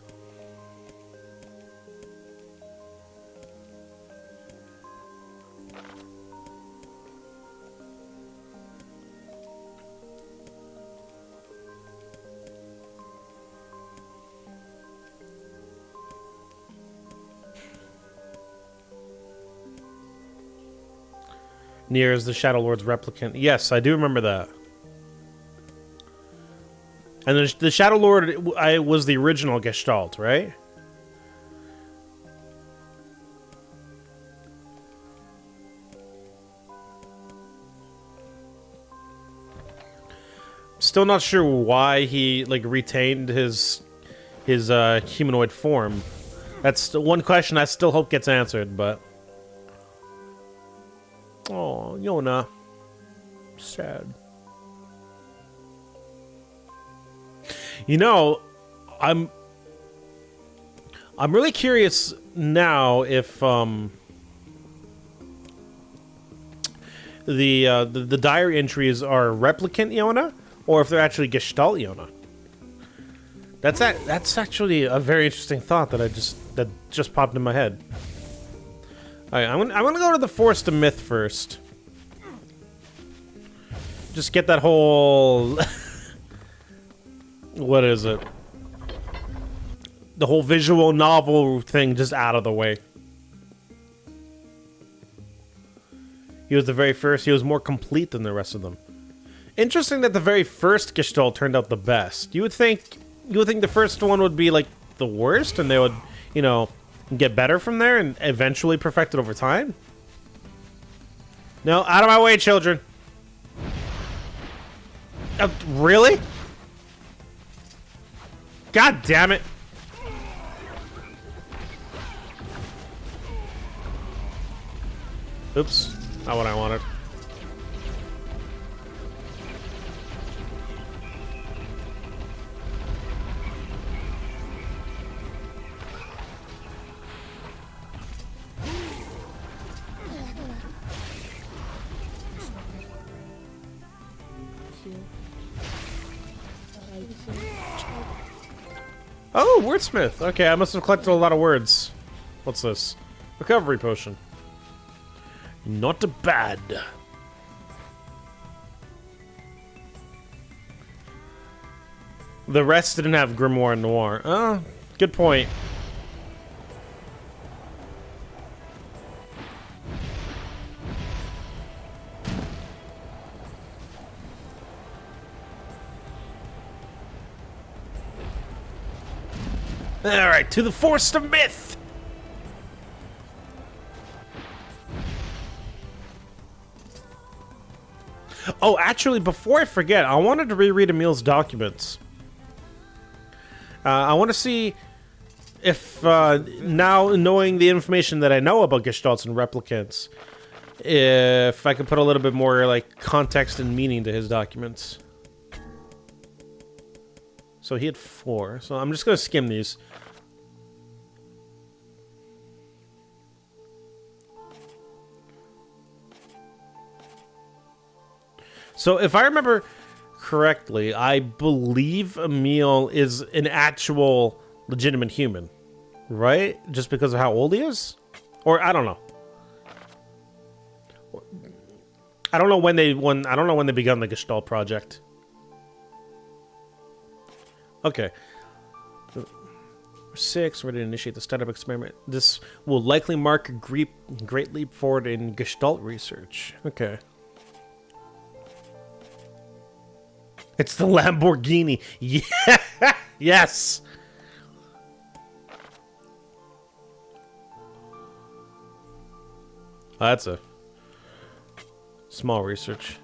NieR is the Shadow Lord's replicant. Yes, I do remember that. And the Shadow Lord was the original Gestalt, right? Still not sure why he like retained his humanoid form. That's one question I still hope gets answered, but. Oh, Yona. Sad. You know, I'm really curious now if the diary entries are replicant Yona or if they're actually Gestalt Yona. That's actually a very interesting thought that just popped in my head. Alright, I'm gonna go to the Forest of Myth first. Just get that whole what is it? The whole visual novel thing just out of the way. He was the very first. He was more complete than the rest of them. Interesting that the very first Gestalt turned out the best. You would think the first one would be like the worst, and they would, you know, get better from there and eventually perfect it over time. No, out of my way, children. Really? God damn it. Oops. Not what I wanted. Oh, wordsmith. Okay, I must have collected a lot of words. What's this? Recovery potion. Not bad. The rest didn't have Grimoire and Noir. Oh, good point. Alright, to the Forest of Myth! Oh, actually, before I forget, I wanted to reread Emil's documents. I want to see if now knowing the information that I know about Gestalts and replicants, if I could put a little bit more like context and meaning to his documents. So he had 4. So I'm just gonna skim these. So if I remember correctly, I believe Emil is an actual legitimate human, right? Just because of how old he is? Or I don't know. I don't know when they begun the Gestalt project. Okay. 6, ready to initiate the startup experiment. This will likely mark a great leap forward in Gestalt research. Okay. It's the Lamborghini. Yeah. Yes. Oh, that's a small research.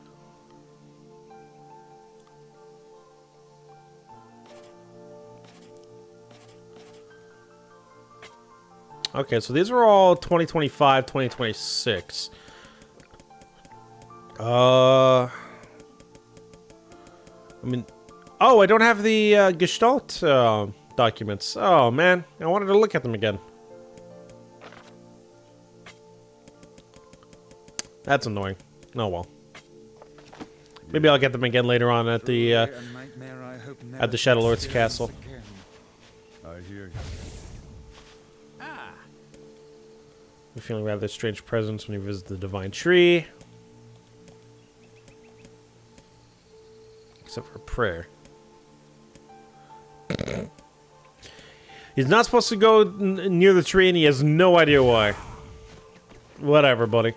Okay, so these are all 2025, 2026. I mean, oh, I don't have the Gestalt documents. Oh, man. I wanted to look at them again. That's annoying. Oh, well. Maybe I'll get them again later on at the Shadow Lord's castle. I hear you. I'm feeling rather strange presence when you visit the Divine Tree. Except for prayer. He's not supposed to go near the tree and he has no idea why. Whatever, buddy.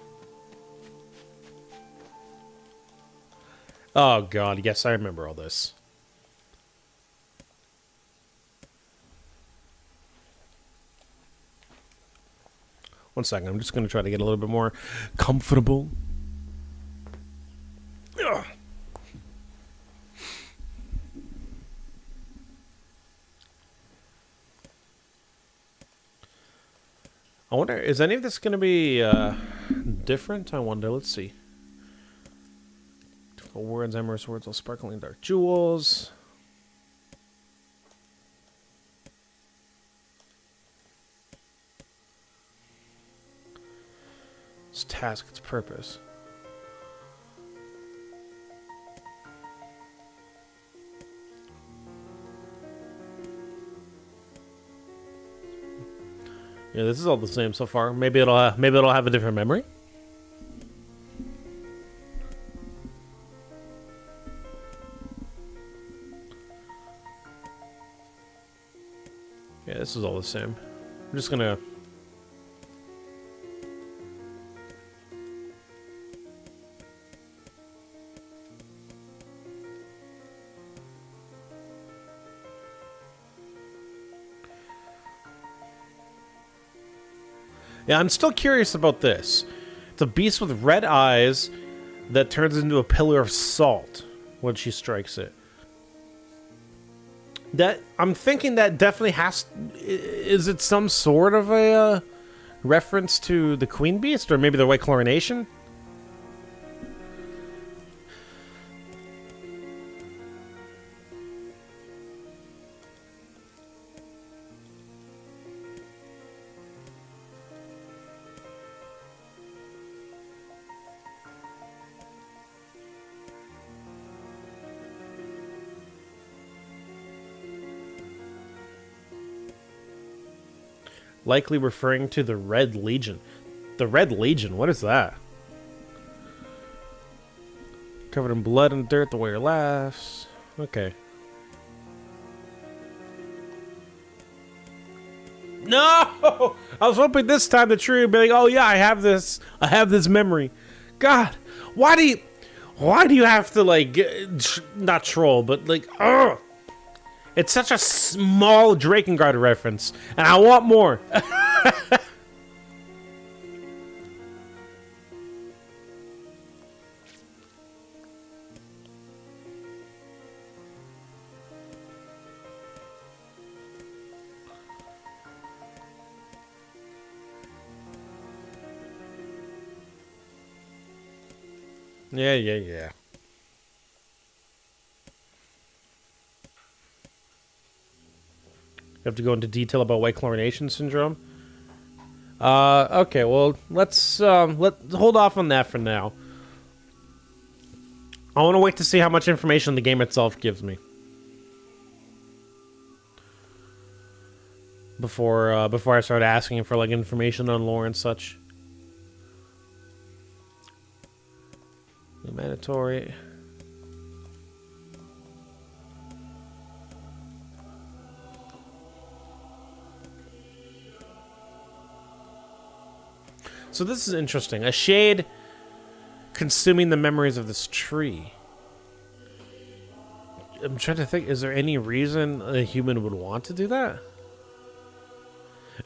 Oh god, yes, I remember all this. One second, I'm just going to try to get a little bit more comfortable. Ugh. I wonder, is any of this going to be different? I wonder, let's see. Difficult words, amorous words, all sparkling dark jewels. Its task, its purpose. Yeah, this is all the same so far. Maybe it'll have a different memory. Yeah, this is all the same. I'm just gonna. Yeah, I'm still curious about this. It's a beast with red eyes that turns into a pillar of salt when she strikes it. That I'm thinking that definitely has. Is it some sort of a reference to the Queen Beast, or maybe the White Chlorination? Likely referring to the Red Legion. The Red Legion, what is that? Covered in blood and dirt, the warrior laughs. Okay. No! I was hoping this time the tree would be like, oh yeah, I have this memory. God, why do you have to like, not troll, but like, ugh! It's such a small Drakengard reference, and I want more. Yeah, yeah, yeah. You have to go into detail about white chlorination syndrome. Okay, well, let's hold off on that for now. I want to wait to see how much information the game itself gives me before I start asking for like information on lore and such. Mandatory. So this is interesting. A shade consuming the memories of this tree. I'm trying to think, is there any reason a human would want to do that?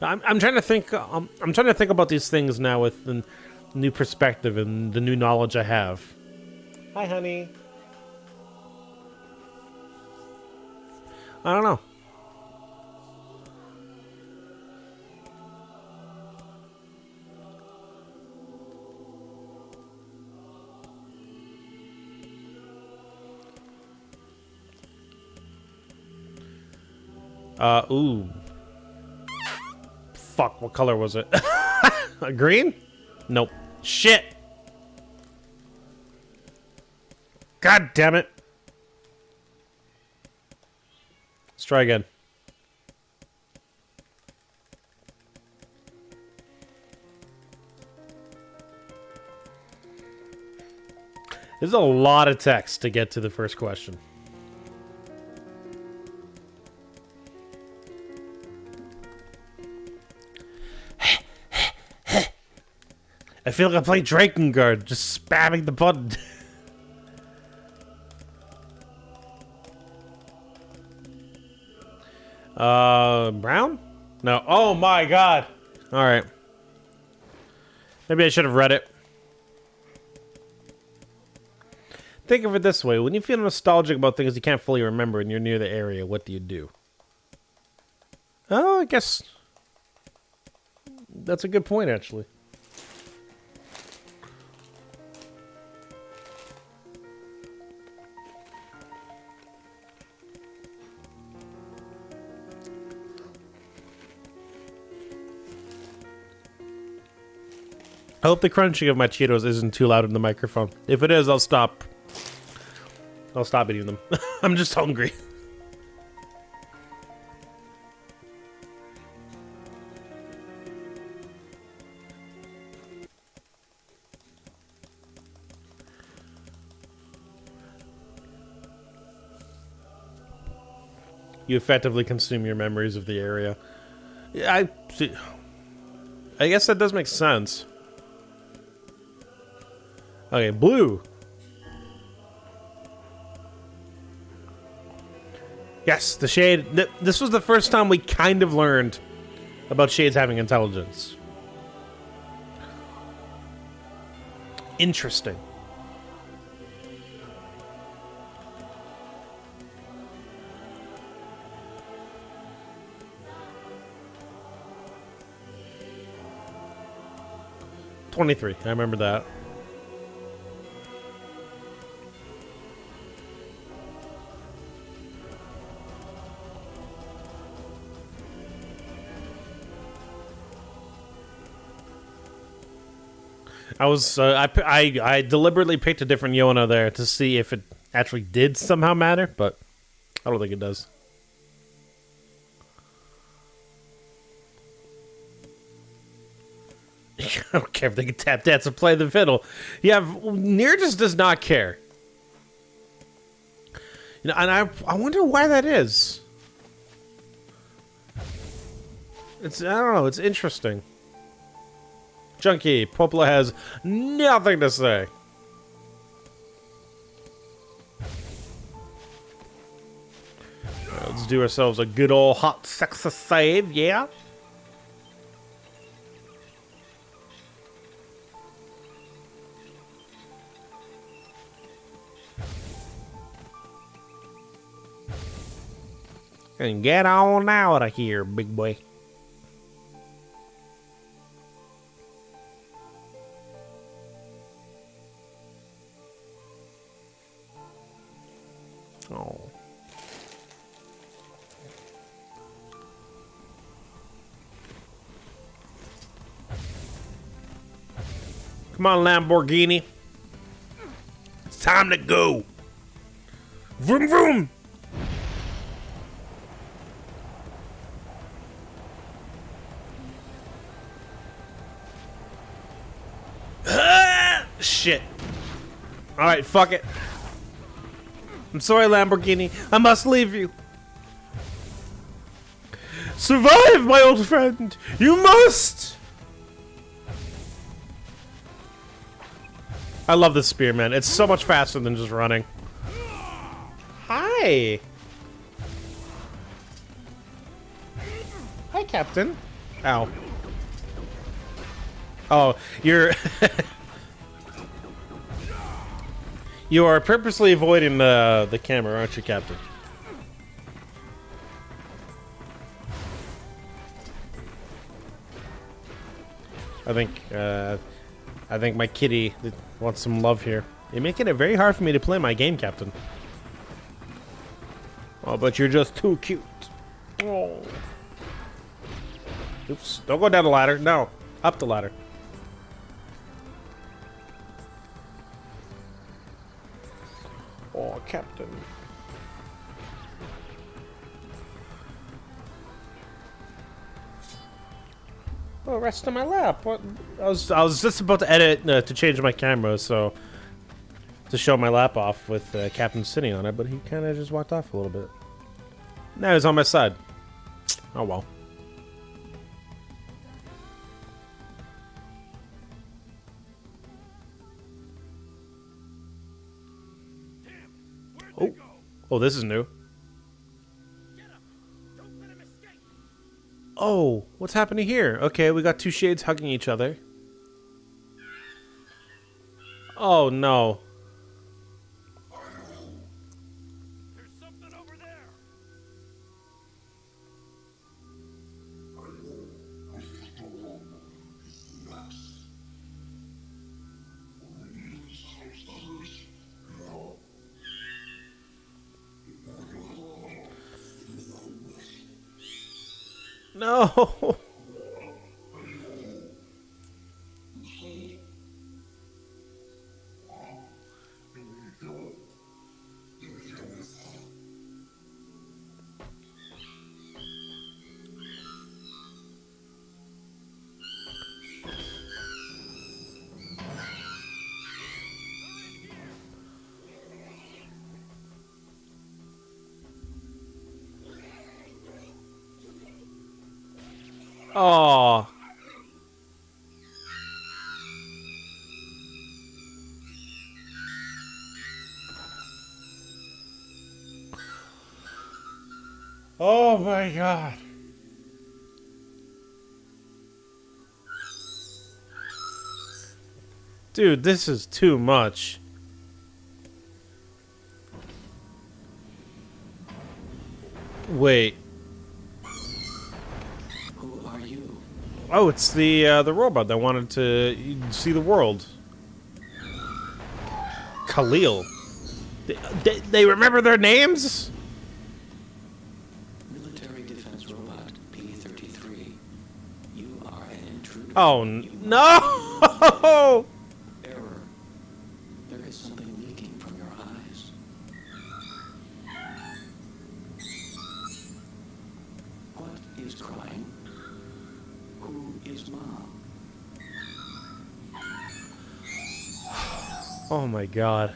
I'm trying to think. I'm trying to think about these things now with the new perspective and the new knowledge I have. Hi, honey. I don't know. Ooh. Fuck, what color was it? Green? Nope. Shit! God damn it. Let's try again. There's a lot of text to get to the first question. I feel like I play Drakengard, just spamming the button. Brown? No. Oh my god. Alright. Maybe I should have read it. Think of it this way. When you feel nostalgic about things you can't fully remember and you're near the area, what do you do? Oh, I guess that's a good point, actually. I hope the crunching of my Cheetos isn't too loud in the microphone. If it is, I'll stop. I'll stop eating them. I'm just hungry. You effectively consume your memories of the area. Yeah, I guess that does make sense. Okay, blue. Yes, the shade. This was the first time we kind of learned about shades having intelligence. Interesting. '23. I remember that. I deliberately picked a different Yona there to see if it actually did somehow matter, but I don't think it does. I don't care if they can tap dance and play the fiddle. Yeah, NieR just does not care. You know, and I wonder why that is. I don't know, it's interesting. Junkie, Popla has nothing to say. Let's do ourselves a good old hot sexa save, yeah? And get on out of here, big boy. Oh. Come on, Lamborghini. It's time to go. Vroom, vroom. Shit. All right, fuck it. I'm sorry, Lamborghini. I must leave you. Survive, my old friend. You must. I love this spear, man. It's so much faster than just running. Hi. Hi, Captain. Ow. Oh, you're... You are purposely avoiding the camera, aren't you, Captain? I think my kitty wants some love here. You're making it very hard for me to play my game, Captain. Oh, but you're just too cute. Oh. Oops. Don't go down the ladder. No. Up the ladder. Oh, Captain. Oh, rest on my lap. What? I was just about to edit to change my camera, so to show my lap off with Captain sitting on it, but he kind of just walked off a little bit. Now he's on my side. Oh well. Oh, oh, this is new. Oh, what's happening here? Okay, we got two shades hugging each other. Oh no. There's something over there. No. Oh. Oh my God. Dude, this is too much. Wait. Who are you? Oh, it's the robot that wanted to see the world. Khalil. They remember their names? Military defense robot P-33. You are an intruder. Oh, no! Error. There is something leaking from your eyes. What is crying? Who is Mom? Oh my God.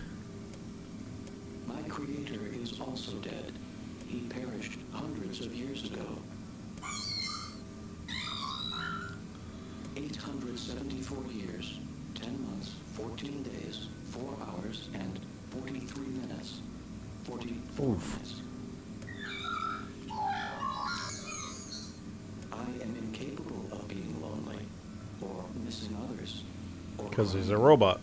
My creator is also dead. He perished hundreds of years ago. 874 years, 10 months, 14 days, 4 hours, and 43 minutes. 44 minutes. I am incapable of being lonely, or missing others, or Because he's a crying. robot.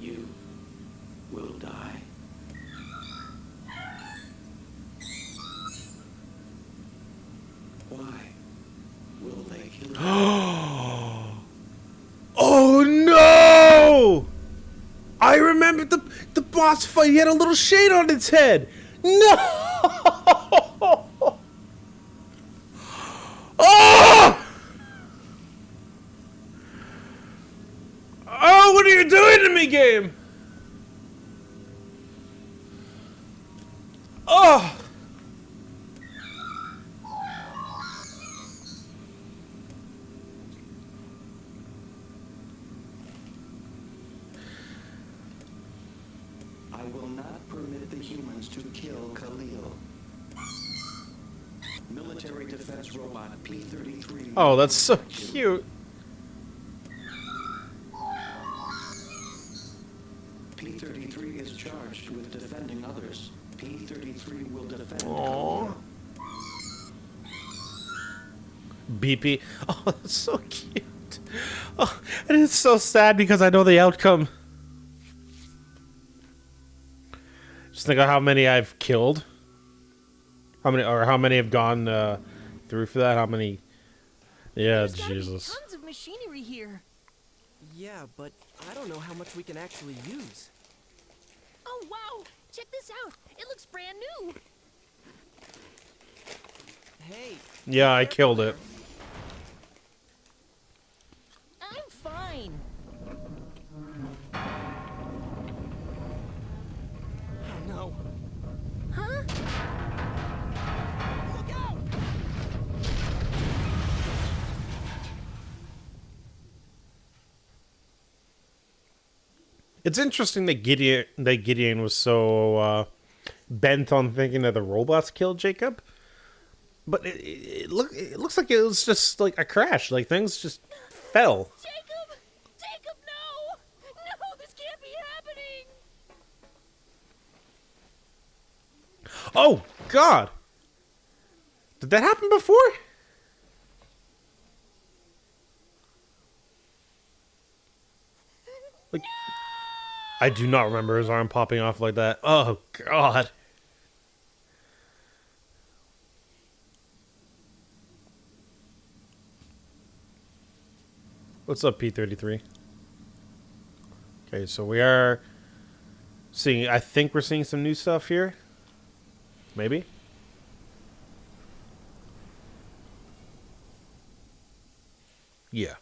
You will die. Why will they kill you? Oh no! it! The boss fight, he had a little shade on its head! No! Oh! Oh, what are you doing to me, game? Oh! I will not permit the humans to kill Khalil. Military defense robot P-33. Oh, that's so cute. P-33 is charged with defending others. P-33 will defend Aww. Khalil. BP. Oh, that's so cute. Oh, and it's so sad because I know the outcome. Just think of how many I've killed. How many have gone through for that? How many? Yeah, There's gotta be Jesus. tons of machinery here. Yeah, but I don't know how much we can actually use. Oh wow! Check this out. It looks brand new. Hey. Yeah, I killed it. I'm fine. Oh no. Huh? Look out! It's interesting that Gideon was so bent on thinking that the robots killed Jacob, but it looks like it was just like a crash. Like things just fell. Jacob! Jacob, no! No, this can't be happening! Oh God! Did that happen before? Like, I do not remember his arm popping off like that. Oh God! What's up, P-33? Okay, so we are seeing. I think we're seeing some new stuff here. Maybe. Yeah.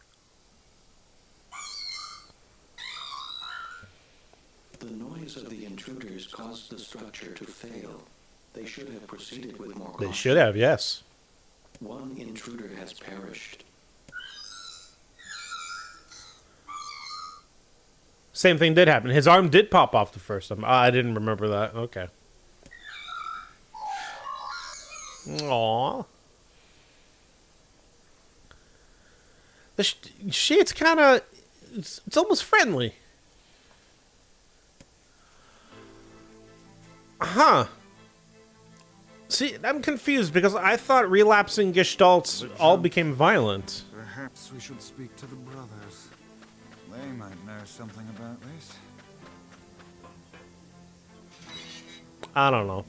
The noise of the intruders caused the structure to fail. They should have proceeded with more caution. They should have, yes. One intruder has perished. Same thing did happen. His arm did pop off the first time. I didn't remember that. Okay. Aww. The shade's kind of... It's almost friendly. Huh. See, I'm confused because I thought relapsing gestalts all became violent. Perhaps we should speak to the brothers. They might know something about this. I don't know.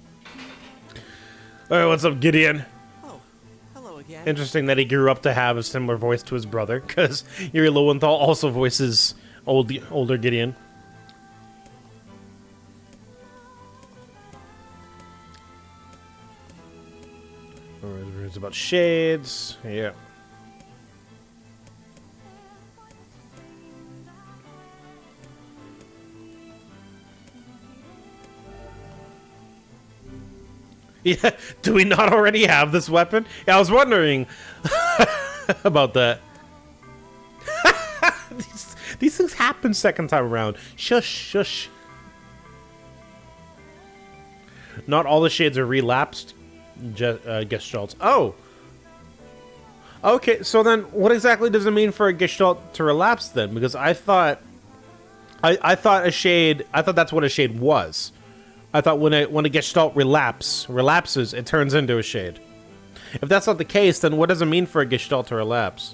Alright, what's up, Gideon? Oh, hello again. Interesting that he grew up to have a similar voice to his brother, because Yuri Lowenthal also voices older Gideon. It's about shades. Yeah. Yeah, do we not already have this weapon? Yeah, I was wondering about that. These things happen second time around. Shush, shush. Not all the shades are relapsed gestalts. Oh! Okay, so then what exactly does it mean for a gestalt to relapse then? Because I thought a shade, I thought that's what a shade was. I thought when a gestalt relapses, it turns into a shade. If that's not the case, then what does it mean for a gestalt to relapse?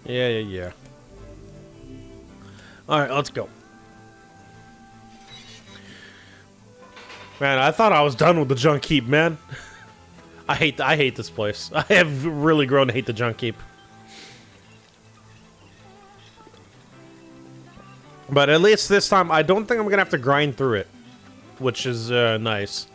Yeah. Alright, let's go. Man, I thought I was done with the junk heap, man. I hate this place. I have really grown to hate the junk heap. But at least this time, I don't think I'm gonna have to grind through it, which is nice.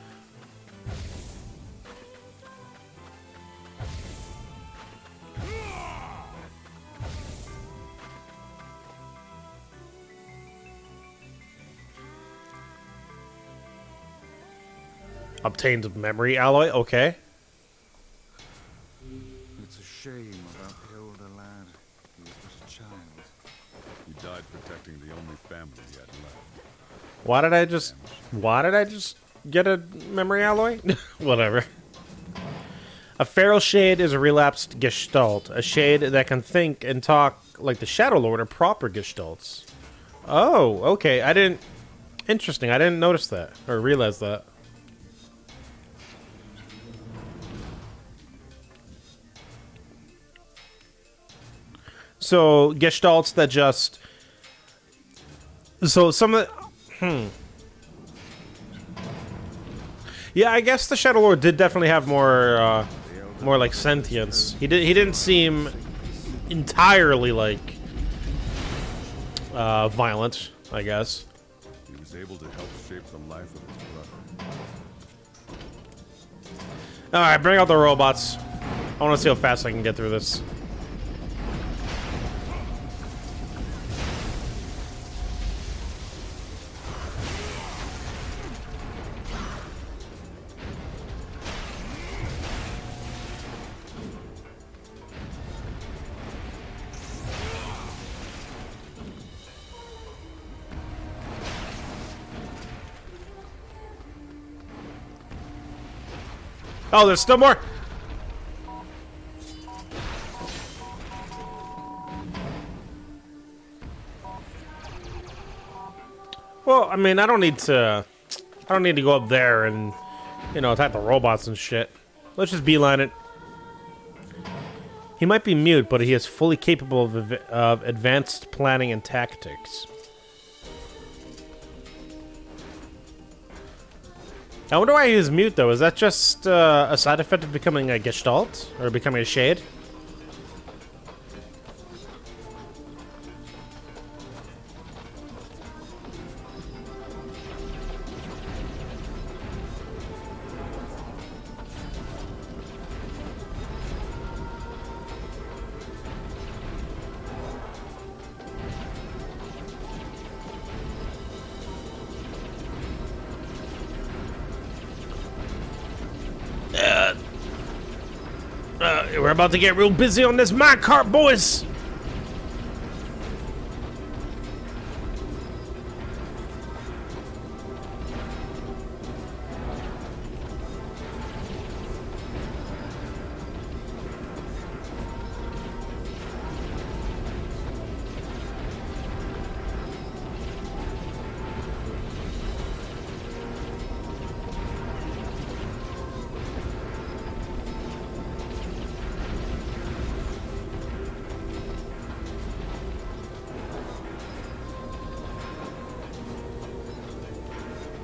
Obtained memory alloy, okay. It's a shame about the older lad. He was but a child. He died protecting the only family he had left. Why did I just get a memory alloy? Whatever. A feral shade is a relapsed gestalt, a shade that can think and talk like the Shadow Lord are proper gestalts. Oh, okay. Interesting. I didn't notice that or realize that. So gestalts that just some of the, yeah, I guess the Shadow Lord did definitely have more like sentience. He didn't seem entirely like violent, I guess. He was able to help shape the life of his brother. All right, bring out the robots. I want to see how fast I can get through this. Oh, there's still more. Well, I mean, I don't need to go up there and, you know, attack the robots and shit. Let's just beeline it. He might be mute, but he is fully capable of advanced planning and tactics. I wonder why he is mute, though. Is that just a side effect of becoming a gestalt? Or becoming a shade? We're about to get real busy on this minecart, boys!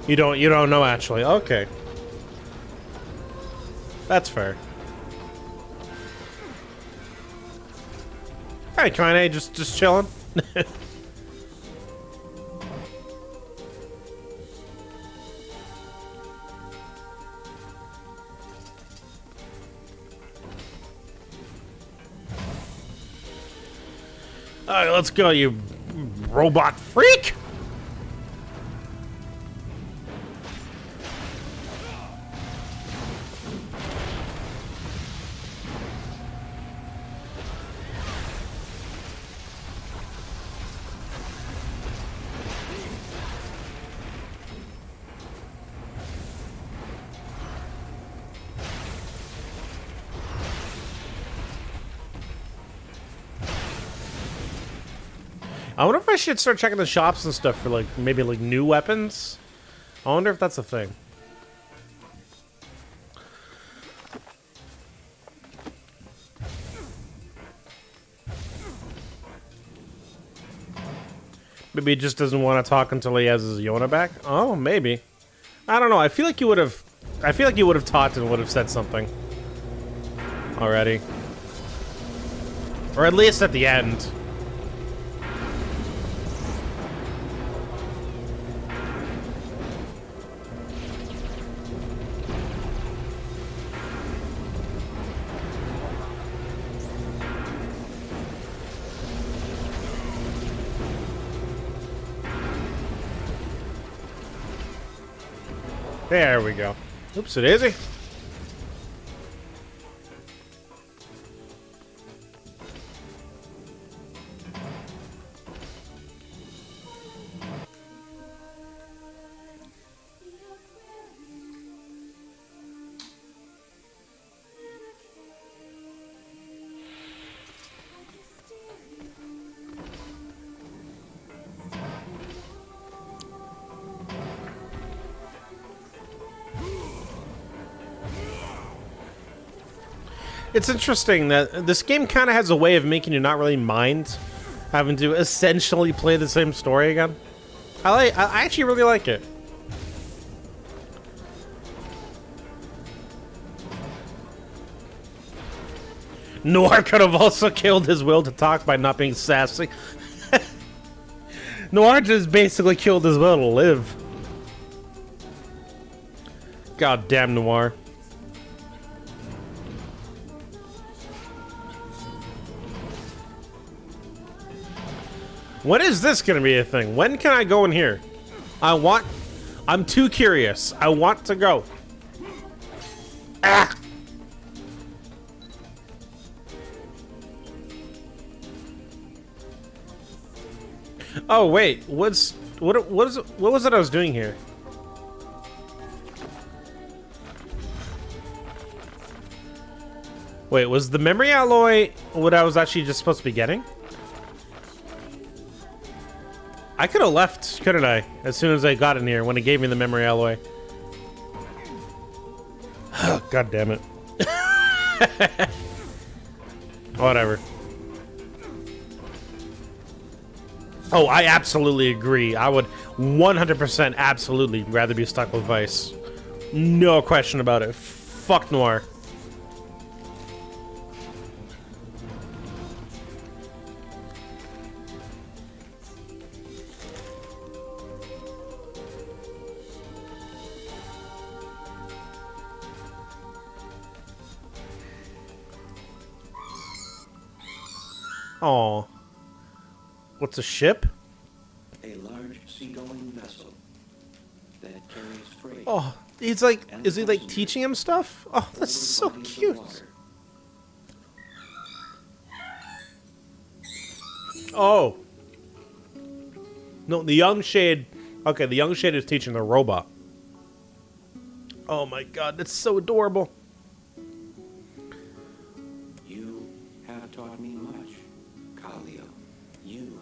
You don't know actually. Okay. That's fair. Hey, Kaine, just chilling. Alright, let's go, you robot freak! I wonder if I should start checking the shops and stuff for, like, maybe, like, new weapons. I wonder if that's a thing. Maybe he just doesn't want to talk until he has his Yona back? Oh, maybe. I don't know. I feel like you would have. I feel like you would have talked and would have said something already, or at least at the end. There we go. Oops, it is. It's interesting that this game kind of has a way of making you not really mind having to essentially play the same story again. I actually really like it. Noir could have also killed his will to talk by not being sassy. Noir just basically killed his will to live. God damn Noir. When is this gonna be a thing? When can I go in here? I'm too curious. I want to go. Ah! Oh wait, what was it I was doing here? Wait, was the memory alloy what I was actually just supposed to be getting? I could have left, couldn't I? As soon as I got in here, when it gave me the memory alloy. God damn it. Whatever. Oh, I absolutely agree. I would 100% absolutely rather be stuck with Vice. No question about it. Fuck Noir. Oh, what's a ship? A large seagoing vessel that carries freight. Oh, he's like, is he like teaching him stuff? Oh, that's so cute. Oh, no, the young shade. Okay, the young shade is teaching the robot. Oh my god, that's so adorable. You have taught me much. You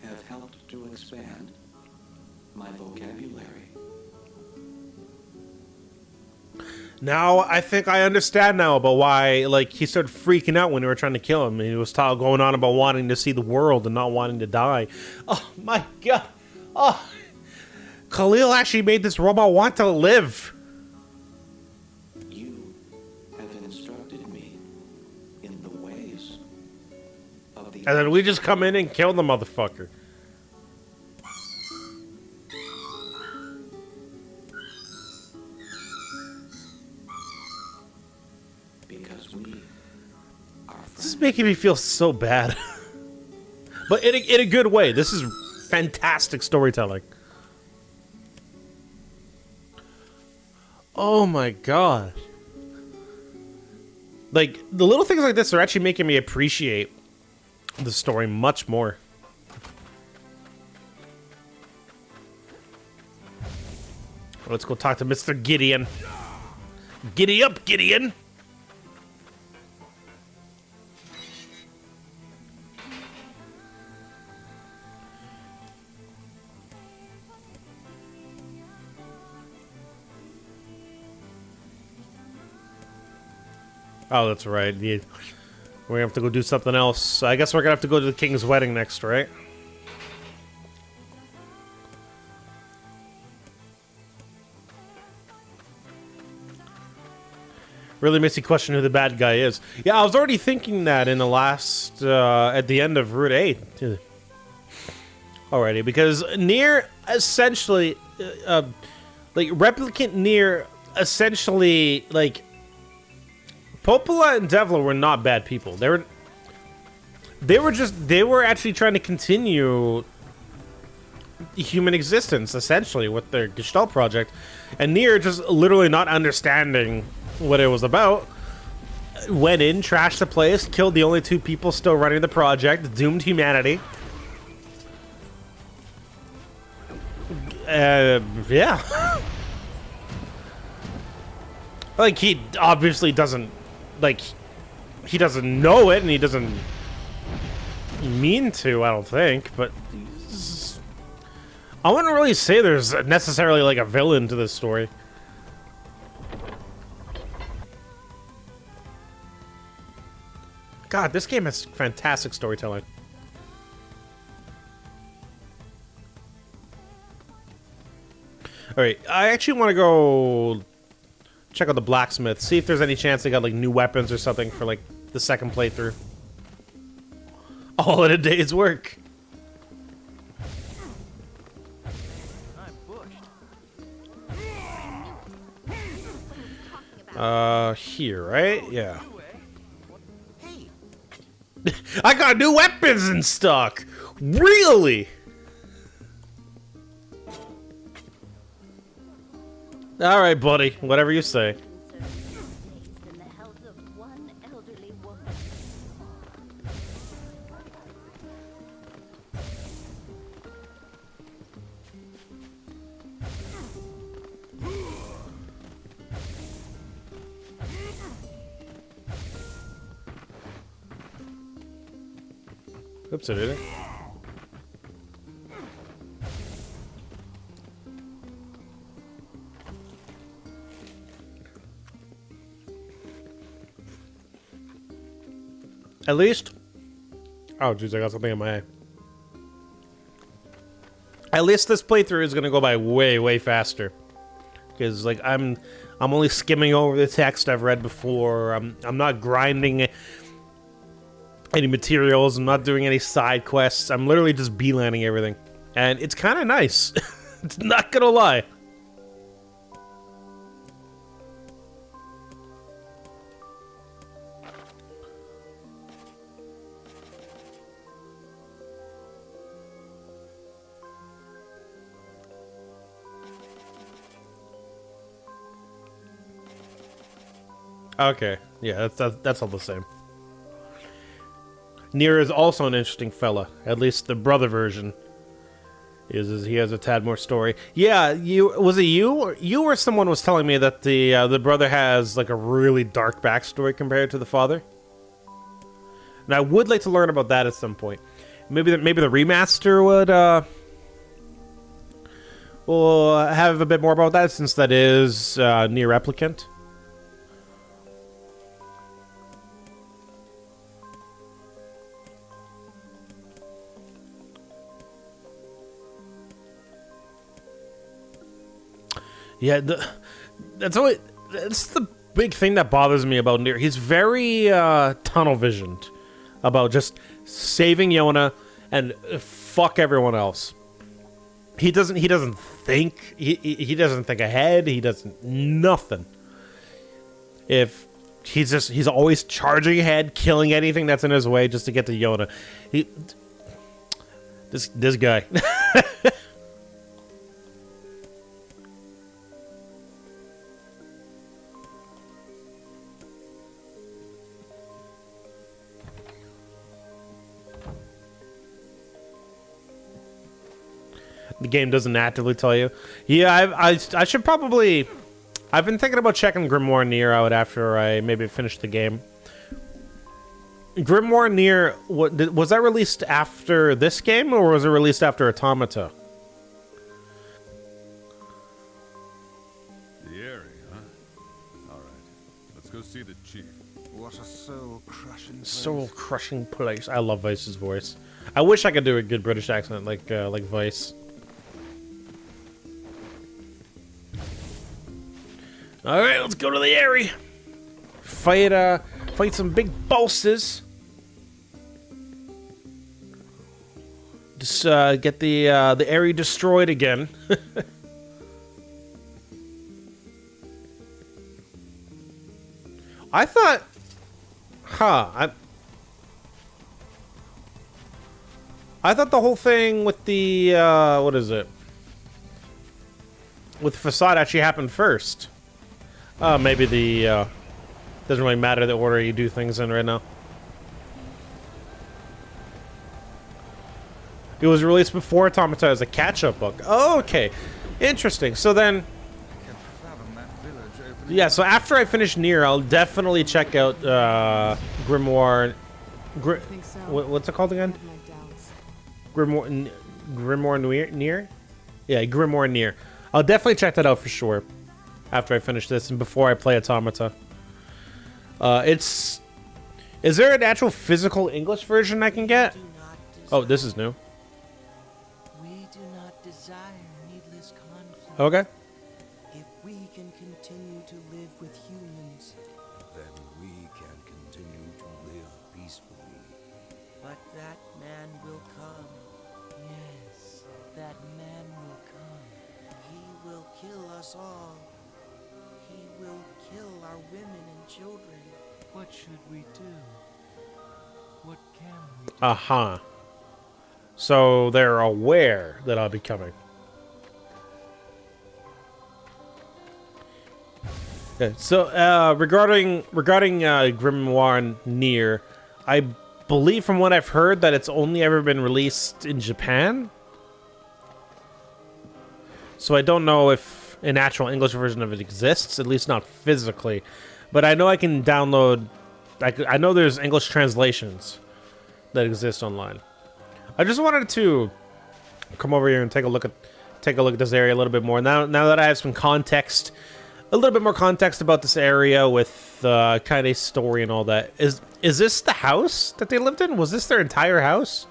have helped to expand my vocabulary. Now I think I understand now about why, like, he started freaking out when they were trying to kill him. And he was going on about wanting to see the world and not wanting to die. Oh my god! Oh, Khalil actually made this robot want to live. You have instructed me in the ways of the. And then we just come in and kill the motherfucker. Because we are friends. This is making me feel so bad. But in a good way. This is fantastic storytelling. Oh my god. Like, the little things like this are actually making me appreciate the story much more. Let's go talk to Mr. Gideon. Giddy up, Gideon! Oh, that's right. We're gonna have to go do something else. I guess we're gonna have to go to the king's wedding next, right? Really makes you question who the bad guy is. Yeah, I was already thinking that in the last, at the end of Route 8. Already, because NieR essentially, like, Replicant NieR essentially, like, Popola and Devla were not bad people. They were actually trying to continue human existence, essentially, with their Gestalt project. And NieR, just literally not understanding what it was about, went in, trashed the place, killed the only 2 people still running the project, doomed humanity. Yeah. Like, he obviously doesn't, like, he doesn't know it, and he doesn't mean to, I don't think, but I wouldn't really say there's necessarily, like, a villain to this story. God, this game has fantastic storytelling. Alright, I actually want to go check out the blacksmith, see if there's any chance they got, like, new weapons or something for, like, the second playthrough. All in a day's work. Here, right? Yeah. I got new weapons in stock! Really? Alright, buddy. Whatever you say. Oops, I did it. At least... Oh, jeez, I got something in my eye. At least this playthrough is gonna go by way, way faster. Because, like, I'm only skimming over the text I've read before. I'm not grinding any materials. I'm not doing any side quests. I'm literally just beelining everything. And it's kind of nice. It's not gonna lie. Okay, yeah, that's all the same. NieR is also an interesting fella. At least the brother version is he has a tad more story. Yeah, you or someone was telling me that the brother has like a really dark backstory compared to the father. And I would like to learn about that at some point. Maybe the remaster will have a bit more about that, since that is NieR Replicant. Yeah, that's the big thing that bothers me about NieR. He's very tunnel visioned about just saving Yona and fuck everyone else. He doesn't think he doesn't think ahead. He doesn't nothing. If he's always charging ahead, killing anything that's in his way just to get to Yona. This guy. The game doesn't actively tell you. Yeah, I should probably... I've been thinking about checking Grimoire NieR out after I maybe finish the game. Grimoire NieR, was that released after this game, or was it released after Automata? The area, huh? Alright, let's go see the chief. What a soul-crushing place. Soul-crushing place. I love Vice's voice. I wish I could do a good British accent like Vice. Alright, let's go to the area. fight some big bosses. Just get the area destroyed again. I thought, I thought the whole thing with the what is it? With facade actually happened first. Maybe the doesn't really matter the order you do things in right now. It was released before Automata as a catch-up book. Oh, okay, interesting. So then, yeah. So after I finish NieR, I'll definitely check out Grimoire. What's it called again? Grimoire NieR. Yeah, Grimoire NieR. I'll definitely check that out for sure after I finish this and before I play Automata. Is there an actual physical English version I can get? Oh, this is new. We do not desire needless conflict. Okay. If we can continue to live with humans, Then we can continue to live peacefully. but that man will come. Yes, that man will come. He will kill us all. He will kill our women and children. What should we do? What can we do? Uh-huh. So they're aware that I'll be coming. Okay, so regarding Grimoire and NieR, I believe from what I've heard that it's only ever been released in Japan. So I don't know if an actual English version of it exists, at least not physically. But I know I can download. I know there's English translations that exist online. I just wanted to come over here and take a look at this area a little bit more. Now that I have some context, a little bit more context about this area with Kaide's story and all that. Is this the house that they lived in? Was this their entire house?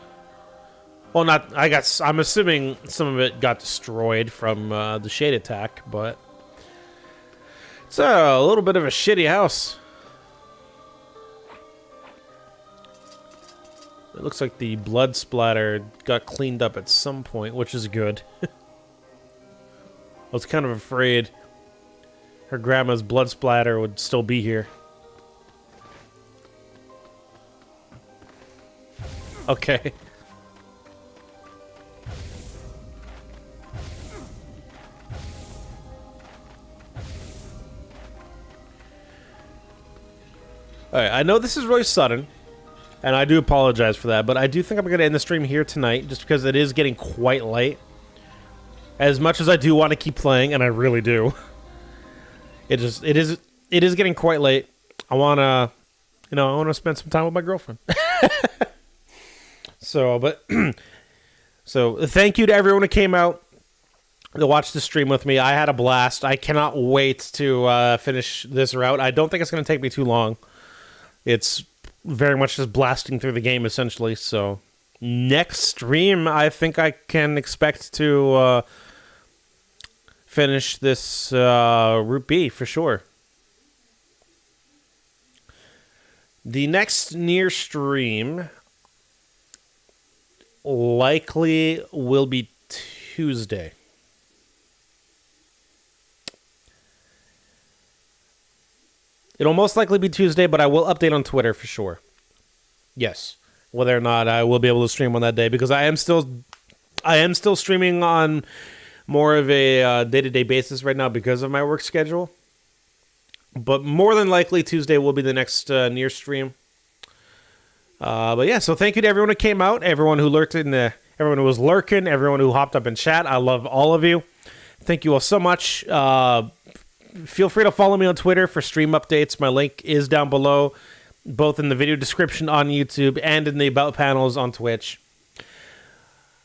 Well, not. I'm assuming some of it got destroyed from the shade attack, but it's a little bit of a shitty house. It looks like the blood splatter got cleaned up at some point, which is good. I was kind of afraid her grandma's blood splatter would still be here. Okay. Alright, I know this is really sudden, and I do apologize for that, but I do think I'm going to end the stream here tonight, just because it is getting quite late. As much as I do want to keep playing, and I really do, it is getting quite late. I want to spend some time with my girlfriend. So thank you to everyone who came out to watch the stream with me. I had a blast. I cannot wait to finish this route. I don't think it's going to take me too long. It's very much just blasting through the game, essentially. So next stream, I think I can expect to finish this Route B for sure. The next NieR stream likely will be Tuesday. It'll most likely be Tuesday, but I will update on Twitter for sure. Yes, whether or not I will be able to stream on that day, because I am still streaming on more of a day-to-day basis right now because of my work schedule. But more than likely, Tuesday will be the next NieR stream. But yeah, so thank you to everyone who came out, everyone who lurked everyone who was lurking, everyone who hopped up in chat. I love all of you. Thank you all so much. Feel free to follow me on Twitter for stream updates. My link is down below, both in the video description on YouTube and in the About panels on Twitch.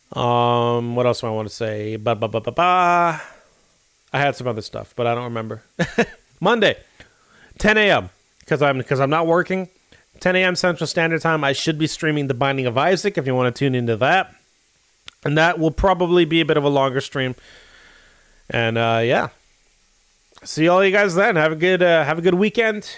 What else do I want to say? I had some other stuff, but I don't remember. Monday, 10 a.m. because I'm not working. 10 a.m. Central Standard Time. I should be streaming The Binding of Isaac if you want to tune into that, and that will probably be a bit of a longer stream. And yeah. See all you guys then. Have a good weekend.